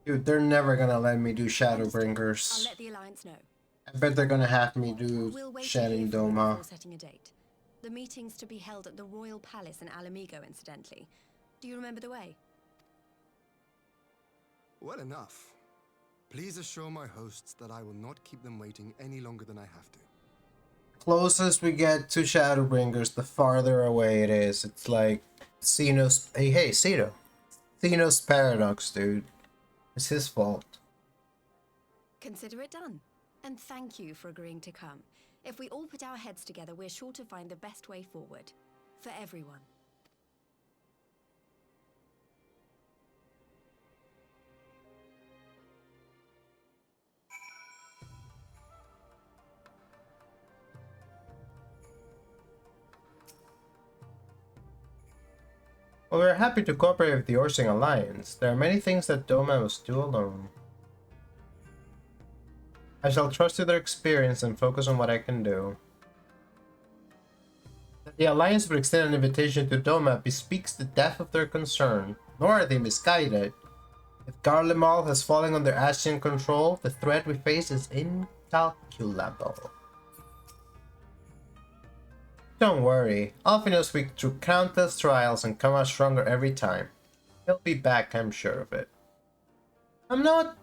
Dude, they're never gonna let me do Understood. I'll Shadowbringers. let the Alliance know. I bet they're gonna have me do We'll wait to Shed hear and from you Doma. before setting a date. The meeting's to be held at the Royal Palace in Alamigo, incidentally. Do you remember the way? Well enough. Please assure my hosts that I will not keep them waiting any longer than I have to. Closest we get to Shadowbringers, the farther away it is. It's like Xenos. Hey, Ceto. Xenos paradox, dude. It's his fault. Consider it done. And thank you for agreeing to come. If we all put our heads together, we're sure to find the best way forward. For everyone. Well, we're happy to cooperate with the Orsing Alliance. There are many things that Doma must do alone. I shall trust to their experience and focus on what I can do. That the Alliance would extend an invitation to Doma bespeaks the depth of their concern, nor are they misguided. If Garlemald has fallen under Ascian control, the threat we face is incalculable. Don't worry, Alphinaud's week through countless trials and come out stronger every time. He'll be back, I'm sure of it. I'm not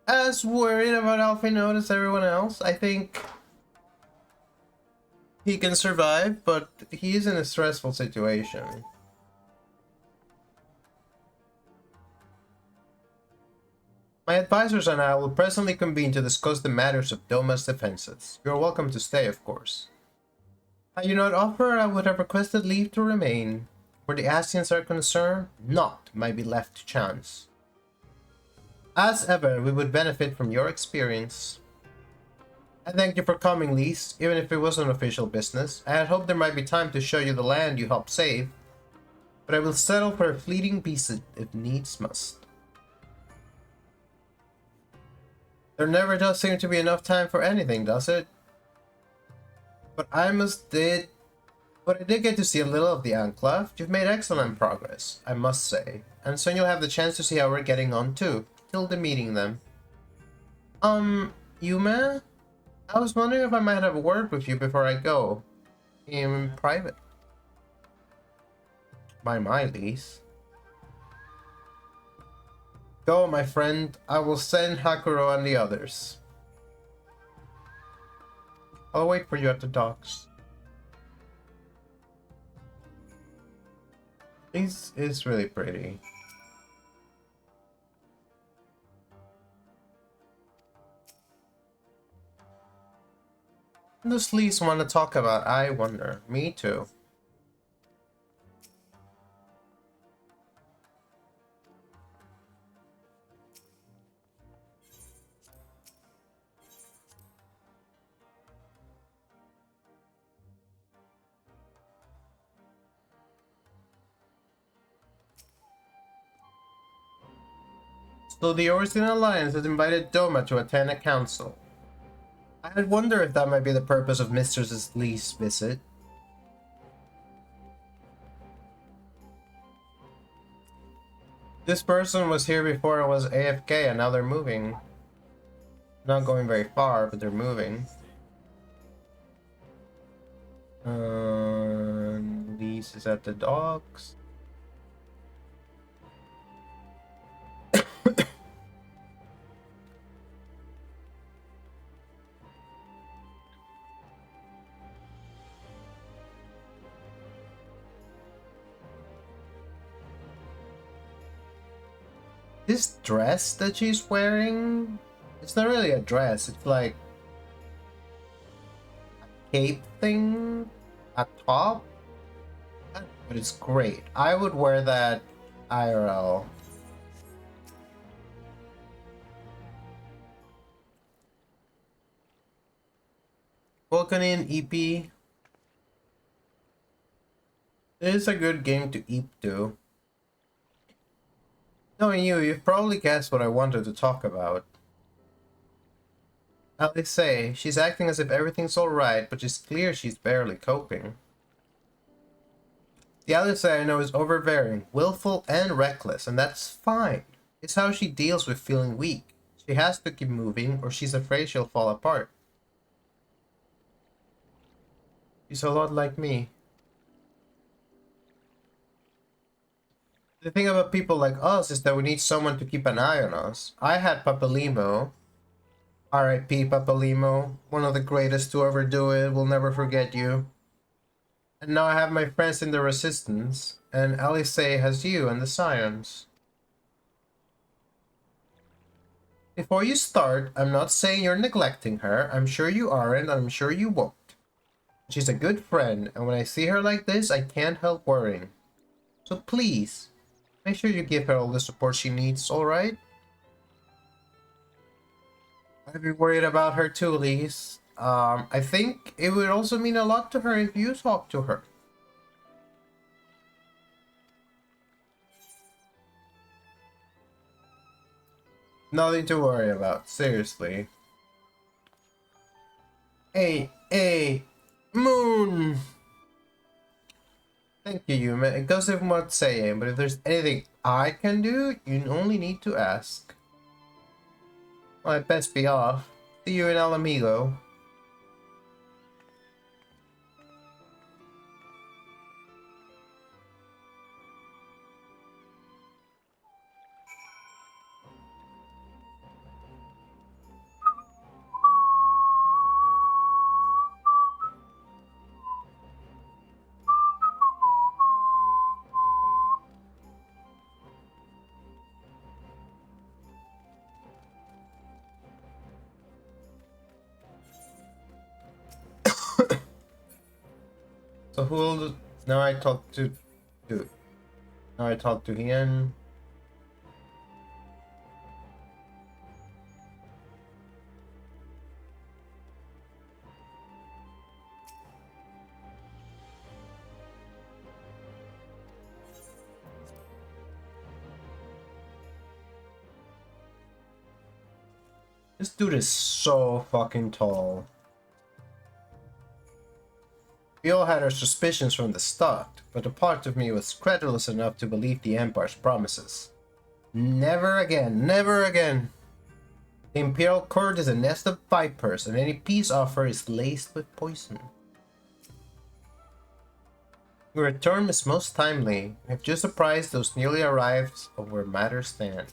as worried about Alphinaud as everyone else. I think he can survive, but he is in a stressful situation. My advisors and I will presently convene to discuss the matters of Doma's defenses. You're welcome to stay, of course. Had you not offered, I would have requested leave to remain. Where the Ascians are concerned, naught might be left to chance. As ever, we would benefit from your experience. I thank you for coming, Lise, even if it wasn't official business. I had hoped there might be time to show you the land you helped save, but I will settle for a fleeting visit if needs must. There never does seem to be enough time for anything, does it? But I did get to see a little of the Enclave. You've made excellent progress, I must say. And soon you'll have the chance to see how we're getting on too. Till the meeting them. Yume? I was wondering if I might have a word with you before I go. In private. By my lease. Go, my friend. I will send Hakuro and the others. I'll wait for you at the docks. This is really pretty. What does Lise want to talk about? I wonder. Me too. So the Eorzean Alliance has invited Doma to attend a council. I wonder if that might be the purpose of Mistress Lee's visit. This person was here before it was AFK and now they're moving. Not going very far, but they're moving. Lise is at the docks. This dress that she's wearing, it's not really a dress, it's like a cape thing, a top, but it's great. I would wear that IRL. Welcome in, EP. It is a good game to eep to. Knowing you, you've probably guessed what I wanted to talk about. Alice say, she's acting as if everything's alright, but it's clear she's barely coping. The Alice I know is overbearing, willful, and reckless, and that's fine. It's how she deals with feeling weak. She has to keep moving, or she's afraid she'll fall apart. She's a lot like me. The thing about people like us is that we need someone to keep an eye on us. I had Papalimo. R.I.P. Papalimo. One of the greatest to ever do it. We'll never forget you. And now I have my friends in the Resistance. And Alice has you and the Scions. Before you start, I'm not saying you're neglecting her. I'm sure you aren't, and I'm sure you won't. She's a good friend, and when I see her like this, I can't help worrying. So please, make sure you give her all the support she needs, alright? I'd be worried about her too, Lise. I think it would also mean a lot to her if you talk to her. Nothing to worry about, seriously. Hey, Moon! Thank you, Yuma. It goes without saying, but if there's anything I can do, you only need to ask. Well, I'd best be off. See you in Alamigo. So who will... Now I talk to... Now I talk to Ian. This dude is so fucking tall. We all had our suspicions from the start, but a part of me was credulous enough to believe the Empire's promises. Never again, never again. The Imperial Court is a nest of vipers, and any peace offer is laced with poison. Your return is most timely. We have just apprised those newly arrived of where matters stand.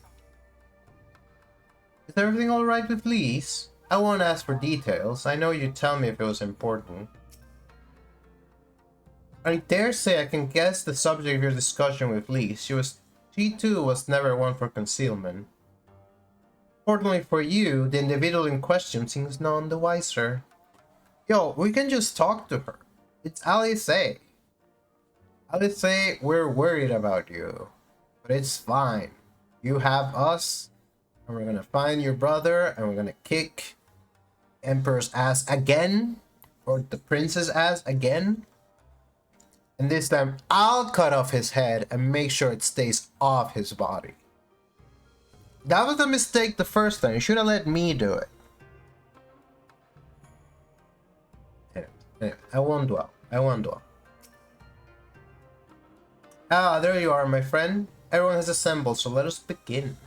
Is everything alright with Lise? I won't ask for details. I know you'd tell me if it was important. I dare say I can guess the subject of your discussion with Lise. She too was never one for concealment. Fortunately for you, the individual in question seems none the wiser. Yo, we can just talk to her. It's Alice. Alice, we're worried about you. But it's fine. You have us, and we're gonna find your brother, and we're gonna kick Emperor's ass again, or the prince's ass again. And this time, I'll cut off his head and make sure it stays off his body. That was a mistake the first time. You should have let me do it. Anyway, I won't dwell. Ah, there you are, my friend. Everyone has assembled, so let us begin.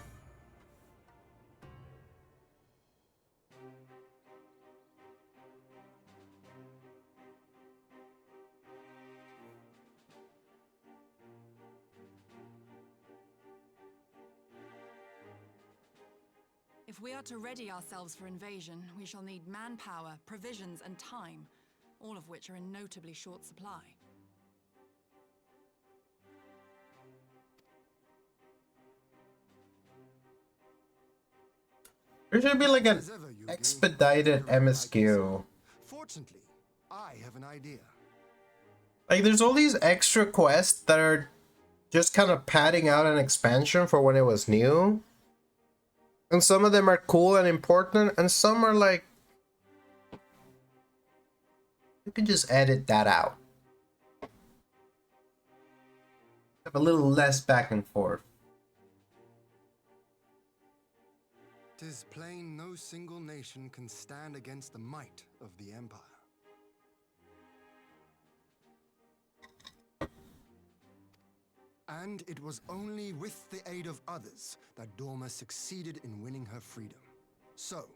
If we are to ready ourselves for invasion, we shall need manpower, provisions, and time, all of which are in notably short supply. There should be like an As ever, Yugi, expedited figure out what I can MSQ. say. Fortunately, I have an idea. Like, there's all these extra quests that are just kind of padding out an expansion for when it was new. And some of them are cool and important, and some are like, you can just edit that out. Have a little less back and forth. 'Tis plain no single nation can stand against the might of the Empire. And it was only with the aid of others that Dorma succeeded in winning her freedom. So,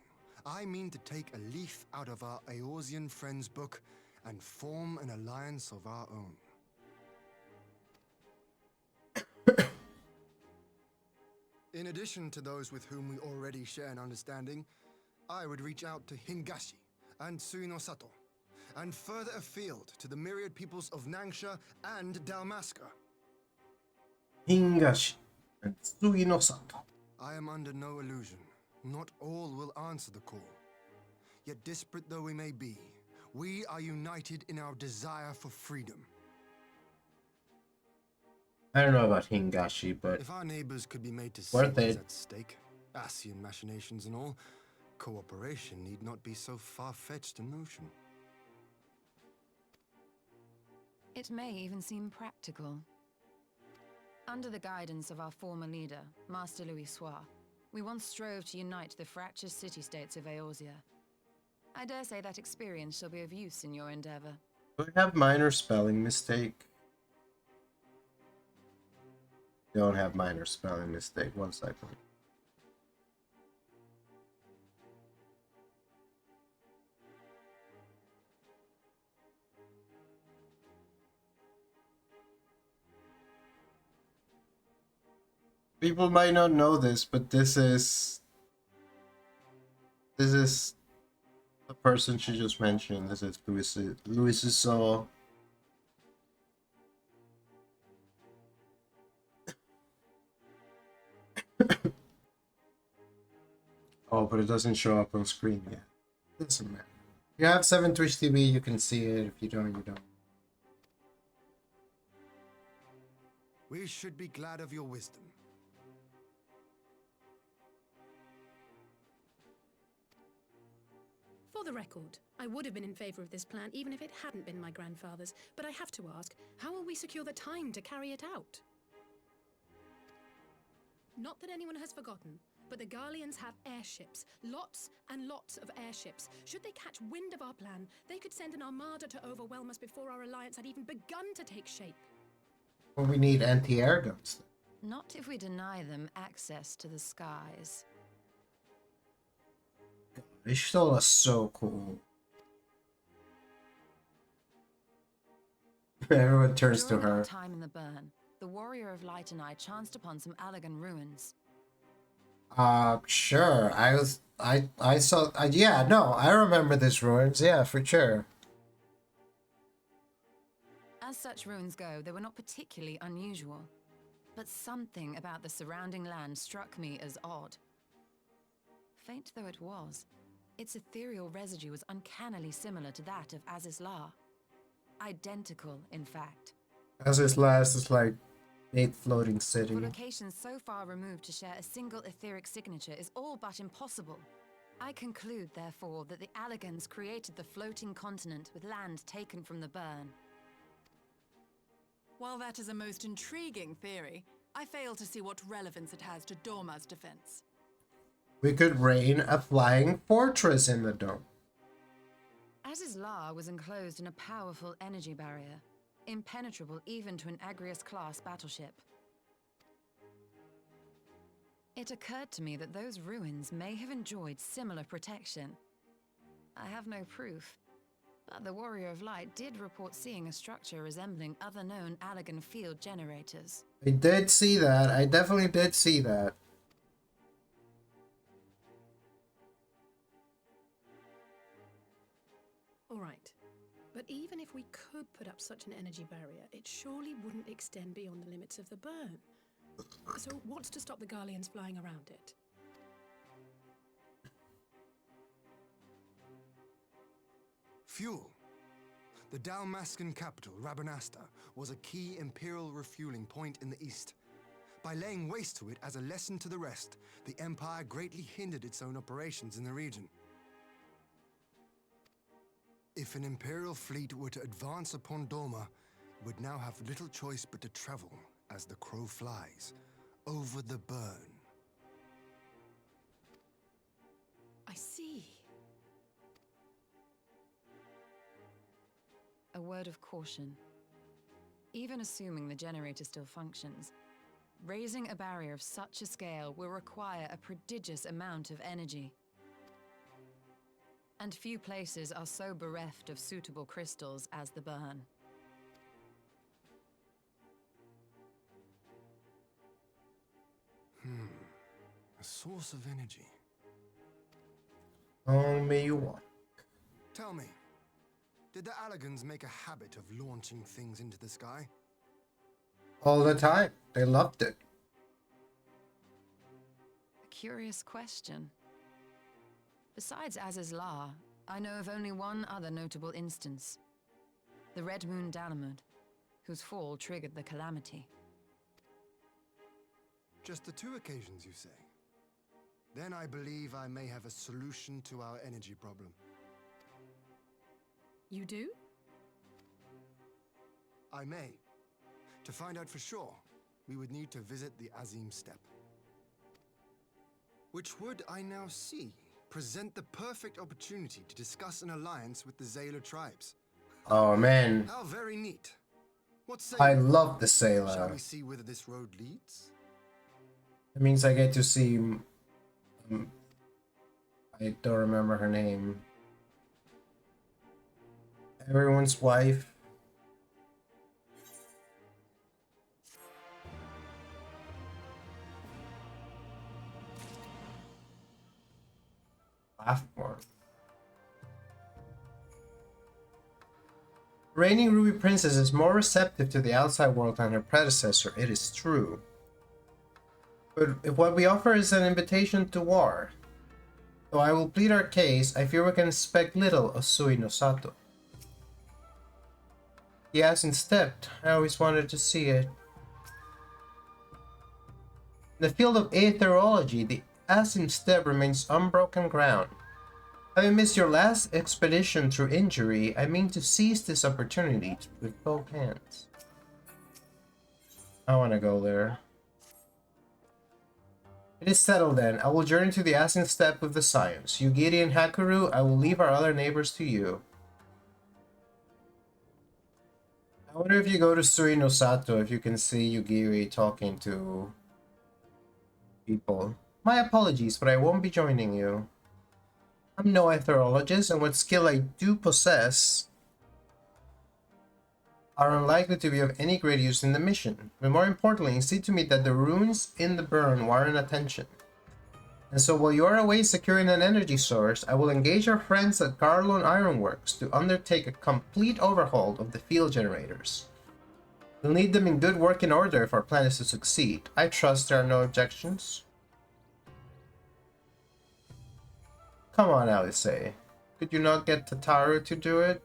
I mean to take a leaf out of our Eorzean friends' book and form an alliance of our own. In addition to those with whom we already share an understanding, I would reach out to Hingashi and Suinosato, and further afield to the myriad peoples of Nangsha and Dalmasca. Hingashi and Suinosato. I am under no illusion. Not all will answer the call. Yet disparate though we may be, we are united in our desire for freedom. I don't know about Hingashi, but If our neighbors could be made to see worth what is it. at stake, Asian machinations and all, cooperation need not be so far-fetched a notion. It may even seem practical. Under the guidance of our former leader, Master Louis Soir, we once strove to unite the fractious city-states of Eorzea. I dare say that experience shall be of use in your endeavor. do I have minor spelling mistake? Don't have minor spelling mistake. 1 second. People might not know this, but this is the person she just mentioned. This is Louis's soul. Oh, but it doesn't show up on screen yet. Doesn't matter. If you have 7 Twitch TV, you can see it. If you don't, you don't. We should be glad of your wisdom. For the record, I would have been in favor of this plan even if it hadn't been my grandfather's, but I have to ask, how will we secure the time to carry it out? Not that anyone has forgotten, but the Garleans have airships. Lots and lots of airships. Should they catch wind of our plan, they could send an armada to overwhelm us before our alliance had even begun to take shape. Well, we need anti-air guns. Not if we deny them access to the skies. Ishtola is so cool. Everyone turns to During our her. time in the burn, the Warrior of Light and I chanced upon some Allagan ruins. Sure. I saw. Yeah, no, I remember these ruins. Yeah, for sure. As such ruins go, they were not particularly unusual, but something about the surrounding land struck me as odd. Faint though it was, its ethereal residue was uncannily similar to that of Azizlar. Identical, in fact. As this last is like 8th floating city. For locations so far removed to share a single etheric signature is all but impossible. I conclude, therefore, that the Allagans created the floating continent with land taken from the burn. While that is a most intriguing theory, I fail to see what relevance it has to Dorma's defense. We could rain a flying fortress in the dome. Azizlar was enclosed in a powerful energy barrier, impenetrable even to an Agrius-class battleship. It occurred to me that those ruins may have enjoyed similar protection. I have no proof, but the Warrior of Light did report seeing a structure resembling other known Allagan field generators. I did see that. I definitely did see that. All right. But even if we could put up such an energy barrier, it surely wouldn't extend beyond the limits of the burn. So what's to stop the Garleans flying around it? Fuel. The Dalmascan capital, Rabanasta, was a key imperial refueling point in the east. By laying waste to it as a lesson to the rest, the Empire greatly hindered its own operations in the region. If an Imperial fleet were to advance upon Doma, it would now have little choice but to travel, as the crow flies, over the burn. I see. A word of caution. Even assuming the generator still functions, raising a barrier of such a scale will require a prodigious amount of energy. And few places are so bereft of suitable crystals as the burn. A source of energy. Only you want. Tell me, did the Allagans make a habit of launching things into the sky? All the time. They loved it. A curious question. Besides Azizlar, I know of only one other notable instance. The Red Moon Dalamud, whose fall triggered the calamity. Just the 2 occasions, you say? Then I believe I may have a solution to our energy problem. You do? I may. To find out for sure, we would need to visit the Azim Steppe. Which would, I now see, present the perfect opportunity to discuss an alliance with the Zayla tribes. Oh man, How very neat. What say I you? love the Shall sailor. we see whether this road leads? It means I get to see. I don't remember her name. Everyone's wife. Laughmore. Reigning Ruby Princess is more receptive to the outside world than her predecessor, it is true. But if what we offer is an invitation to war, though I will plead our case, I fear we can expect little of Sui no Sato. He hasn't stepped. I always wanted to see it. In the field of aetherology, the Asim Step remains unbroken ground. Having missed your last expedition through injury, I mean to seize this opportunity with both hands. I want to go there. It is settled then. I will journey to the Asim Step with the science. Yugiri and Hakuru, I will leave our other neighbors to you. I wonder if you go to Sui no Sato, if you can see Yugiri talking to people. My apologies, but I won't be joining you. I'm no aetherologist, and what skill I do possess are unlikely to be of any great use in the mission. But more importantly, see to me that the runes in the burn warrant attention. And so while you are away securing an energy source, I will engage our friends at Garlon Ironworks to undertake a complete overhaul of the field generators. We'll need them in good working order if our plan is to succeed. I trust there are no objections. Come on, Alice. Could you not get Tataru to do it?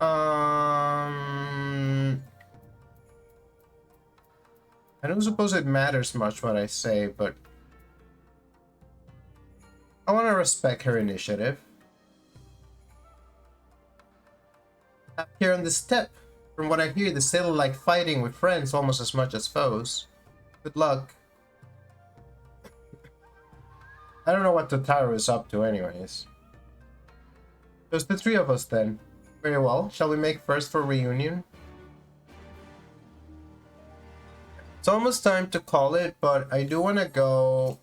I don't suppose it matters much what I say, but I want to respect her initiative. Up here on the step, from what I hear, the sailor like fighting with friends almost as much as foes. Good luck. I don't know what Totaro is up to anyways. Just the 3 of us then. Very well. Shall we make first for reunion? It's almost time to call it, but I do want to go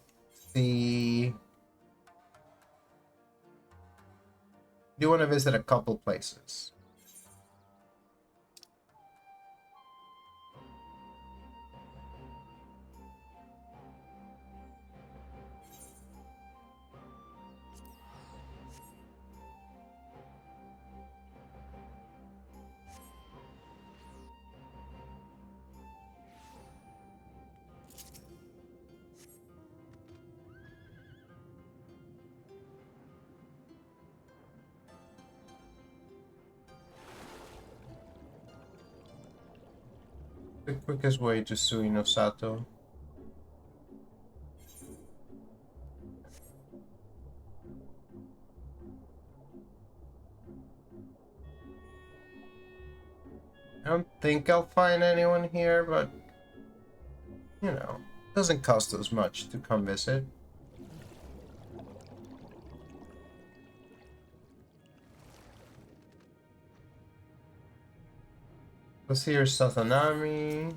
see... I do want to visit a couple places. The quickest way to Suinosato. I don't think I'll find anyone here, but you know, doesn't cost us much to come visit. Let's hear Satanami.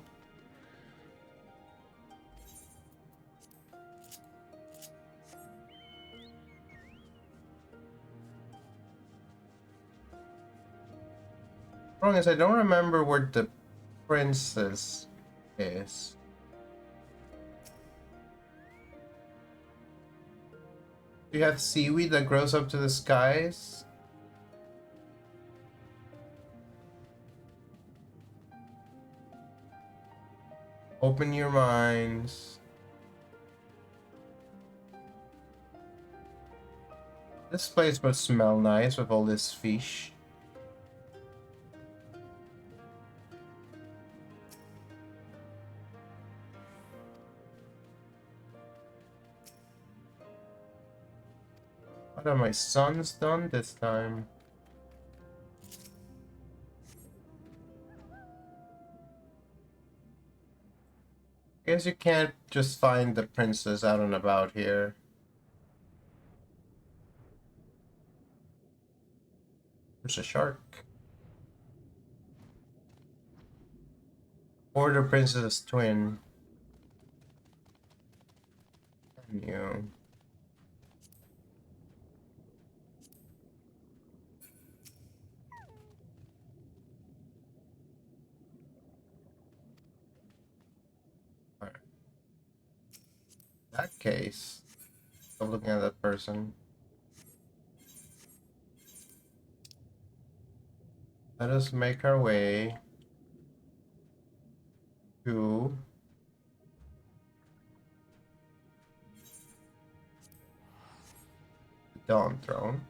Wrong is I don't remember where the princess is. Do you have seaweed that grows up to the skies? Open your minds. This place must smell nice with all this fish. What have my sons done this time? Guess you can't just find the princess out and about here. There's a shark. Or the princess's twin. And you. Alright. In that case, I'm looking at that person. Let us make our way to the Dawn Throne.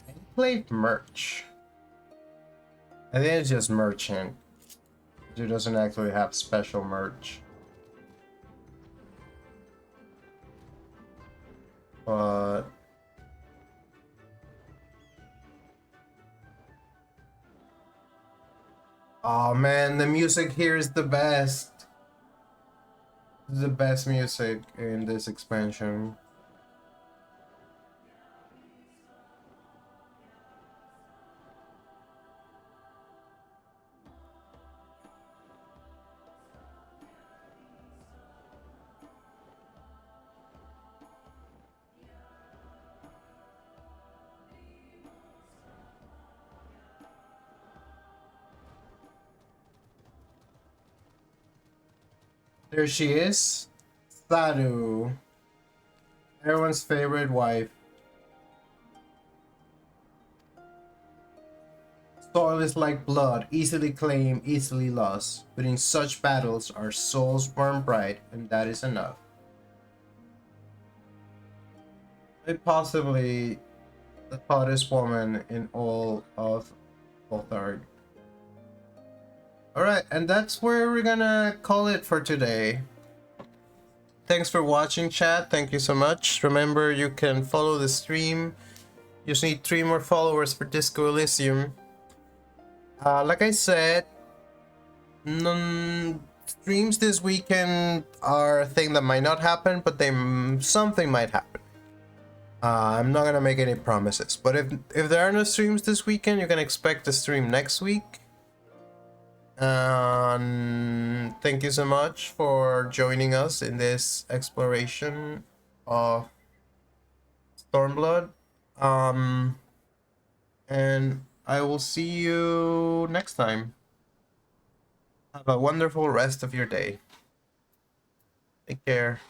Enclave merch. I think it's just merchant. It doesn't actually have special merch. But oh man, the music here is the best. The best music in this expansion. There she is. Sadu. Everyone's favorite wife. Soil is like blood, easily claimed, easily lost. But in such battles, our souls burn bright, and that is enough. Possibly the hottest woman in all of Lothar. Alright, and that's where we're gonna call it for today. Thanks for watching, chat. Thank you so much. Remember, you can follow the stream. You just need 3 more followers for Disco Elysium. Like I said, streams this weekend are a thing that might not happen, but something might happen. I'm not gonna make any promises, but if there are no streams this weekend, you can expect a stream next week. Thank you so much for joining us in this exploration of Stormblood. And I will see you next time. Have a wonderful rest of your day. Take care.